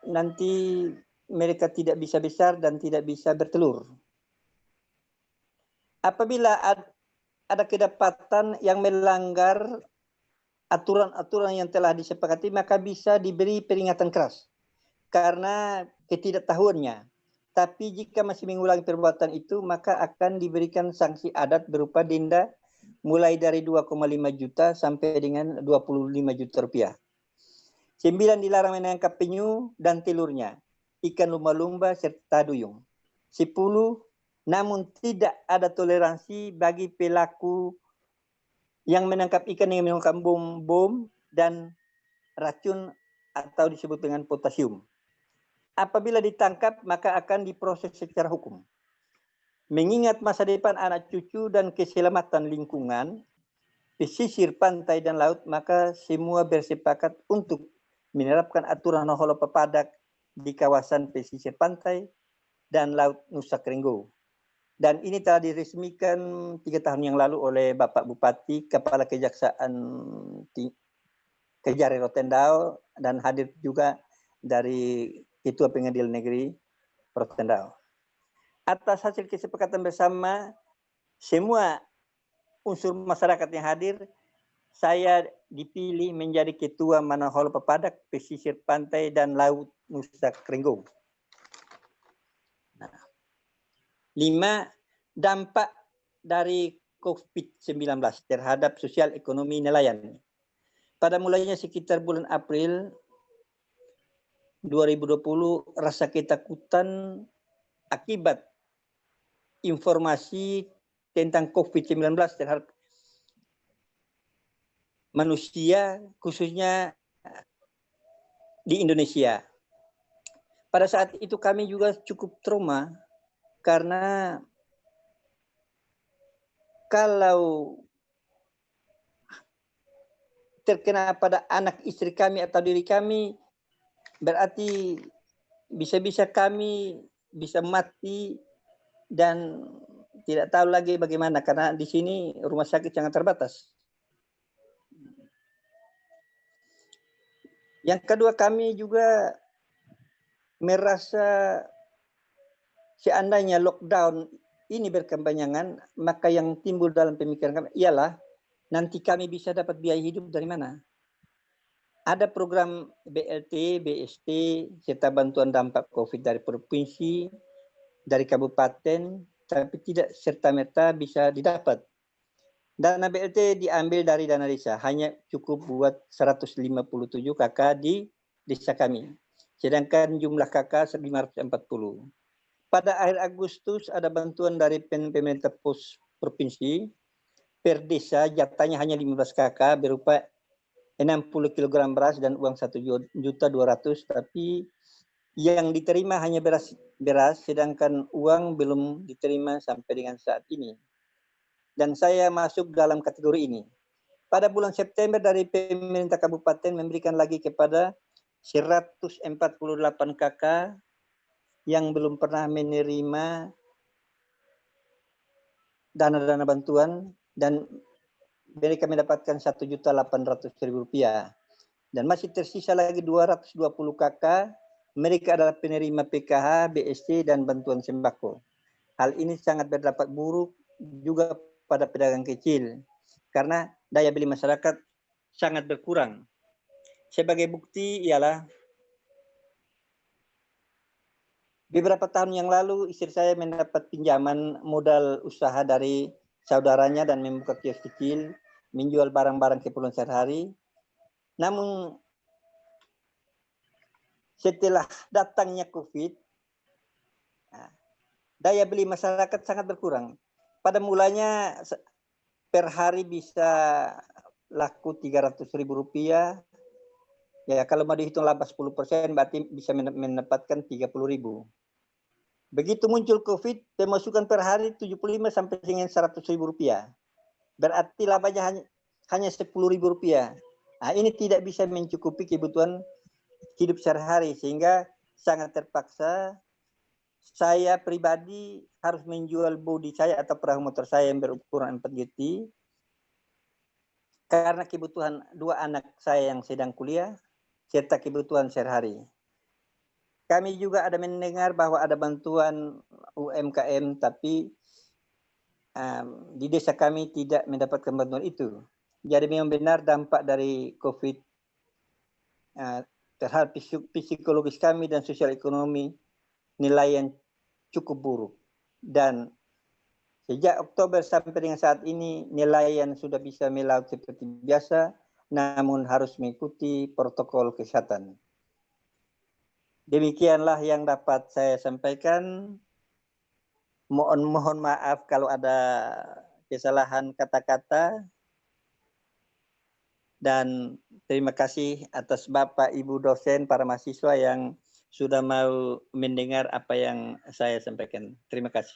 nanti mereka tidak bisa besar dan tidak bisa bertelur. Apabila ada kedapatan yang melanggar aturan-aturan yang telah disepakati, maka bisa diberi peringatan keras karena ketidaktahuannya. Tapi jika masih mengulangi perbuatan itu, maka akan diberikan sanksi adat berupa denda mulai dari 2,5 juta sampai dengan 25 juta rupiah. 9, dilarang menangkap penyu dan telurnya, ikan lumba-lumba serta duyung. 10, namun tidak ada toleransi bagi pelaku yang menangkap ikan dengan menggunakan bom dan racun atau disebut dengan potasium. Apabila ditangkap, maka akan diproses secara hukum. Mengingat masa depan anak cucu dan keselamatan lingkungan, pesisir pantai dan laut, maka semua bersepakat untuk menerapkan aturan Hoholo Papadak di kawasan pesisir pantai dan laut Nusa Kringgo. Dan ini telah diresmikan 3 tahun yang lalu oleh Bapak Bupati, Kepala Kejaksaan Kejari Rotendao, dan hadir juga dari Ketua Pengadilan Negeri Rotendao. Atas hasil kesepakatan bersama semua unsur masyarakat yang hadir, saya dipilih menjadi Ketua Hoholo Papadak Pesisir Pantai dan Laut Nusa Kringgo. 5, dampak dari COVID-19 terhadap sosial ekonomi nelayan. Pada mulanya sekitar bulan April 2020, rasa ketakutan akibat informasi tentang COVID-19 terhadap manusia, khususnya di Indonesia. Pada saat itu kami juga cukup trauma karena kalau terkena pada anak istri kami atau diri kami, berarti bisa-bisa kami bisa mati dan tidak tahu lagi bagaimana, karena di sini rumah sakit sangat terbatas. Yang kedua, kami juga merasa seandainya lockdown ini berkepanjangan, maka yang timbul dalam pemikiran kami ialah nanti kami bisa dapat biaya hidup dari mana? Ada program BLT, BST, serta bantuan dampak COVID dari provinsi, dari kabupaten, tapi tidak serta-merta bisa didapat. Dana BLT diambil dari dana desa, hanya cukup buat 157 KK di desa kami. Sedangkan jumlah KK 540. Pada akhir Agustus ada bantuan dari pemerintah provinsi, per desa jatahnya hanya 15 KK berupa 60 kg beras dan uang 1.200.000, tapi yang diterima hanya beras, sedangkan uang belum diterima sampai dengan saat ini. Dan saya masuk dalam kategori ini. Pada bulan September dari pemerintah kabupaten memberikan lagi kepada 148 KK yang belum pernah menerima dana-dana bantuan, dan mereka mendapatkan Rp1.800.000. Dan masih tersisa lagi 220 KK, mereka adalah penerima PKH, BST, dan bantuan sembako. Hal ini sangat berdampak buruk juga pada pedagang kecil, karena daya beli masyarakat sangat berkurang. Sebagai bukti ialah beberapa tahun yang lalu istri saya mendapat pinjaman modal usaha dari saudaranya dan membuka kios kecil, menjual barang-barang keperluan sehari-hari. Namun setelah datangnya COVID, daya beli masyarakat sangat berkurang. Pada mulanya per hari bisa laku Rp300.000. Ya, kalau mau dihitung laba 10% berarti bisa mendapatkan 30.000. Begitu muncul COVID, pemasukan per hari 75 sampai dengan Rp100.000. Berarti labanya hanya Rp10.000. Nah, ini tidak bisa mencukupi kebutuhan hidup sehari-hari, sehingga sangat terpaksa saya pribadi harus menjual bodi saya atau perahu motor saya yang berukuran 4 GT karena kebutuhan 2 anak saya yang sedang kuliah serta kebutuhan sehari-hari. Kami juga ada mendengar bahwa ada bantuan UMKM, tapi di desa kami tidak mendapatkan bantuan itu. Jadi memang benar dampak dari COVID terhadap psikologis kami dan sosial ekonomi nelayan cukup buruk. Dan sejak Oktober sampai dengan saat ini nelayan sudah bisa melaut seperti biasa, namun harus mengikuti protokol kesehatan. Demikianlah yang dapat saya sampaikan. Mohon maaf kalau ada kesalahan kata-kata. Dan terima kasih atas Bapak, Ibu dosen, para mahasiswa yang sudah mau mendengar apa yang saya sampaikan. Terima kasih.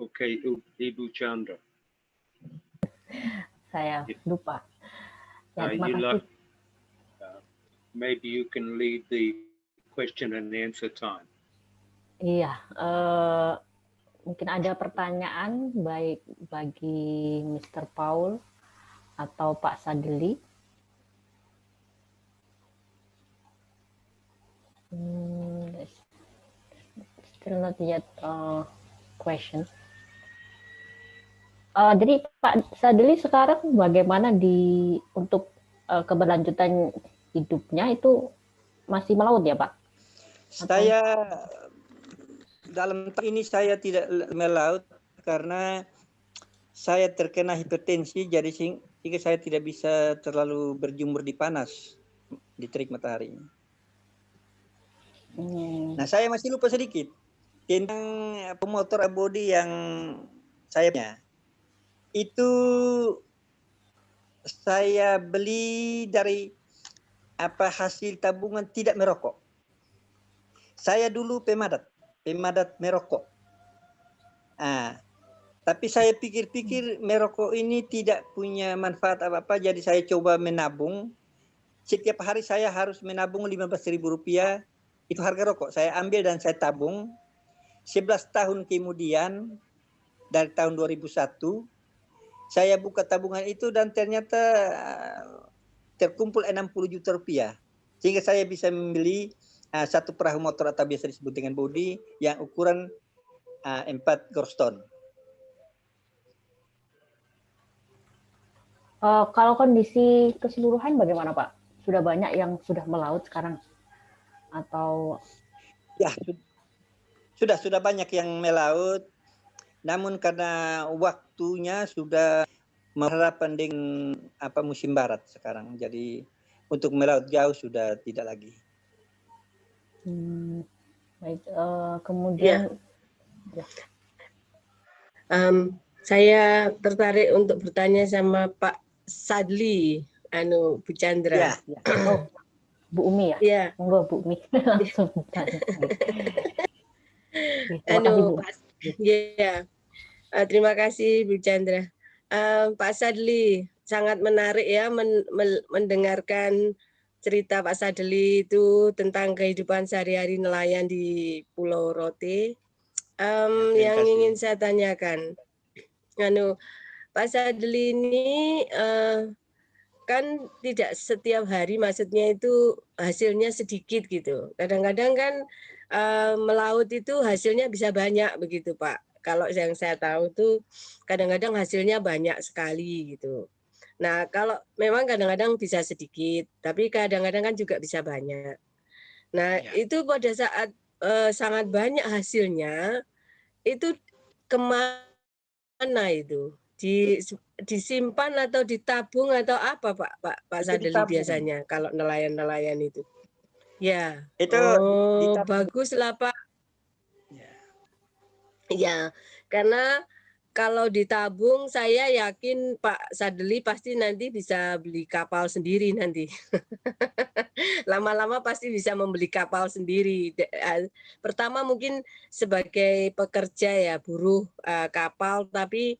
Oke, Ibu Chandra. Saya lupa. Ya, terima kasih. Maybe you can lead the question and answer time. Iya, mungkin ada pertanyaan baik bagi Mr. Paul atau Pak Sadli. Still not yet question. Jadi Pak Sadli sekarang bagaimana untuk keberlanjutan hidupnya itu masih melaut ya Pak? Saya dalam ini saya tidak melaut karena saya terkena hipertensi, jadi sehingga saya tidak bisa terlalu berjemur di panas. di terik matahari. Nah, saya masih lupa sedikit tentang pemotor abodi yang saya punya. Itu saya beli dari hasil tabungan tidak merokok. Saya dulu pemadat merokok. Tapi saya pikir-pikir merokok ini tidak punya manfaat apa-apa, jadi saya coba menabung. Setiap hari saya harus menabung Rp15.000. Itu harga rokok. Saya ambil dan saya tabung. 11 tahun kemudian, dari tahun 2001, saya buka tabungan itu dan ternyata terkumpul Rp60 juta. Sehingga saya bisa membeli satu perahu motor atau biasa disebut dengan bodi yang ukuran 4 gorston. Kalau kondisi keseluruhan bagaimana Pak? Sudah banyak yang sudah melaut sekarang? Atau ya sudah banyak yang melaut, namun karena waktunya sudah berhadapan dengan musim barat sekarang, jadi untuk melaut jauh sudah tidak lagi. Baik, kemudian saya tertarik untuk bertanya sama Pak Sadli, Bu Chandra. Oh, Bu Umi ya? Iya. Monggo Bu Umi langsung bertanya. Terima kasih Bu Chandra. Pak Sadli, sangat menarik ya mendengarkan cerita Pak Sadli itu tentang kehidupan sehari-hari nelayan di Pulau Rote. Yang ingin saya tanyakan, Pak Sadli ini kan tidak setiap hari, maksudnya itu hasilnya sedikit gitu. Kadang-kadang kan melaut itu hasilnya bisa banyak begitu Pak. Kalau yang saya tahu tuh kadang-kadang hasilnya banyak sekali gitu. Nah kalau memang kadang-kadang bisa sedikit, tapi kadang-kadang kan juga bisa banyak. Nah itu pada saat sangat banyak hasilnya, itu kemana itu? Disimpan atau ditabung atau apa Pak Sadli biasanya kalau nelayan-nelayan itu? Ya, itu bagus lah Pak. Ya, karena kalau ditabung saya yakin Pak Sadli pasti nanti bisa beli kapal sendiri nanti. Lama-lama pasti bisa membeli kapal sendiri. Pertama mungkin sebagai pekerja ya, buruh kapal, tapi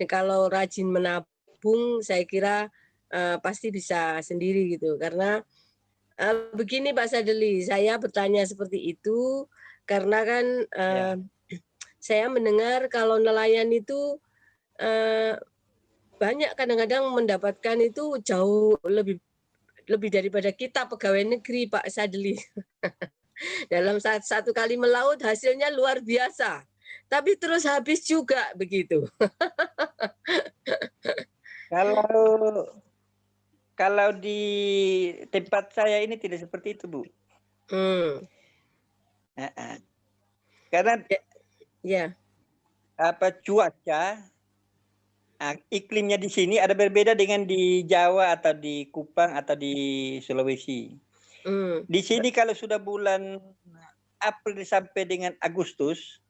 kalau rajin menabung saya kira pasti bisa sendiri gitu. Karena begini Pak Sadli, saya bertanya seperti itu karena kan saya mendengar kalau nelayan itu banyak kadang-kadang mendapatkan itu jauh lebih daripada kita pegawai negeri Pak Sadli. Dalam satu kali melaut hasilnya luar biasa. Tapi terus habis juga begitu. Kalau di tempat saya ini tidak seperti itu, Bu. Karena cuaca, iklimnya di sini ada berbeda dengan di Jawa atau di Kupang atau di Sulawesi. Di sini kalau sudah bulan April sampai dengan Agustus,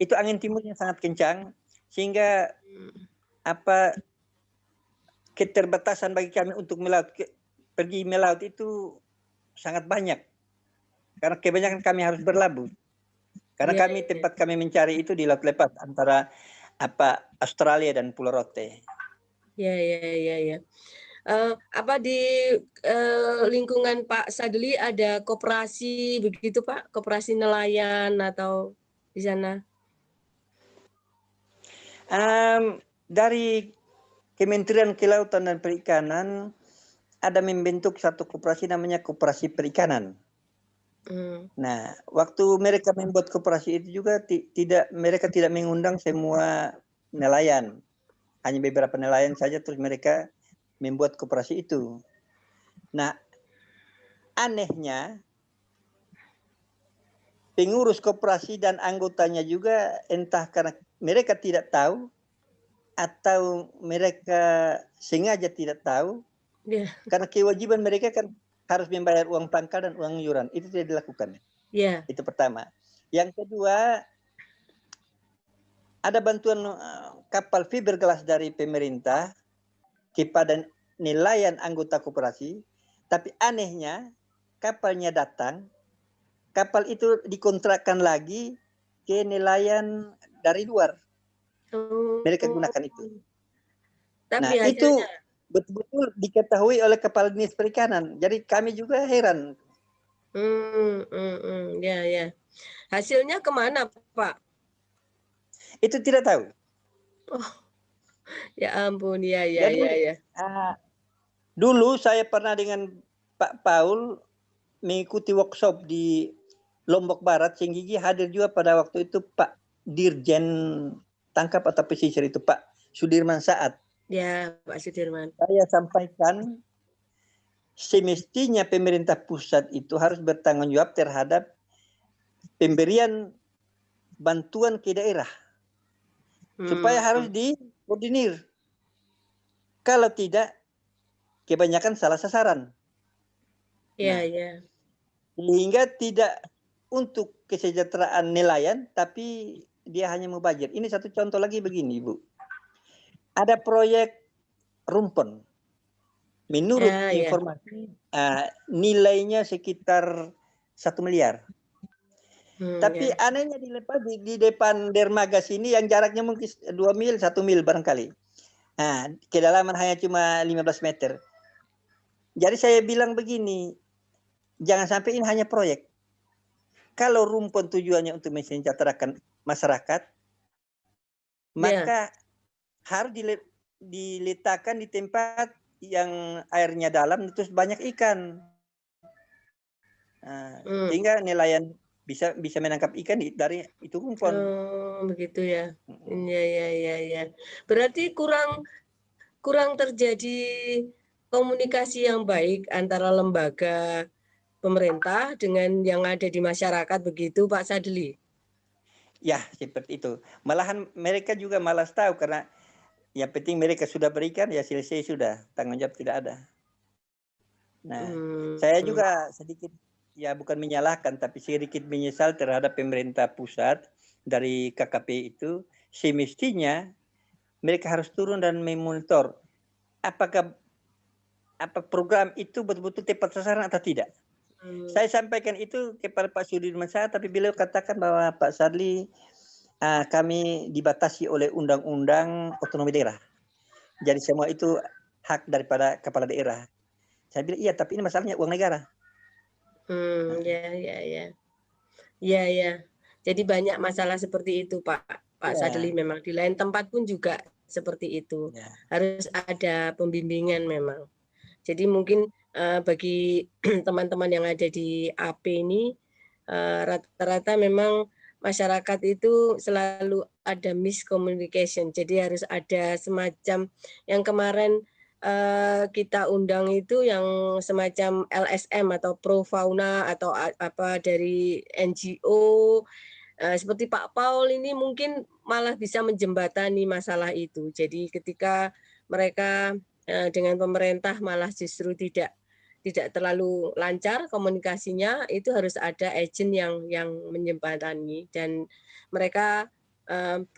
itu angin timurnya sangat kencang, sehingga keterbatasan bagi kami untuk pergi melaut itu sangat banyak. Karena kebanyakan kami harus berlabuh. Karena tempat kami mencari itu di laut lepas antara Australia dan Pulau Rote. Ya. Apa di lingkungan Pak Sadli ada koperasi begitu Pak, koperasi nelayan atau di sana? Dari Kementerian Kelautan dan Perikanan ada membentuk satu koperasi namanya Koperasi Perikanan. Nah, waktu mereka membuat koperasi itu juga mereka tidak mengundang semua nelayan, hanya beberapa nelayan saja, terus mereka membuat koperasi itu. Nah, anehnya pengurus koperasi dan anggotanya juga entah karena mereka tidak tahu atau mereka sengaja tidak tahu, Karena kewajiban mereka kan harus membayar uang pangkal dan uang iuran. Itu tidak dilakukan. Itu pertama. Yang kedua, ada bantuan kapal fiberglass dari pemerintah kepada nelayan anggota koperasi, tapi anehnya kapalnya datang, kapal itu dikontrakkan lagi ke nelayan dari luar. Mereka gunakan itu. Tapi nah, itu betul-betul diketahui oleh Kepala Dinas Perikanan. Jadi kami juga heran. Ya. Hasilnya kemana, Pak? Itu tidak tahu. Oh, ya ampun, ya. Dulu saya pernah dengan Pak Paul mengikuti workshop di Lombok Barat, Singgigi hadir juga pada waktu itu Pak Dirjen Tangkap atau Pesisir itu Pak Sudirman Saat. Ya, Pak Sudirman. Saya sampaikan semestinya pemerintah pusat itu harus bertanggung jawab terhadap pemberian bantuan ke daerah. Supaya harus dikoordinir. Kalau tidak, kebanyakan salah sasaran. Iya. Sehingga tidak untuk kesejahteraan nelayan, tapi dia hanya mubazir. Ini satu contoh lagi begini, Bu. Ada proyek rumpon. Menurut informasi, nilainya sekitar 1 miliar. Tapi anehnya di depan dermaga sini yang jaraknya mungkin 2 mil, 1 mil barangkali. Kedalaman hanya cuma 15 meter. Jadi saya bilang begini, jangan sampai ini hanya proyek. Kalau rumpon tujuannya untuk mensejahterakan masyarakat, maka harus diletakkan di tempat yang airnya dalam terus banyak ikan. Sehingga nelayan bisa menangkap ikan dari itu rumpon. Begitu ya. Iya. Berarti kurang terjadi komunikasi yang baik antara lembaga pemerintah dengan yang ada di masyarakat, begitu Pak Sadli? Ya, seperti itu. Malahan mereka juga malas tahu karena yang penting mereka sudah berikan, ya selesai sudah. Tanggung jawab tidak ada. Nah, saya juga sedikit, ya bukan menyalahkan, tapi sedikit menyesal terhadap pemerintah pusat dari KKP itu. Semestinya mereka harus turun dan memonitor apakah program itu betul-betul tepat sasaran atau tidak. Saya sampaikan itu kepada Pak Sudirman Saat, tapi beliau katakan bahwa Pak Sadli, kami dibatasi oleh undang-undang otonomi daerah. Jadi semua itu hak daripada kepala daerah. Saya bilang iya, tapi ini masalahnya uang negara. Ya. Jadi banyak masalah seperti itu Pak Sadli, memang di lain tempat pun juga seperti itu. Harus ada pembimbingan memang. Jadi mungkin bagi teman-teman yang ada di AP ini, rata-rata memang masyarakat itu selalu ada miscommunication. Jadi harus ada semacam yang kemarin kita undang itu yang semacam LSM atau Pro Fauna atau apa dari NGO, seperti Pak Paul ini mungkin malah bisa menjembatani masalah itu. Jadi ketika mereka dengan pemerintah malah justru tidak terlalu lancar komunikasinya, itu harus ada agent yang menjembatani dan mereka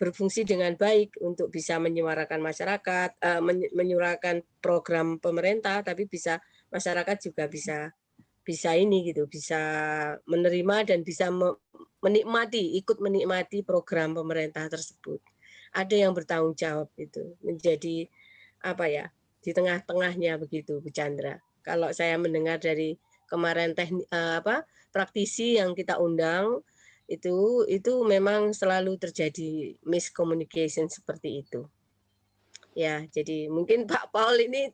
berfungsi dengan baik untuk bisa menyuarakan masyarakat, menyuarakan program pemerintah, tapi bisa masyarakat juga bisa ini gitu, bisa menerima dan bisa ikut menikmati program pemerintah tersebut. Ada yang bertanggung jawab itu menjadi apa ya, di tengah-tengahnya begitu, Bu Chandra. Kalau saya mendengar dari kemarin praktisi yang kita undang itu memang selalu terjadi miscommunication seperti itu. Ya, jadi mungkin Pak Paul ini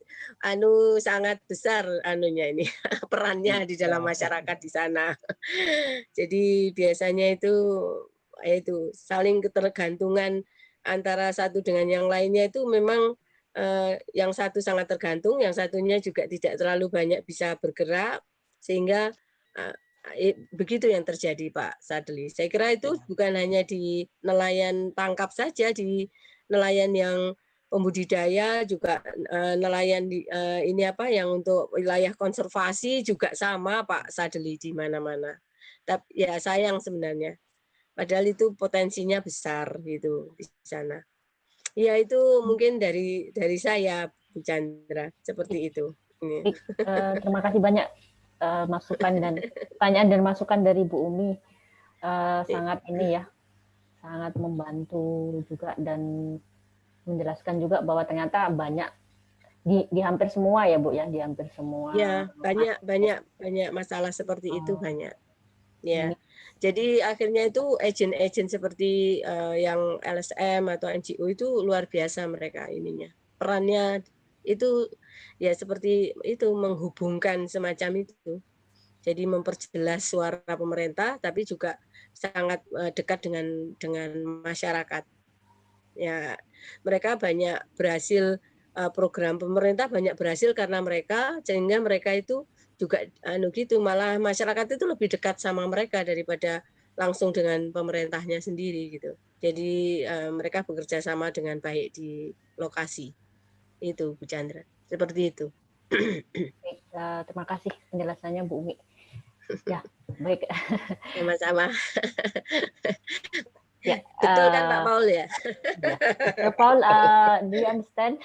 sangat besar ini perannya di dalam masyarakat di sana. Jadi biasanya itu saling ketergantungan antara satu dengan yang lainnya itu memang yang satu sangat tergantung, yang satunya juga tidak terlalu banyak bisa bergerak, sehingga begitu yang terjadi Pak Sadli. Saya kira itu bukan hanya di nelayan tangkap saja, di nelayan yang pembudidaya juga nelayan ini apa yang untuk wilayah konservasi juga sama Pak Sadli di mana-mana. Tapi ya sayang sebenarnya. Padahal itu potensinya besar gitu di sana. Ya itu mungkin dari saya Bu Chandra seperti itu. Terima kasih banyak masukan dan pertanyaan dan masukan dari Bu Umi. Sangat ini ya, sangat membantu juga dan menjelaskan juga bahwa ternyata banyak di hampir semua ya Bu ya, di hampir semua. Ya, banyak masalah seperti itu banyak. Ya. Jadi akhirnya itu agent-agent seperti yang LSM atau NGO itu luar biasa mereka ininya. Perannya itu ya seperti itu menghubungkan semacam itu. Jadi memperjelas suara pemerintah tapi juga sangat dekat dengan masyarakat. Ya, mereka banyak berhasil program pemerintah banyak berhasil karena mereka sehingga mereka itu juga gitu malah masyarakat itu lebih dekat sama mereka daripada langsung dengan pemerintahnya sendiri gitu. Jadi mereka bekerja sama dengan baik di lokasi. Itu Bu Chandra. Seperti itu. Terima kasih penjelasannya Bu Umi. Ya, baik. Sama-sama. Ya, betul kan Pak Paul ya? Pak Paul, do you understand?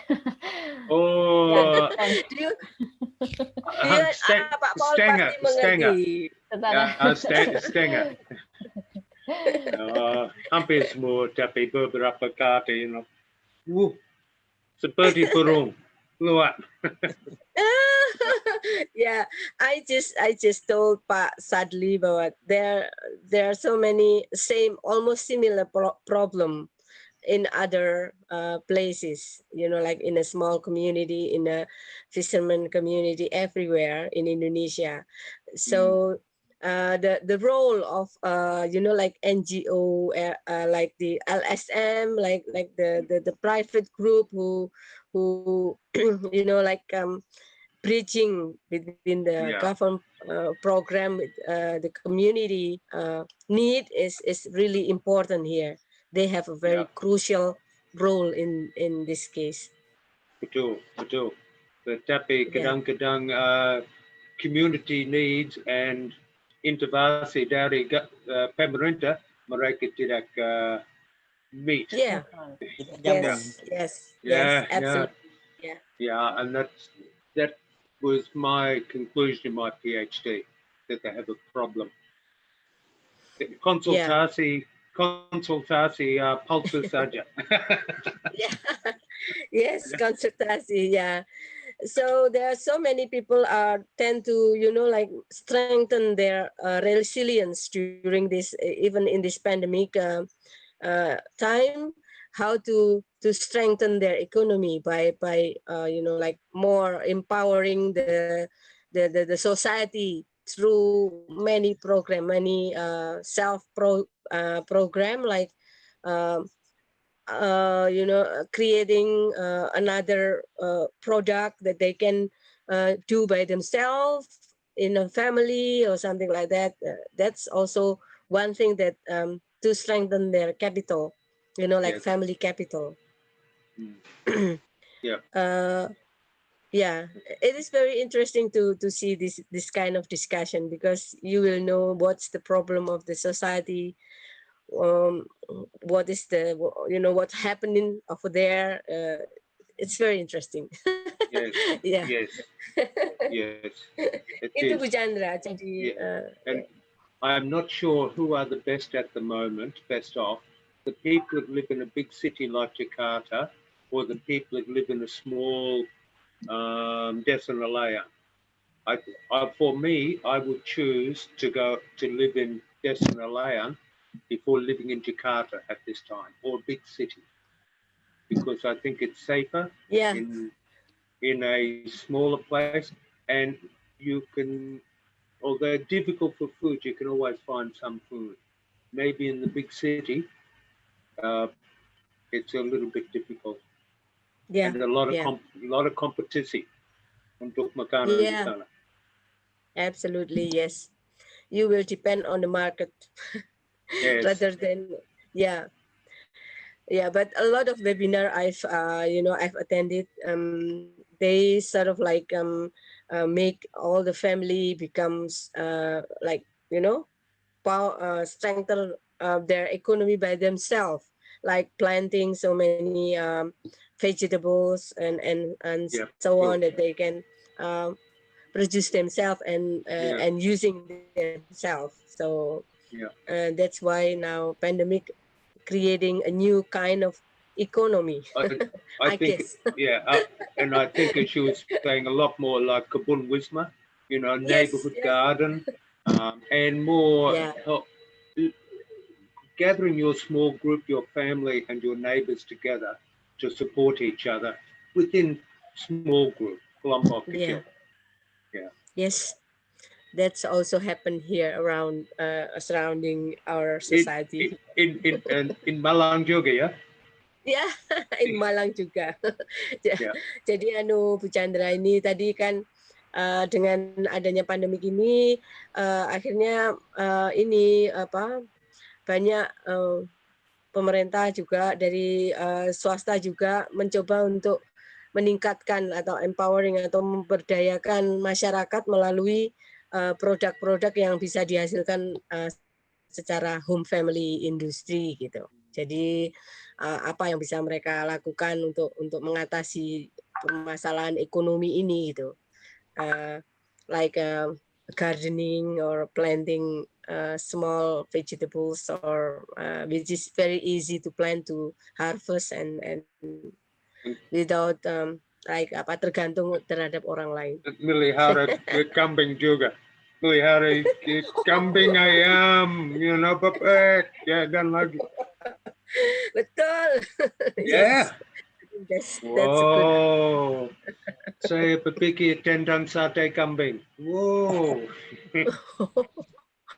Oh, do you Pak Paul Stenger, pasti mengerti. Stenger. Hampir semua, tapi beberapa kata, seperti burung luar. Yeah, I just told Pak Sadli bahwa there are so many almost similar problem in other places, like in a small community, in a fisherman community, everywhere in Indonesia. So the role of like NGO, like the LSM, like the private group who like bridging between the government program with the community need is really important here. They have a very crucial role in this case. Betul. Tetapi kadang-kadang community needs and intervensi dari pemerintah mereka tidak meet. Yeah. Yes, absolutely. Yeah, and that was my conclusion in my PhD, that they have a problem. Konsultasi palsu saja. Yes, konsultasi. Yeah. So there are so many people tend to like strengthen their resilience during this, even in this pandemic time, how to strengthen their economy by like more empowering the society through many program like creating another product that they can do by themselves in a family or something like that. That's also one thing that to strengthen their capital, like family capital. Yeah, it is very interesting to see this kind of discussion, because you will know what's the problem of the society, what is the what's happening over there. It's very interesting. Yes. Itu Bu Chandra. Jadi, and I'm not sure who are the best at the moment, best off, the people that live in a big city like Jakarta, or the people that live in a small Desa Nelayan. For me, I would choose to go to live in Desa Nelayan before living in Jakarta at this time, or a big city, because I think it's safer in a smaller place, and you can, although difficult for food, you can always find some food. Maybe in the big city, it's a little bit difficult. And a lot of competition untuk makanan di sana. Absolutely, yes. You will depend on the market rather than Yeah, but a lot of webinar I've attended, they sort of like make all the family becomes strengthen their economy by themselves, like planting so many vegetables and Yeah, so true. on, that they can produce themselves Yeah, and using themselves. So yeah. that's why now pandemic creating a new kind of economy, I I think, guess. yeah, and I think she was saying a lot more like Kebun Wisma, Yes, neighborhood yes. garden, and more Yeah. help, gathering your small group, your family and your neighbors together to support each other within small group, kelompok Yeah. kecil. Yeah. Yes. That's also happened here around surrounding our society. In Malang juga ya. Ya, in Malang juga. Ya. Jadi Bu Chandra, ini tadi kan dengan adanya pandemi ini akhirnya banyak pemerintah juga dari swasta juga mencoba untuk meningkatkan atau empowering atau memberdayakan masyarakat melalui produk-produk yang bisa dihasilkan secara home family industry gitu. Jadi apa yang bisa mereka lakukan untuk mengatasi permasalahan ekonomi ini gitu. Like gardening or planting small vegetables or which is very easy to plant, to harvest and without tergantung terhadap orang lain. Melihara kambing juga. Melihara kambing, ayam, bebek, ya, dan lagi. Betul. Yeah. That's Wow. Saya berpikir tentang sate kambing. Wow.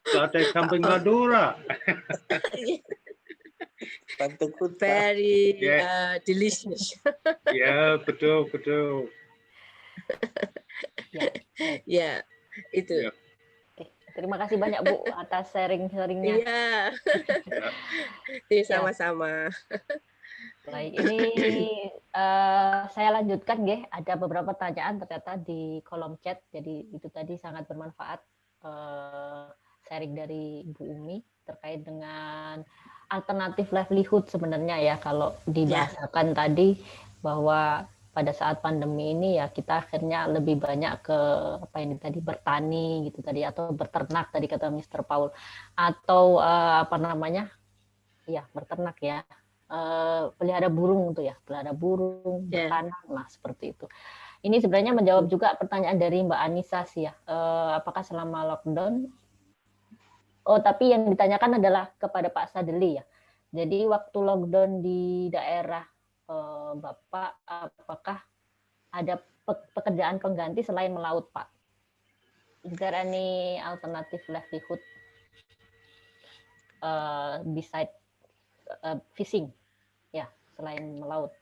Sate kambing Madura. Very delicious. Ya, betul. Ya, itu. Ya. Terima kasih banyak Bu atas sharing-sharingnya. Iya. Sama-sama. Baik, ini saya lanjutkan nggih. Ada beberapa pertanyaan ternyata di kolom chat. Jadi itu tadi sangat bermanfaat sharing dari Bu Umi terkait dengan alternatif livelihood sebenarnya ya, kalau dibahasakan tadi bahwa pada saat pandemi ini ya kita akhirnya lebih banyak ke apa ini tadi, bertani gitu tadi, atau berternak tadi kata Mr. Paul, atau berternak ya, pelihara burung tuh ya, pelihara burung, bertanam, nah seperti itu. Ini sebenarnya menjawab juga pertanyaan dari Mbak Anissa sih ya, apakah selama lockdown. Oh, tapi yang ditanyakan adalah kepada Pak Sadli ya. Jadi waktu lockdown di daerah Bapak, apakah ada pekerjaan pengganti selain melaut, Pak? Is there any alternative livelihood beside fishing? Ya, selain melaut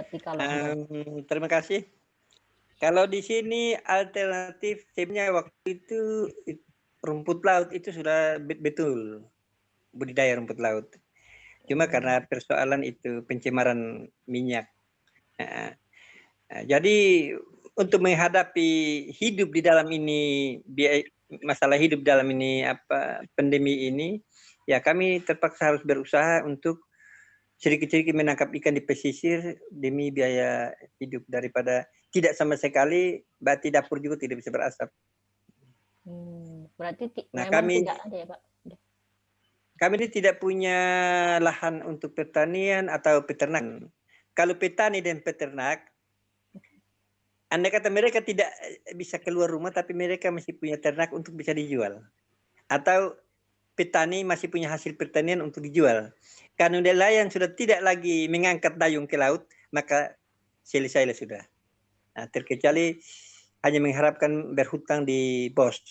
ketika lockdown. Terima kasih. Kalau di sini alternatif sebenarnya waktu itu rumput laut itu sudah betul budidaya rumput laut. Cuma karena persoalan itu pencemaran minyak. Jadi untuk menghadapi hidup di dalam ini, masalah hidup dalam ini pandemi ini, ya kami terpaksa harus berusaha untuk sedikit-sedikit menangkap ikan di pesisir demi biaya hidup, daripada tidak sama sekali, berarti dapur juga tidak bisa berasap. Berarti memang kami tidak ada ya Pak? Kami ini tidak punya lahan untuk pertanian atau peternakan. Kalau petani dan peternak, andai kata mereka tidak bisa keluar rumah, tapi mereka masih punya ternak untuk bisa dijual. Atau petani masih punya hasil pertanian untuk dijual. Karena nelayan sudah tidak lagi mengangkat dayung ke laut, maka selesailah sudah. Nah, terkecuali hanya mengharapkan berhutang di bos.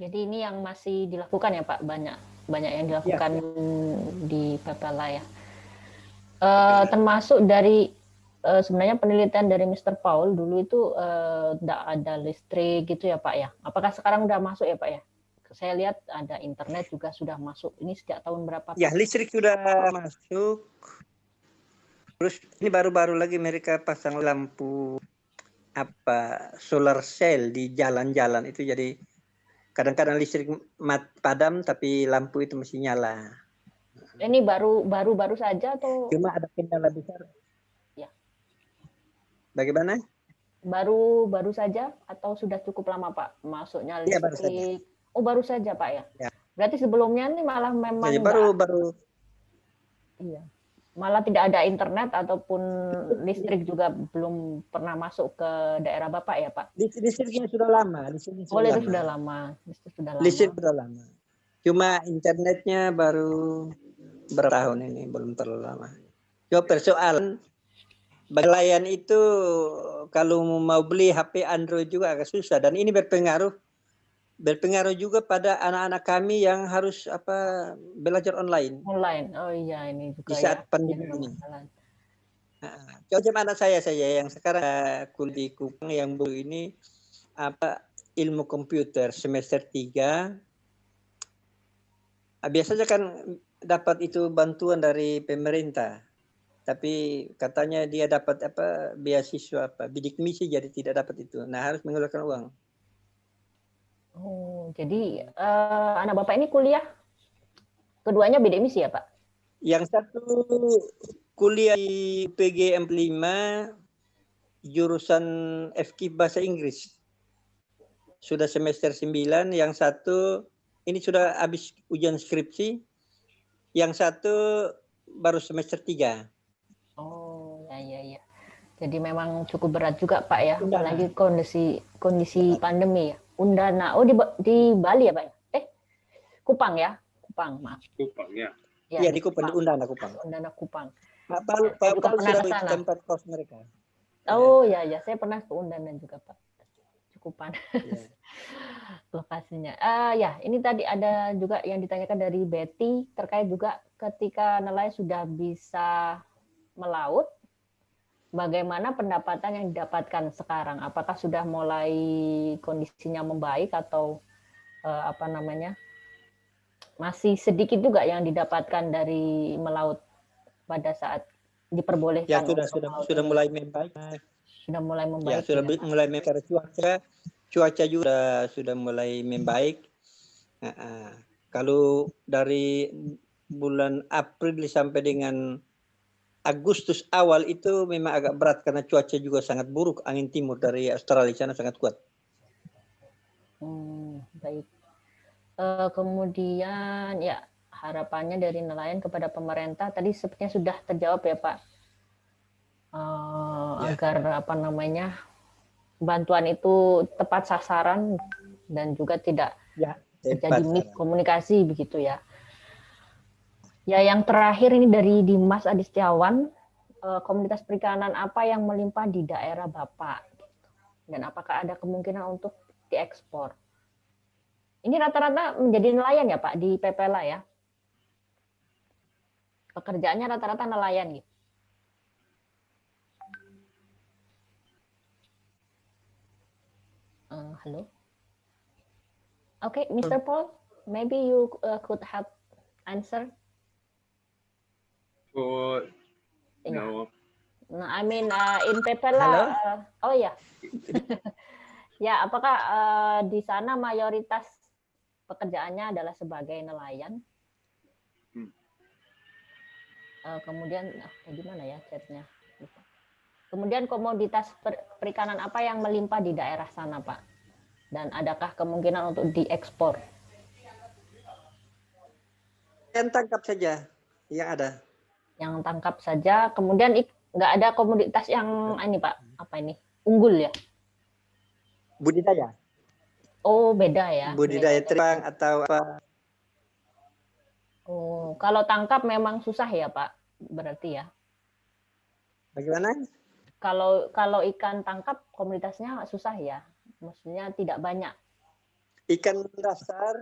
Jadi ini yang masih dilakukan ya Pak, banyak yang dilakukan di Papela ya. Termasuk dari sebenarnya penelitian dari Mr. Paul dulu itu tidak ada listrik gitu ya Pak ya. Apakah sekarang udah masuk ya Pak ya saya lihat ada internet juga sudah masuk. Ini sejak tahun berapa, Pak? Ya, listrik sudah masuk. Terus ini baru-baru lagi mereka pasang lampu solar cell di jalan-jalan itu, jadi kadang-kadang listrik padam tapi lampu itu masih nyala. Ini baru saja atau? Cuma ada kendala besar. Ya. Bagaimana? Baru saja atau sudah cukup lama, Pak? Masuknya listrik? Ya, baru saja. Oh, baru saja, Pak ya? Ya. Berarti sebelumnya ini malah memang ya, baru. Iya. Malah tidak ada internet ataupun listrik juga belum pernah masuk ke daerah Bapak ya, Pak? Listriknya sudah lama. Sudah lama. Listrik sudah lama. Cuma internetnya baru bertahun ini, belum terlalu lama. Coba persoalan nelayan itu kalau mau beli HP Android juga agak susah, dan ini berpengaruh juga pada anak-anak kami yang harus belajar online. Oh iya, ini juga di saat pandemi ini. Coba anak saya yang sekarang kuliah di Kupang yang baru ini ilmu komputer semester 3. Biasanya kan dapat itu bantuan dari pemerintah. Tapi katanya dia dapat beasiswa bidik misi, jadi tidak dapat itu. Nah, harus mengeluarkan uang. Oh, jadi anak Bapak ini kuliah keduanya bidik misi ya, Pak? Yang satu kuliah di PG M5 jurusan FPIK bahasa Inggris. Sudah semester 9, yang satu ini sudah habis ujian skripsi. Yang satu baru semester 3. Oh, ya. Jadi memang cukup berat juga, Pak ya, apalagi kondisi pandemi ya. Undana, di Bali ya, Pak? Kupang ya? Kupang, maaf. Kupang ya. Iya, di Kupang, di Undana Kupang. Undana Kupang. Pak sudah di tempat kos mereka. Oh ya, saya pernah ke Undana juga, Pak. Cukupan. Ya. Lokasinya. Ya, ini tadi ada juga yang ditanyakan dari Betty terkait juga ketika nelayan sudah bisa melaut, bagaimana pendapatan yang didapatkan sekarang? Apakah sudah mulai kondisinya membaik atau masih sedikit juga yang didapatkan dari melaut pada saat diperbolehkan? Ya, sudah mulai membaik. Sudah mulai membaik. Ya, sudah mulai membaik karena cuaca juga sudah mulai membaik. Kalau dari bulan April sampai dengan Agustus awal itu memang agak berat karena cuaca juga sangat buruk, angin timur dari Australia sana sangat kuat. Baik. Kemudian ya harapannya dari nelayan kepada pemerintah tadi sepertinya sudah terjawab ya, Pak. Agar bantuan itu tepat sasaran dan juga tidak terjadi miskomunikasi begitu ya. Ya, yang terakhir ini dari Dimas Adistiawan, komunitas perikanan apa yang melimpah di daerah Bapak? Dan apakah ada kemungkinan untuk diekspor? Ini rata-rata menjadi nelayan ya, Pak, di Papela ya? Pekerjaannya rata-rata nelayan gitu. Hello? Okay, Mr. Paul, maybe you could help answer. No. I mean in Papela. Oh ya. Ya, apakah di sana mayoritas pekerjaannya adalah sebagai nelayan? Kemudian gimana ya chatnya? Kemudian komoditas perikanan apa yang melimpah di daerah sana, Pak? Dan adakah kemungkinan untuk diekspor? Yang tangkap saja, yang ada. Yang tangkap saja, kemudian nggak ada komoditas yang ini, Pak, apa ini? Unggul ya? Budidaya. Oh, beda ya. Budidaya terang atau apa? Oh, kalau tangkap memang susah ya, Pak, berarti ya? Bagaimana? Kalau ikan tangkap komoditasnya susah ya? Maksudnya tidak banyak. Ikan dasar.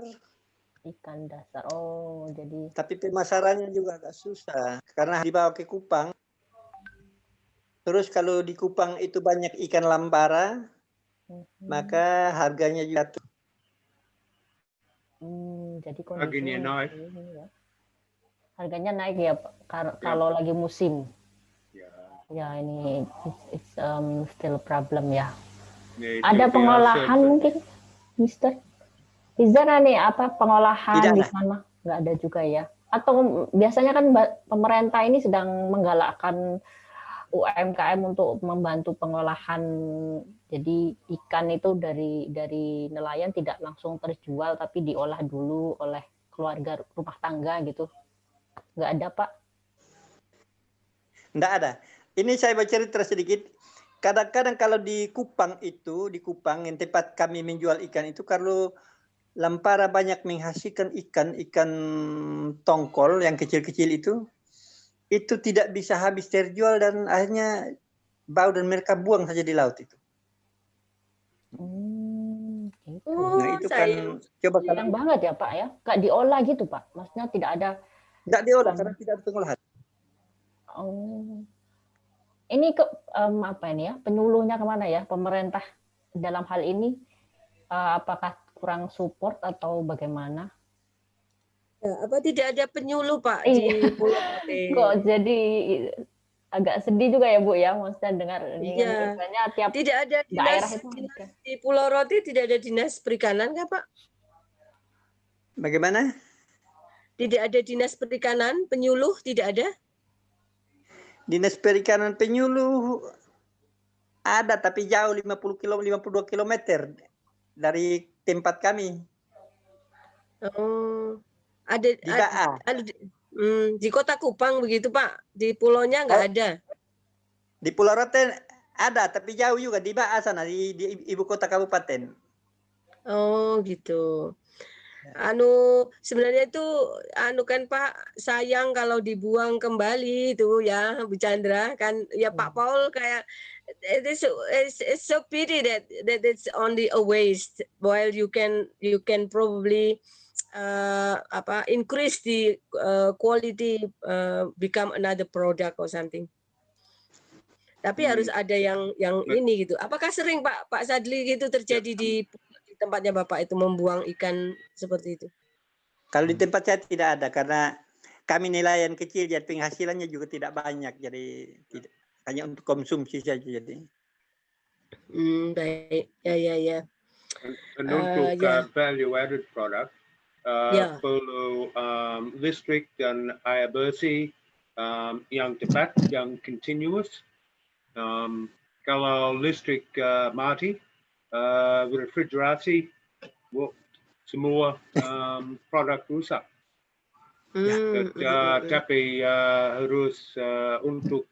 Ikan dasar. Oh, jadi. Tapi pemasarannya juga agak susah karena dibawa ke Kupang. Terus kalau di Kupang itu banyak ikan lambara, maka harganya juga Jadi Harganya kondisinya naik. ini ya. Harganya naik ya Pak, kalau lagi musim. Ya ini it's still a problem ya. Ada pengolahan mungkin, Mister? Is there any apa pengolahan di sana? Nggak ada juga ya. Atau biasanya kan pemerintah ini sedang menggalakkan UMKM untuk membantu pengolahan. Jadi ikan itu dari nelayan tidak langsung terjual tapi diolah dulu oleh keluarga rumah tangga gitu. Nggak ada Pak? Nggak ada. Ini saya bercerita sedikit. Kadang-kadang kalau di Kupang yang tempat kami menjual ikan itu, kalau Lampara banyak menghasilkan ikan tongkol yang kecil-kecil itu tidak bisa habis terjual dan akhirnya bau dan mereka buang saja di laut itu. Gitu. Nah itu kan coba sayang banget ya Pak ya, nggak diolah gitu Pak, maksudnya tidak ada. Nggak diolah karena tidak ada pengolahan. Oh, ini apa ini ya, penyuluhnya kemana ya pemerintah dalam hal ini? Apakah kurang support atau bagaimana? Ya, apa tidak ada penyuluh Pak di Pulau Rote? Kok jadi agak sedih juga ya Bu ya, maksudnya dengar Iya. tiap tidak ada daerah dinas, itu di Pulau Rote tidak ada dinas perikanan nggak Pak? Bagaimana? Tidak ada dinas perikanan, penyuluh tidak ada? Dinas perikanan penyuluh ada tapi jauh 52 km dari tempat kami. Oh, ada di Kota Kupang begitu Pak, di pulaunya nggak ada. Di Pulau Rote ada tapi jauh juga di Baa sana di ibu kota kabupaten. Oh gitu. Sebenarnya itu kan Pak, sayang kalau dibuang kembali itu ya Bu Chandra kan ya Pak Paul kayak it's so pity that it's only a waste while you can probably increase the quality, become another product or something. Tapi harus ada yang ini gitu. Apakah sering Pak Sadli gitu terjadi di tempatnya Bapak itu membuang ikan seperti itu? Kalau di tempat saya tidak ada karena kami nelayan kecil jadi penghasilannya juga tidak banyak, jadi tidak, hanya untuk konsumsi saja jadi. Baik, ya. And untuk value added product perlu listrik dan air bersih yang tepat, yang continuous. Kalau listrik mati, refrigerasi, semua produk rusak. Tapi harus untuk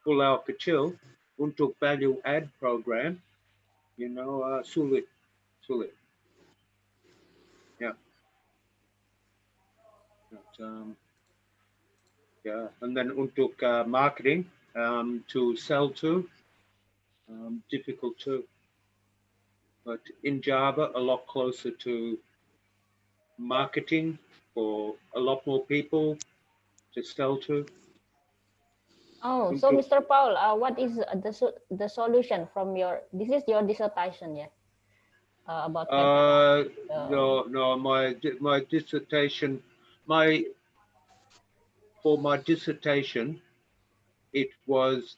pulau kecil, untuk value add program, sulit. Yeah. And then untuk marketing, to sell to, difficult too. But in Java, a lot closer to marketing for a lot more people to sell to. Oh, so Mr. Paul, what is the solution from this is your dissertation, yeah? About no, my dissertation, for my dissertation, it was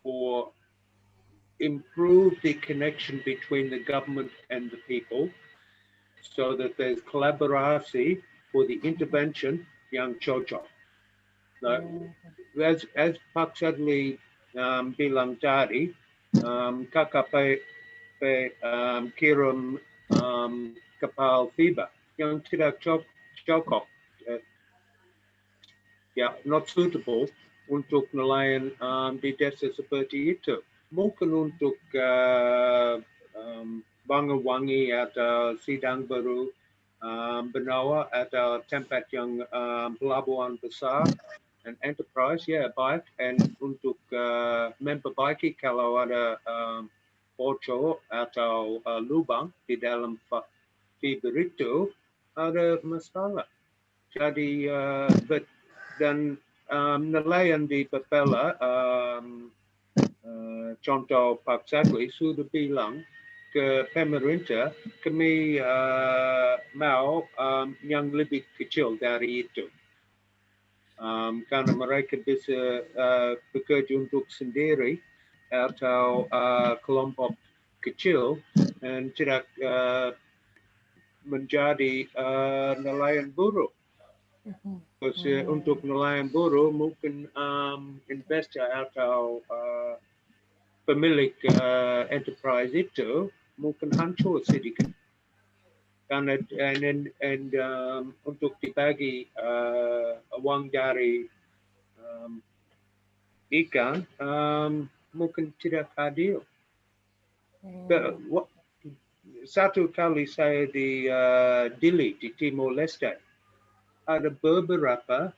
for improve the connection between the government and the people so that there's collaboration for the intervention yang cocok. As Pak Sadli bilang tadi, KKP kirim kapal fiber yang tidak cocok, not suitable untuk nelayan di desa seperti itu. Mungkin untuk Banglawangi atau Sidang Baru, Benoa atau tempat yang pelabuhan besar dan enterprise, baik. Dan untuk memperbaiki kalau ada bocor atau lubang di dalam fiber itu, ada masalah. Jadi, dan nelayan di Papela, contoh Pak Sadli sudah bilang pemerintah, kami mau yang lebih kecil dari itu. Karena mereka bisa bekerja untuk sendiri atau kelompok kecil dan tidak menjadi nelayan buruh. Untuk nelayan buruh mungkin investor atau pemilik enterprise itu mungkin hancur sedikit. Karena untuk dibagi uang dari ikan mungkin tidak adil. Satu kali saya di Dili di Timor Leste, ada beberapa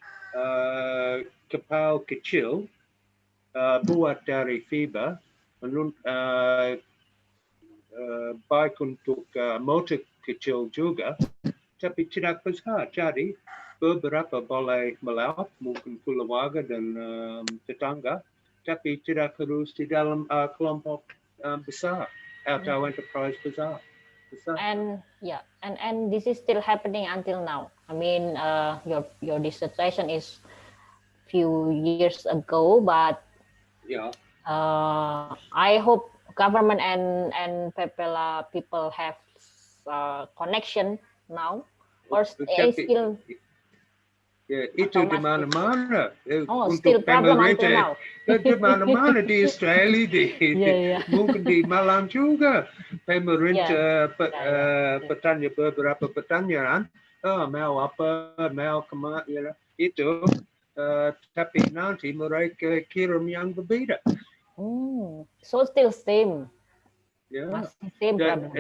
kapal kecil buat dari fiber, baik untuk motor kecil juga, tapi tidak besar. Jadi beberapa boleh melaut, mungkin keluarga dan tetangga, tapi tidak harus di dalam kelompok besar atau enterprise besar. And yeah, and this is still happening until now. I mean, your dissertation is few years ago, but yeah, I hope government and Papela people have connection now, or still. Ya, itu di mana-mana. Still Untuk problem until now. Di mana-mana di Australia, mungkin di Malang juga. Pemerintah bertanya beberapa pertanyaan, mau apa, mau kemana, itu. Tapi nanti mereka kirim yang berbeda. So still same. Yeah. Same problem.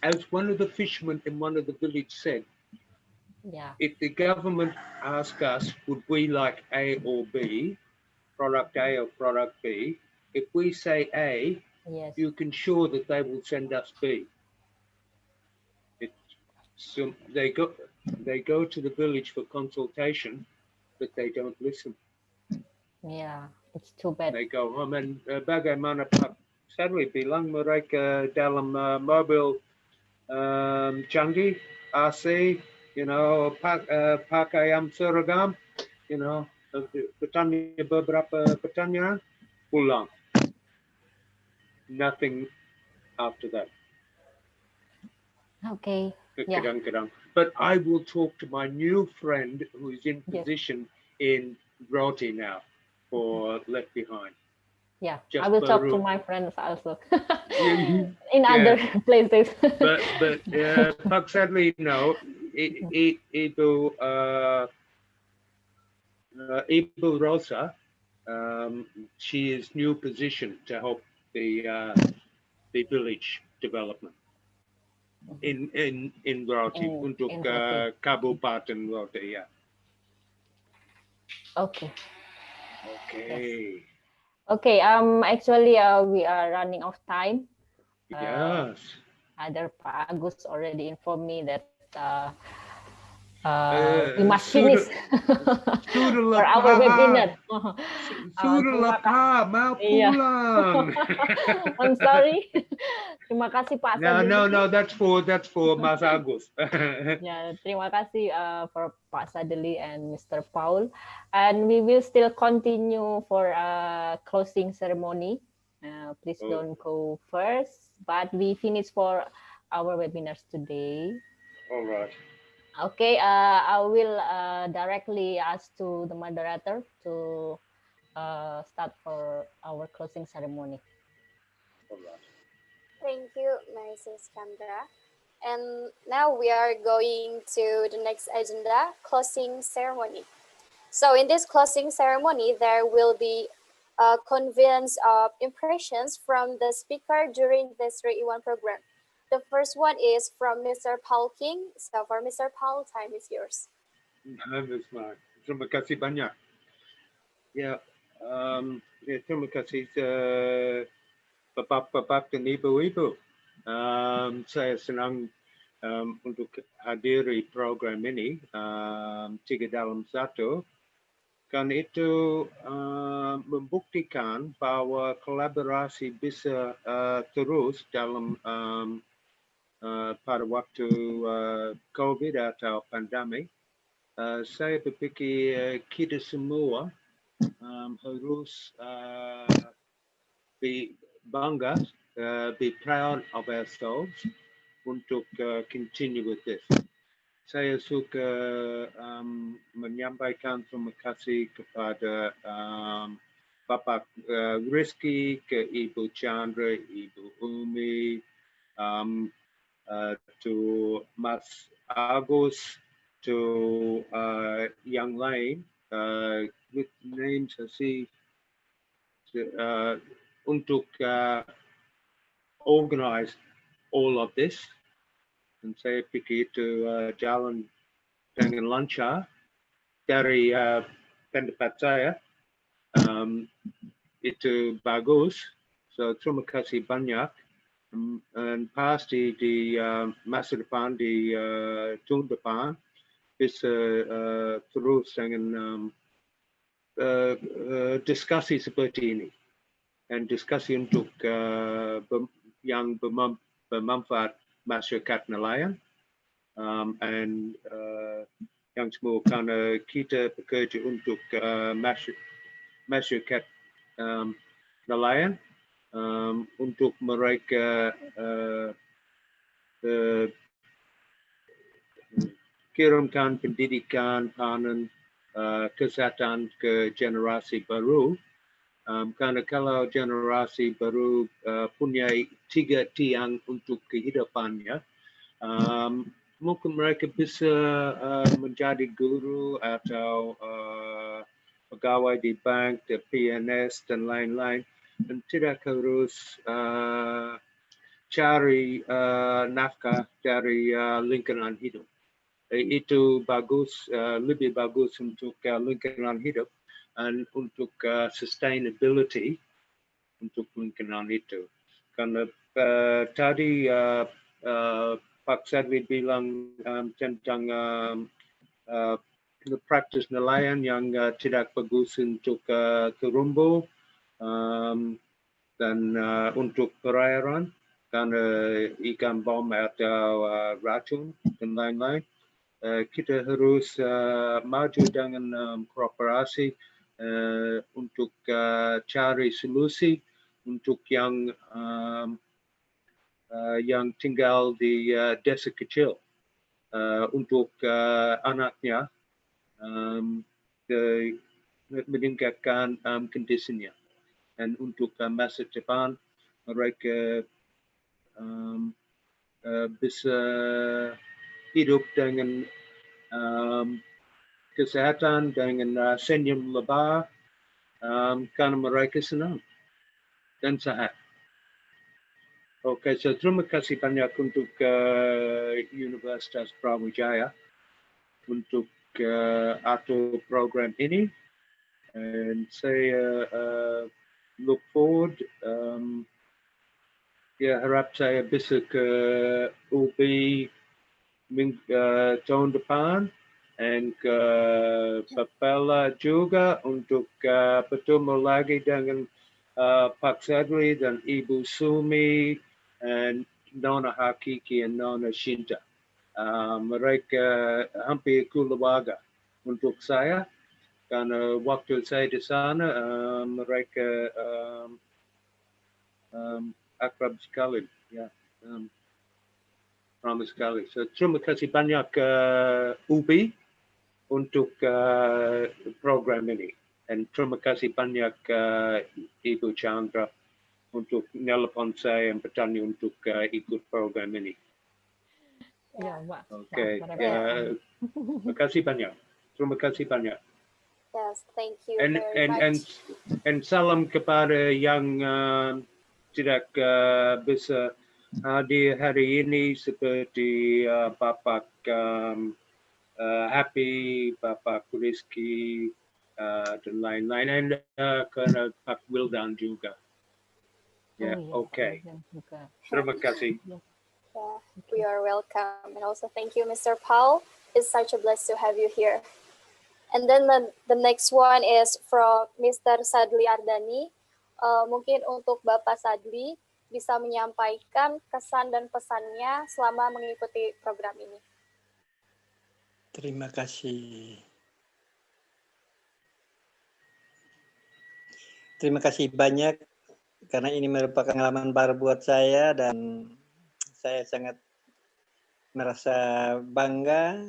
As one of the fishermen in one of the village said, yeah, if the government asked us, would we like A or B, product A or product B, if we say A, yes, you can sure that they will send us B. So they go to the village for consultation, but they don't listen. Yeah, it's too bad. They go home and bagaimana Pak Sadli bilang mereka dalam mobil canggih, AC, you know, pakai yang seragam, you know, bertanya beberapa pertanyaan, pulang. Nothing after that. Okay. Kadang-kadang. But I will talk to my new friend who is in position in Rote now for Left Behind. Yeah, Just I will talk to my friends also in yeah. other places. but Pak Sadli, no, Ibu Rosa, she is new position to help the village development in Rote, untuk Kabupaten Rote, yeah. Okay. Okay. Yes. Okay. Actually, we are running out of time. Yes. Other Pak Agus already informed me that we must finish for our webinar. Sudah lapar, mau pulang. I'm sorry. Terima kasih Pak Sadli. No, that's for Mas Agus. Ya, terima kasih for Pak Sadli and Mr. Paul. And we will still continue for closing ceremony. Please don't go first, but we finish for our webinars today. All right. Okay, I will directly ask to the moderator to start for our closing ceremony. All right. Thank you, Mrs. Chandra. And now we are going to the next agenda, closing ceremony. So in this closing ceremony, there will be a conveyance of impressions from the speaker during this 3-in-1 program. The first one is from Mr. Paul King. So for Mr. Paul, time is yours. Terima kasih banyak. Ya, terima kasih bapak-bapak dan ibu-ibu. Saya senang untuk hadiri program ini 3 dalam 1 Karena itu membuktikan bahwa kolaborasi bisa terus dalam pada waktu COVID atau pandemi. Saya berpikir kita semua harus be bangga, be proud of ourselves untuk continue with this. Saya suka menyampaikan terima kasih kepada Bapak Rizky, ke Ibu Chandra, Ibu Umi, to Mas Agus, to yang lain, with names I see, untuk organize all of this. Dan saya pikir itu jalan dengan lancar dari pendapat saya. Itu bagus. So terima kasih banyak. Dan pasti di masa depan, di tahun depan, bisa terus dengan diskusi seperti ini. Dan diskusi untuk yang bermanfaat masyarakat nelayan, dan yang semua karena kita bekerja untuk masyarakat nelayan, untuk mereka kirimkan pendidikan, panen, kesehatan ke generasi baru. Karena kalau generasi baru punya 3 tiang untuk kehidupannya, mungkin mereka bisa menjadi guru atau pegawai di bank, di PNS, dan lain-lain, dan tidak harus cari nafkah dari lingkungan hidup. Itu bagus, lebih bagus untuk lingkungan hidup dan untuk sustainability untuk lingkungan itu. Karena tadi Pak Sadli bilang tentang praktis nelayan yang tidak bagus untuk terumbu dan untuk perairan karena ikan bom atau racun dan lain-lain. Kita harus maju dengan kooperasi untuk cari solusi untuk yang tinggal di desa kecil, untuk anaknya meningkatkan kondisinya, dan untuk masa depan mereka bisa hidup dengan kesehatan, dengan senyum lebar, karena mereka senang dan sehat. Oke, so terima kasih banyak untuk Universitas Brawijaya untuk atur program ini, dan saya look forward. Harap saya bisa ke UB tahun depan, dan ke Papela juga untuk bertemu lagi dengan Pak Sadli dan Ibu Sumi dan Nona Hakiki dan Nona Shinta. Mereka hampir keluarga untuk saya, karena waktu saya di sana mereka akrab sekali. Ramai sekali. So, terima kasih banyak UB untuk program ini. Dan terima kasih banyak Ibu Chandra untuk nelpon saya yang bertanya untuk ikut program ini. Ya, Pak. Oke. Terima kasih banyak. Terima kasih banyak. Yes, thank you very much. And salam kepada yang tidak bisa hadir hari ini seperti Bapak Happy, Bapak Rizky, dan lain-lain, dan karena Pak Wildan juga. Okay. Terima kasih. We are welcome, and also thank you, Mr. Paul. It's such a blessing to have you here. And then the next one is from Mr. Sadli Ardani. Mungkin untuk Bapak Sadli bisa menyampaikan kesan dan pesannya selama mengikuti program ini. Terima kasih. Terima kasih banyak karena ini merupakan pengalaman baru buat saya dan saya sangat merasa bangga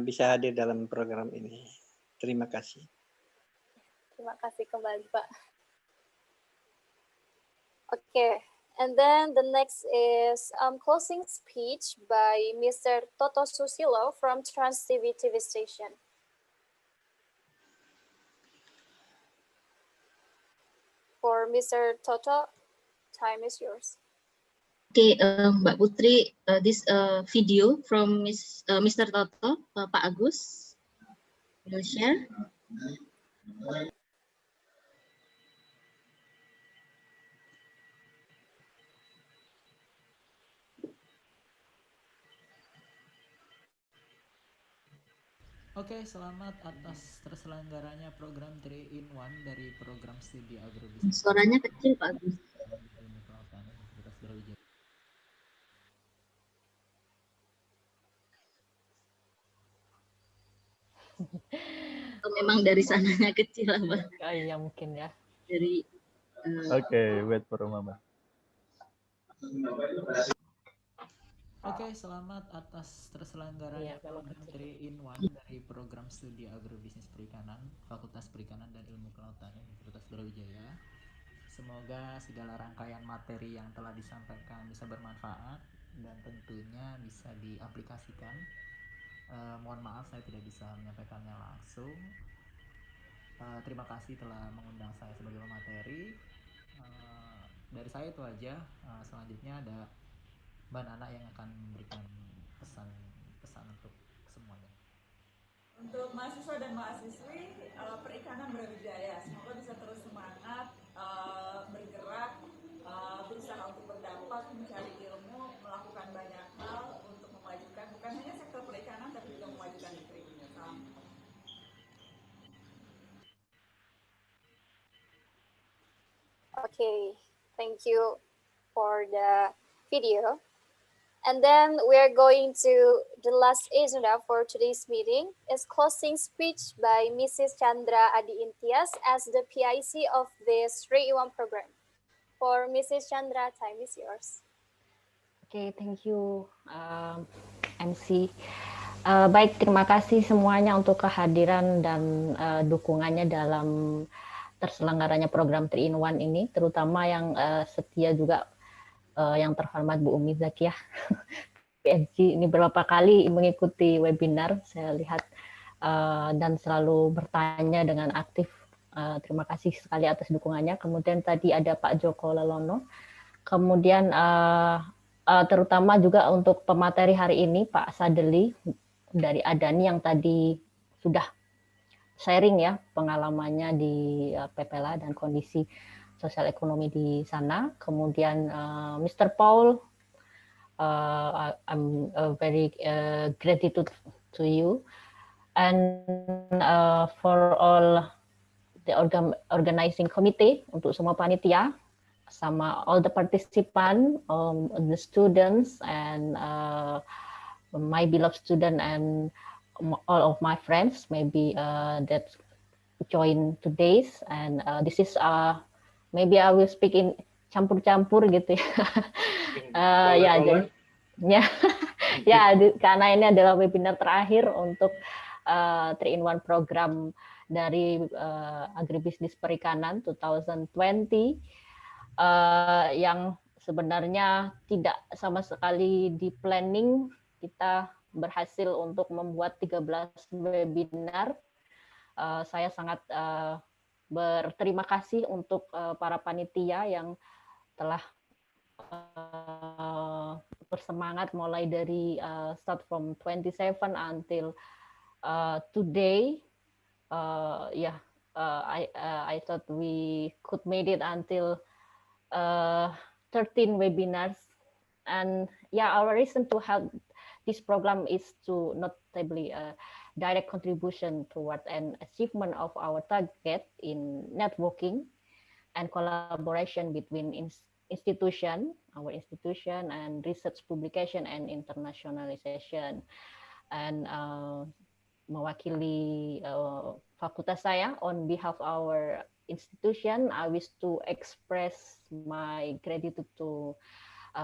bisa hadir dalam program ini. Terima kasih. Terima kasih kembali, Pak. Okay, and then the next is closing speech by Mr. Toto Susilo from Trans TV TV station. For Mr. Toto, time is yours. Okay, Mbak Putri, this video from Mr. Toto, Pak Agus, will share. Oke, selamat atas terselenggaranya program 3 in 1 dari program studi agrobisnis. Suaranya kecil, Pak Agus. Ilmu Kelautan, Universitas Brawijaya. Atau memang dari sananya kecil, Pak? Oh iya, mungkin ya. Dari. Oke, wait for a moment. Oke, selamat atas terselenggaranya program 3 in 1 dari program studi agrobisnis perikanan, Fakultas Perikanan dan Ilmu Kelautan Universitas Brawijaya. Semoga segala rangkaian materi yang telah disampaikan bisa bermanfaat dan tentunya bisa diaplikasikan. Mohon maaf saya tidak bisa menyampaikannya langsung. Terima kasih telah mengundang saya sebagai pemateri. Dari saya itu aja. Selanjutnya ada Mbak Nana yang akan memberikan pesan untuk semuanya. Untuk mahasiswa dan mahasiswi Perikanan Brawijaya, semoga bisa terus semangat, bergerak, berusaha untuk berdampak, mencari ilmu, melakukan banyak hal untuk memajukan bukan hanya sektor perikanan tapi juga memajukan negeri. Salam. Okay, thank you for the video. And then we are going to the last agenda for today's meeting is closing speech by Mrs. Chandra Adi Intias as the PIC of this 3-in-1 program. For Mrs. Chandra, time is yours. Okay, thank you MC. Baik, terima kasih semuanya untuk kehadiran dan dukungannya dalam terselenggaranya program 3-in-1 ini, terutama yang setia juga yang terhormat Bu Umi Zakiyah Ph.D. ini beberapa kali mengikuti webinar saya lihat dan selalu bertanya dengan aktif. Terima kasih sekali atas dukungannya. Kemudian tadi ada Pak Joko Lelono. Kemudian terutama juga untuk pemateri hari ini Pak Sadli dari Ardani yang tadi sudah sharing ya pengalamannya di Papela dan kondisi sosial ekonomi di sana. Kemudian Mr. Paul, I'm very gratitude to you, and for all the organizing committee, untuk semua panitia, sama all the participant, the students, and my beloved student, and all of my friends, maybe that join today's, and this is maybe I will speak in campur-campur gitu ya. Ya, jadi ya karena ini adalah webinar terakhir untuk 3-in-1 program dari Agribisnis Perikanan 2020 yang sebenarnya tidak sama sekali di planning. Kita berhasil untuk membuat 13 webinar. Saya sangat berterima kasih untuk para panitia yang telah bersemangat mulai dari start from 27 until today. I thought we could made it until 13 webinars, and our reason to have this program is to notably direct contribution toward an achievement of our target in networking and collaboration between our institution and research publication and internationalization. And mewakili fakultas saya on behalf of our institution, I wish to express my gratitude to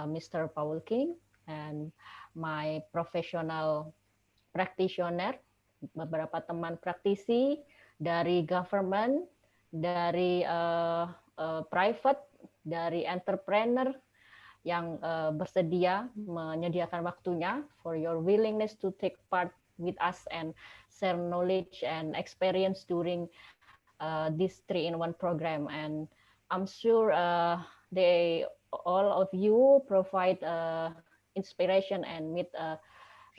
Mr. Paul King and my professional practitioner, beberapa teman praktisi dari government, dari private, dari entrepreneur yang bersedia menyediakan waktunya, for your willingness to take part with us and share knowledge and experience during this 3-in-1 program. And I'm sure all of you provide inspiration and meet a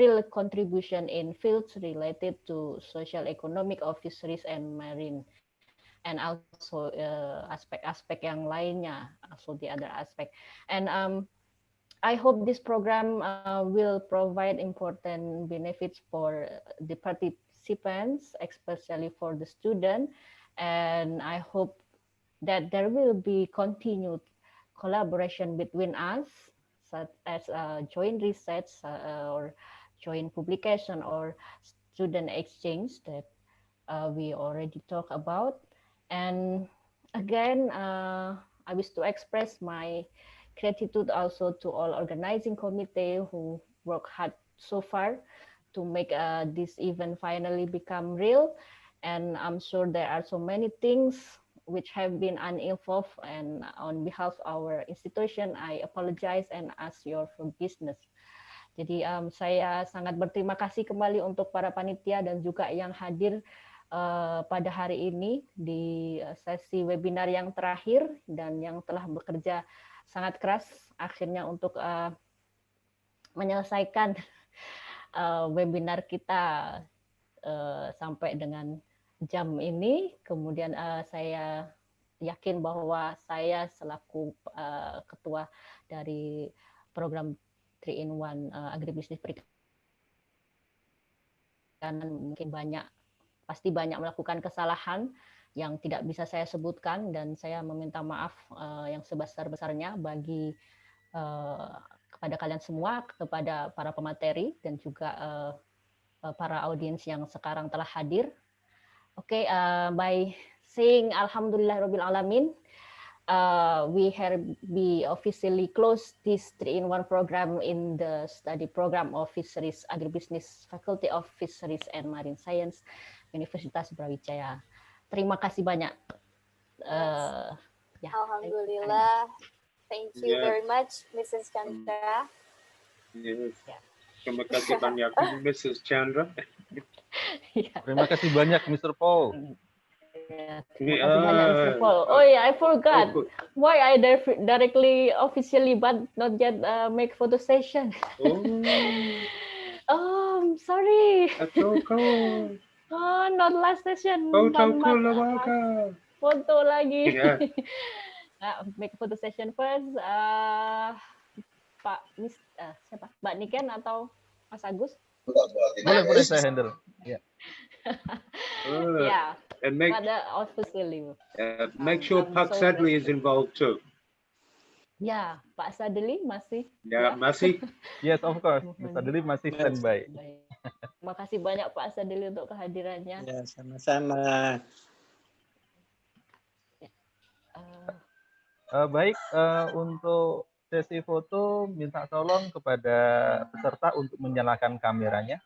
real contribution in fields related to social, economic, of fisheries and marine, and also aspek-aspek yang lainnya, also the other aspect. And I hope this program will provide important benefits for the participants, especially for the student. And I hope that there will be continued collaboration between us, such as joint research or joint publication or student exchange that we already talked about. And again, I wish to express my gratitude also to all organizing committee who work hard so far to make this event finally become real. And I'm sure there are so many things which have been uninvolved, and on behalf of our institution, I apologize and ask your forgiveness. Jadi saya sangat berterima kasih kembali untuk para panitia dan juga yang hadir pada hari ini di sesi webinar yang terakhir dan yang telah bekerja sangat keras akhirnya untuk menyelesaikan webinar kita sampai dengan jam ini. Kemudian saya yakin bahwa saya selaku ketua dari program 3-in-1 Agribisnis Perikanan mungkin pasti banyak melakukan kesalahan yang tidak bisa saya sebutkan, dan saya meminta maaf yang sebesar-besarnya bagi kepada kalian semua, kepada para pemateri dan juga para audiens yang sekarang telah hadir. Okay, by saying Alhamdulillahirabbil alamin, we officially close this 3-in-1 program in the study program of Fisheries Agribisnis, Faculty of Fisheries and Marine Science, Universitas Brawijaya. Terima kasih banyak. Alhamdulillah. Thank you very much, Mrs. Chandra. Yes. Terima kasih banyak, Mrs. Chandra. Terima kasih banyak, Mr. Paul. Terima kasih banyak, Mr. Paul. Oh yeah, I forgot why I directly, officially, but not yet make photo session. Oh, sorry. Oh, not last session. Foto lagi. Make photo session first. Siapa? Mbak Niken atau Mas Agus? Boleh saya handle. Ya. Yeah. And make sure Pak Sadli is involved too. Ya, Pak Sadli masih. Ya, masih. Yes, of course. Pak Sadli masih standby. Terima kasih banyak Pak Sadli untuk kehadirannya. Ya, sama-sama. Baik, untuk sesi foto minta tolong kepada peserta untuk menyalakan kameranya.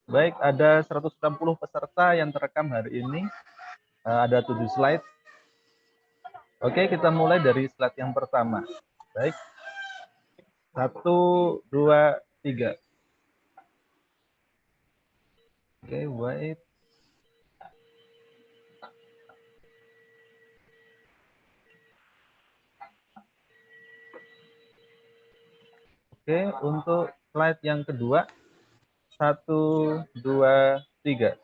Baik, ada 160 peserta yang terekam hari ini. Ada 7 slide. Oke, kita mulai dari slide yang pertama. Baik. 1, 2, 3. Oke, wait. Oke, untuk slide yang kedua. 1, 2, 3.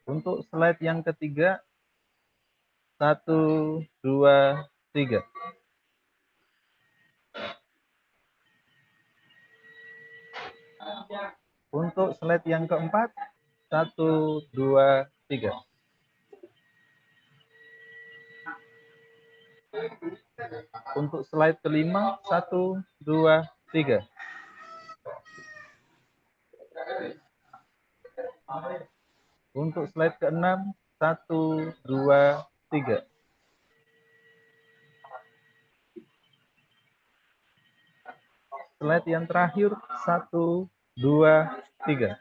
Untuk slide yang ketiga, 1, 2, 3. Untuk slide yang keempat, 1, 2, 3. Untuk slide kelima, 1, 2, 3. Untuk slide keenam, 1, 2, 3. Slide yang terakhir, 1, 2, 3.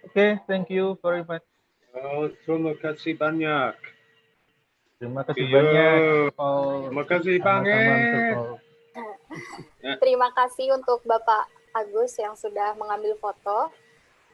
Oke, thank you very much. Oh, terima kasih banyak. Terima kasih Iya, banyak. terima kasih Sama-sama, banget. Terima kasih untuk Bapak Agus yang sudah mengambil foto.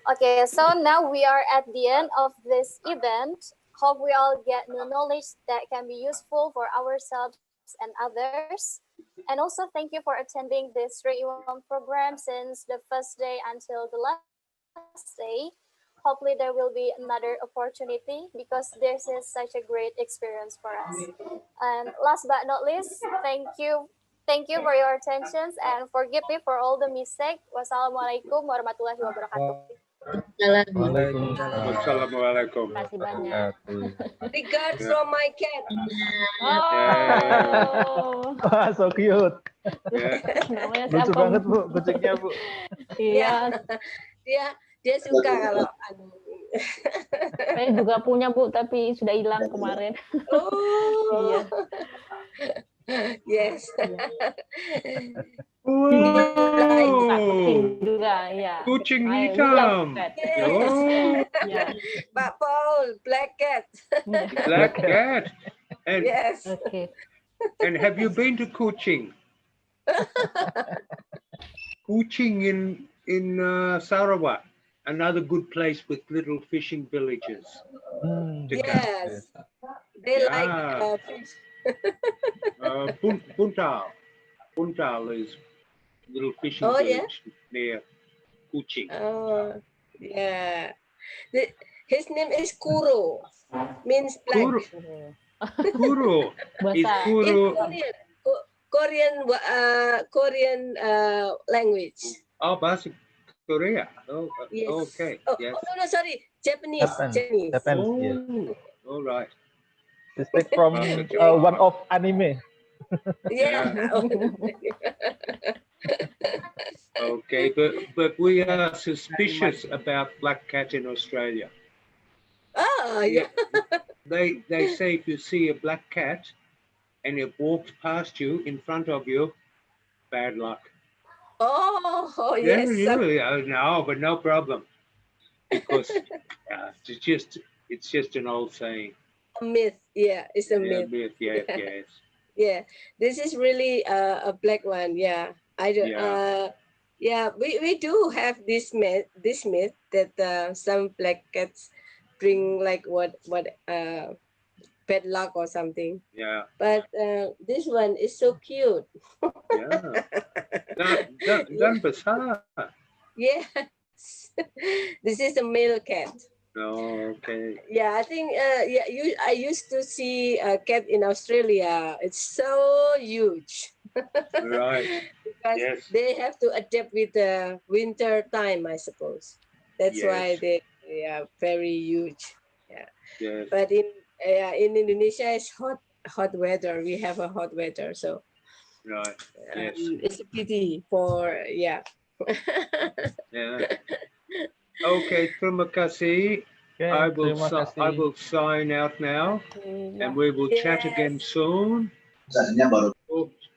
Okay, so now we are at the end of this event. Hope we all get new knowledge that can be useful for ourselves and others. And also thank you for attending this 3-in-1 program since the first day until the last day. Hopefully there will be another opportunity because this is such a great experience for us. And last but not least, thank you for your attention and forgive me for all the mistakes. Wassalamualaikum warahmatullahi wabarakatuh. Wassalamualaikum. Terima kasih banyak. Regards from my cat. Oh, Wah, so cute. namanya Lucu siapa? banget, Bu, kucingnya, Bu. Iya, Dia suka kalau saya juga punya Bu, tapi sudah hilang kemarin. Iya. Yes. Kucing juga, ya. Kucing I hitam. love that. Oh, Yeah. Pak Paul, black cat. black cat. And, Yes. Okay. and have you been to Kuching? Kuching in Sarawak, another good place with little fishing villages. Yes. They like fish. Puntal is little fishing Oh, yeah? village near Kuching. Oh, yeah. His name is Kuro. Means black. Kuro is Bahasa Kuro. Korean language. Oh, bahasa Korea. Oh, Yes. okay. Oh, Yes. no, sorry. Japanese. Japan, yes. All right. It's take from one of anime. Yeah. Okay, but we are suspicious about black cat in Australia. Oh, yeah. They say if you see a black cat and it walks past you in front of you, bad luck. Oh, Yeah, yes. no, but no problem, because it's just an old saying. A myth. Yeah, it's a Yeah, myth. yes, yes. Yeah, this is really a black one. Yeah, I do. Yeah. We do have this myth that some black cats bring like what bad luck or something. Yeah. But this one is so cute. Yeah. Dan besar. Yes. This is a male cat. Oh, okay. Yeah, I think I used to see a cat in Australia. It's so huge. Right. Because Yes. they have to adapt with the winter time, I suppose. That's why Yes. they are very huge. Yeah. Yes. But in Indonesia, it's hot weather. We have a hot weather, so Right. Yes. it's a pity for Yeah. Okay, terima kasih. Okay, I will terima kasih. I will sign out now, and we will chat again soon.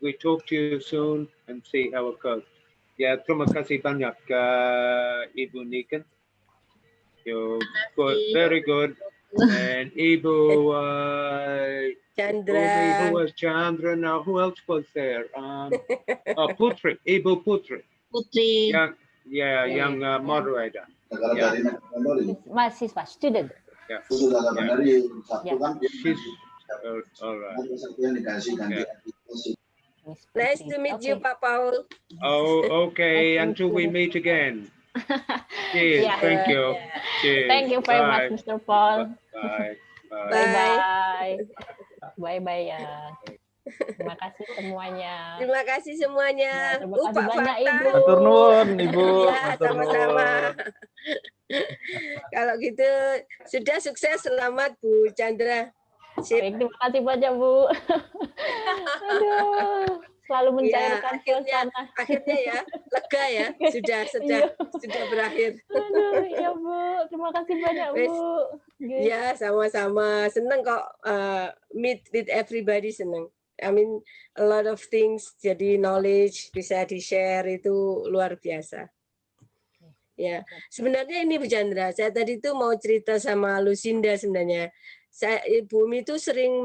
We talk to you soon and see how it goes. Ya, terima kasih banyak, Ibu Niken. You're good, very good. And Ibu Chandra. Who was Chandra? Now, who else was there? Putri, Ibu Putri. Putri. Young moderator. Yeah. Mahasiswa, student. Yeah. She's all right. Yeah. Nice to meet you, Pak Paul. Oh, okay. Until we meet again. Cheers. Yeah. Thank you. Cheers. Thank you very much, Bye. Mr. Paul. Bye. Bye. Bye ya. Terima kasih semuanya. Terima kasih semuanya. Ya, terima kasih Pak banyak Fakta. Ibu. Matur nuwun, Ibu. Ya, Matur sama-sama. nuwun. Kalau gitu sudah sukses, selamat Bu Chandra. Baik, terima kasih banyak Bu. Aduh, selalu mencairkan suasana. Akhirnya ya, lega ya, sudah berakhir. Aduh, ya Bu, terima kasih banyak Bu. Ya, sama-sama. Senang kok meet with everybody, senang. I mean, a lot of things, jadi knowledge bisa di-share itu luar biasa. Ya, sebenarnya ini Bu Chandra, saya tadi tuh mau cerita sama Lucinda sebenarnya. Ibu Umi itu sering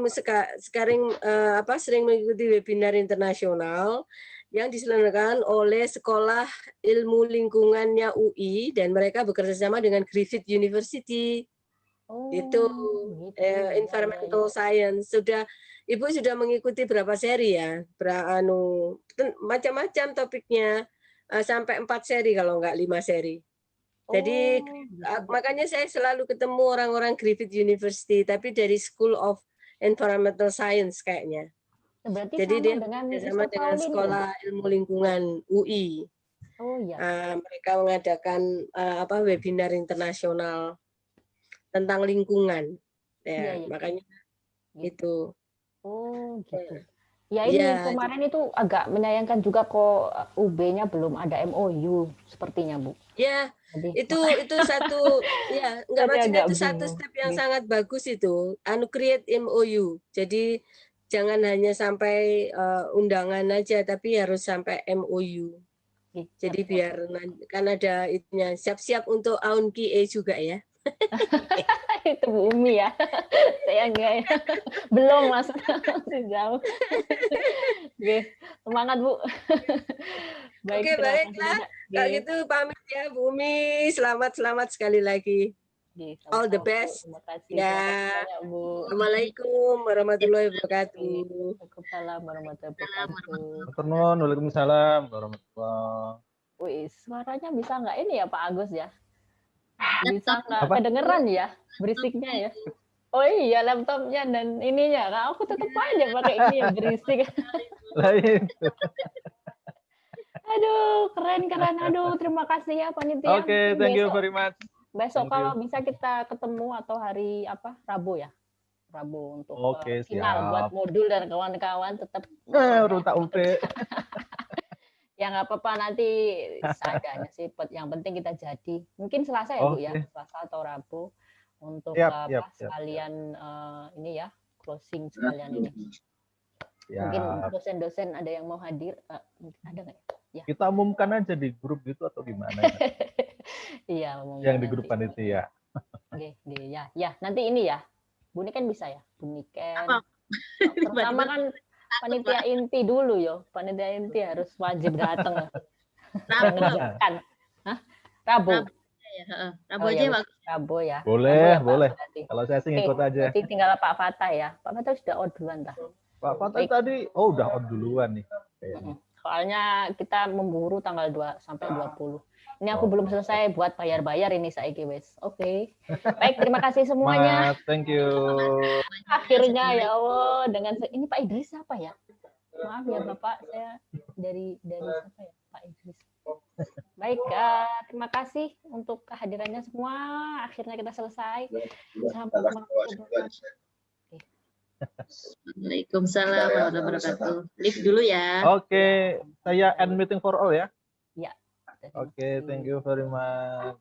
mengikuti webinar internasional yang diselenggarakan oleh Sekolah Ilmu Lingkungannya UI dan mereka bekerja sama dengan Griffith University. Itu environmental science. Ibu sudah mengikuti berapa seri ya? Macam-macam topiknya, sampai 4 seri kalau enggak 5 seri. Jadi makanya saya selalu ketemu orang-orang Griffith University, tapi dari School of Environmental Science kayaknya. Berarti jadi sama dia dengan sama dengan Sekolah Ilmu Lingkungan UI. Oh ya. Mereka mengadakan webinar internasional tentang lingkungan. Ya, makanya gitu. Oh gitu. Ya ini kemarin itu agak menyayangkan juga kok UB-nya belum ada MOU sepertinya Bu. Ya, itu satu ya nggak maksudnya itu satu step yang sangat bagus itu, create MOU. Jadi jangan hanya sampai undangan aja, tapi harus sampai MOU. Jadi biar kan ada itunya, siap-siap untuk AUNKI juga ya. Itu Bu Umi ya. Saya enggak ya. Belum Mas. Masih jauh. Oke, semangat Bu. Baik, oke, baiklah. Kalau gitu pamit ya Bu Umi. Selamat sekali lagi. All the best. Terima kasih. Ya. Bu. Assalamualaikum warahmatullahi wabarakatuh. Waalaikumsalam warahmatullahi wabarakatuh. Matur nuwun, waalaikumsalam warahmatullahi. Wih, suaranya bisa nggak ini ya Pak Agus ya? Bisa nggak kedengeran ya berisiknya ya? Oh iya, laptopnya dan ininya. Nah, aku tetap aja pakai ini yang berisik. Lain. Aduh, keren. Aduh, terima kasih ya panitia. Oke, thank you very much. Besok kalau bisa kita ketemu atau hari Rabu ya. Rabu untuk final buat modul dan kawan-kawan tetap. Ruta UP. Ya nggak apa-apa, nanti seadanya sih. Yang penting kita jadi. Mungkin Selasa ya Bu ya, Selasa atau Rabu untuk sekalian ini ya, closing sekalian ini. Mungkin dosen-dosen ada yang mau hadir, ada nggak ya? Kita umumkan aja di grup gitu atau gimana? Iya, yang di grup panitia. Oke, ya. Nanti ini ya, Bu Niken bisa ya, Bu Niken. Pertama kan panitia inti dulu yo, panitia inti harus wajib datang. Rabu. Rabu aja bagus. Rabu ya. Boleh. Kalau saya sih ngikut aja. Nanti tinggal Pak Fatah ya. Pak Fatah sudah out duluan dah. Pak Fatah tadi, udah out duluan nih. Soalnya kita memburu tanggal 2 sampai 20. Ini aku belum selesai buat bayar-bayar ini saiki wes. Oke. Baik, terima kasih semuanya. Thank you. Akhirnya ya Allah dengan ini Pak Idris apa ya? Maaf ya Bapak, saya dari siapa ya? Pak Idris. Baik, terima kasih untuk kehadirannya semua. Akhirnya kita selesai. Sampai Waalaikumsalam warahmatullahi wabarakatuh. Live dulu ya. Oke, saya end meeting for all ya. Ya. Oke, thank you very much.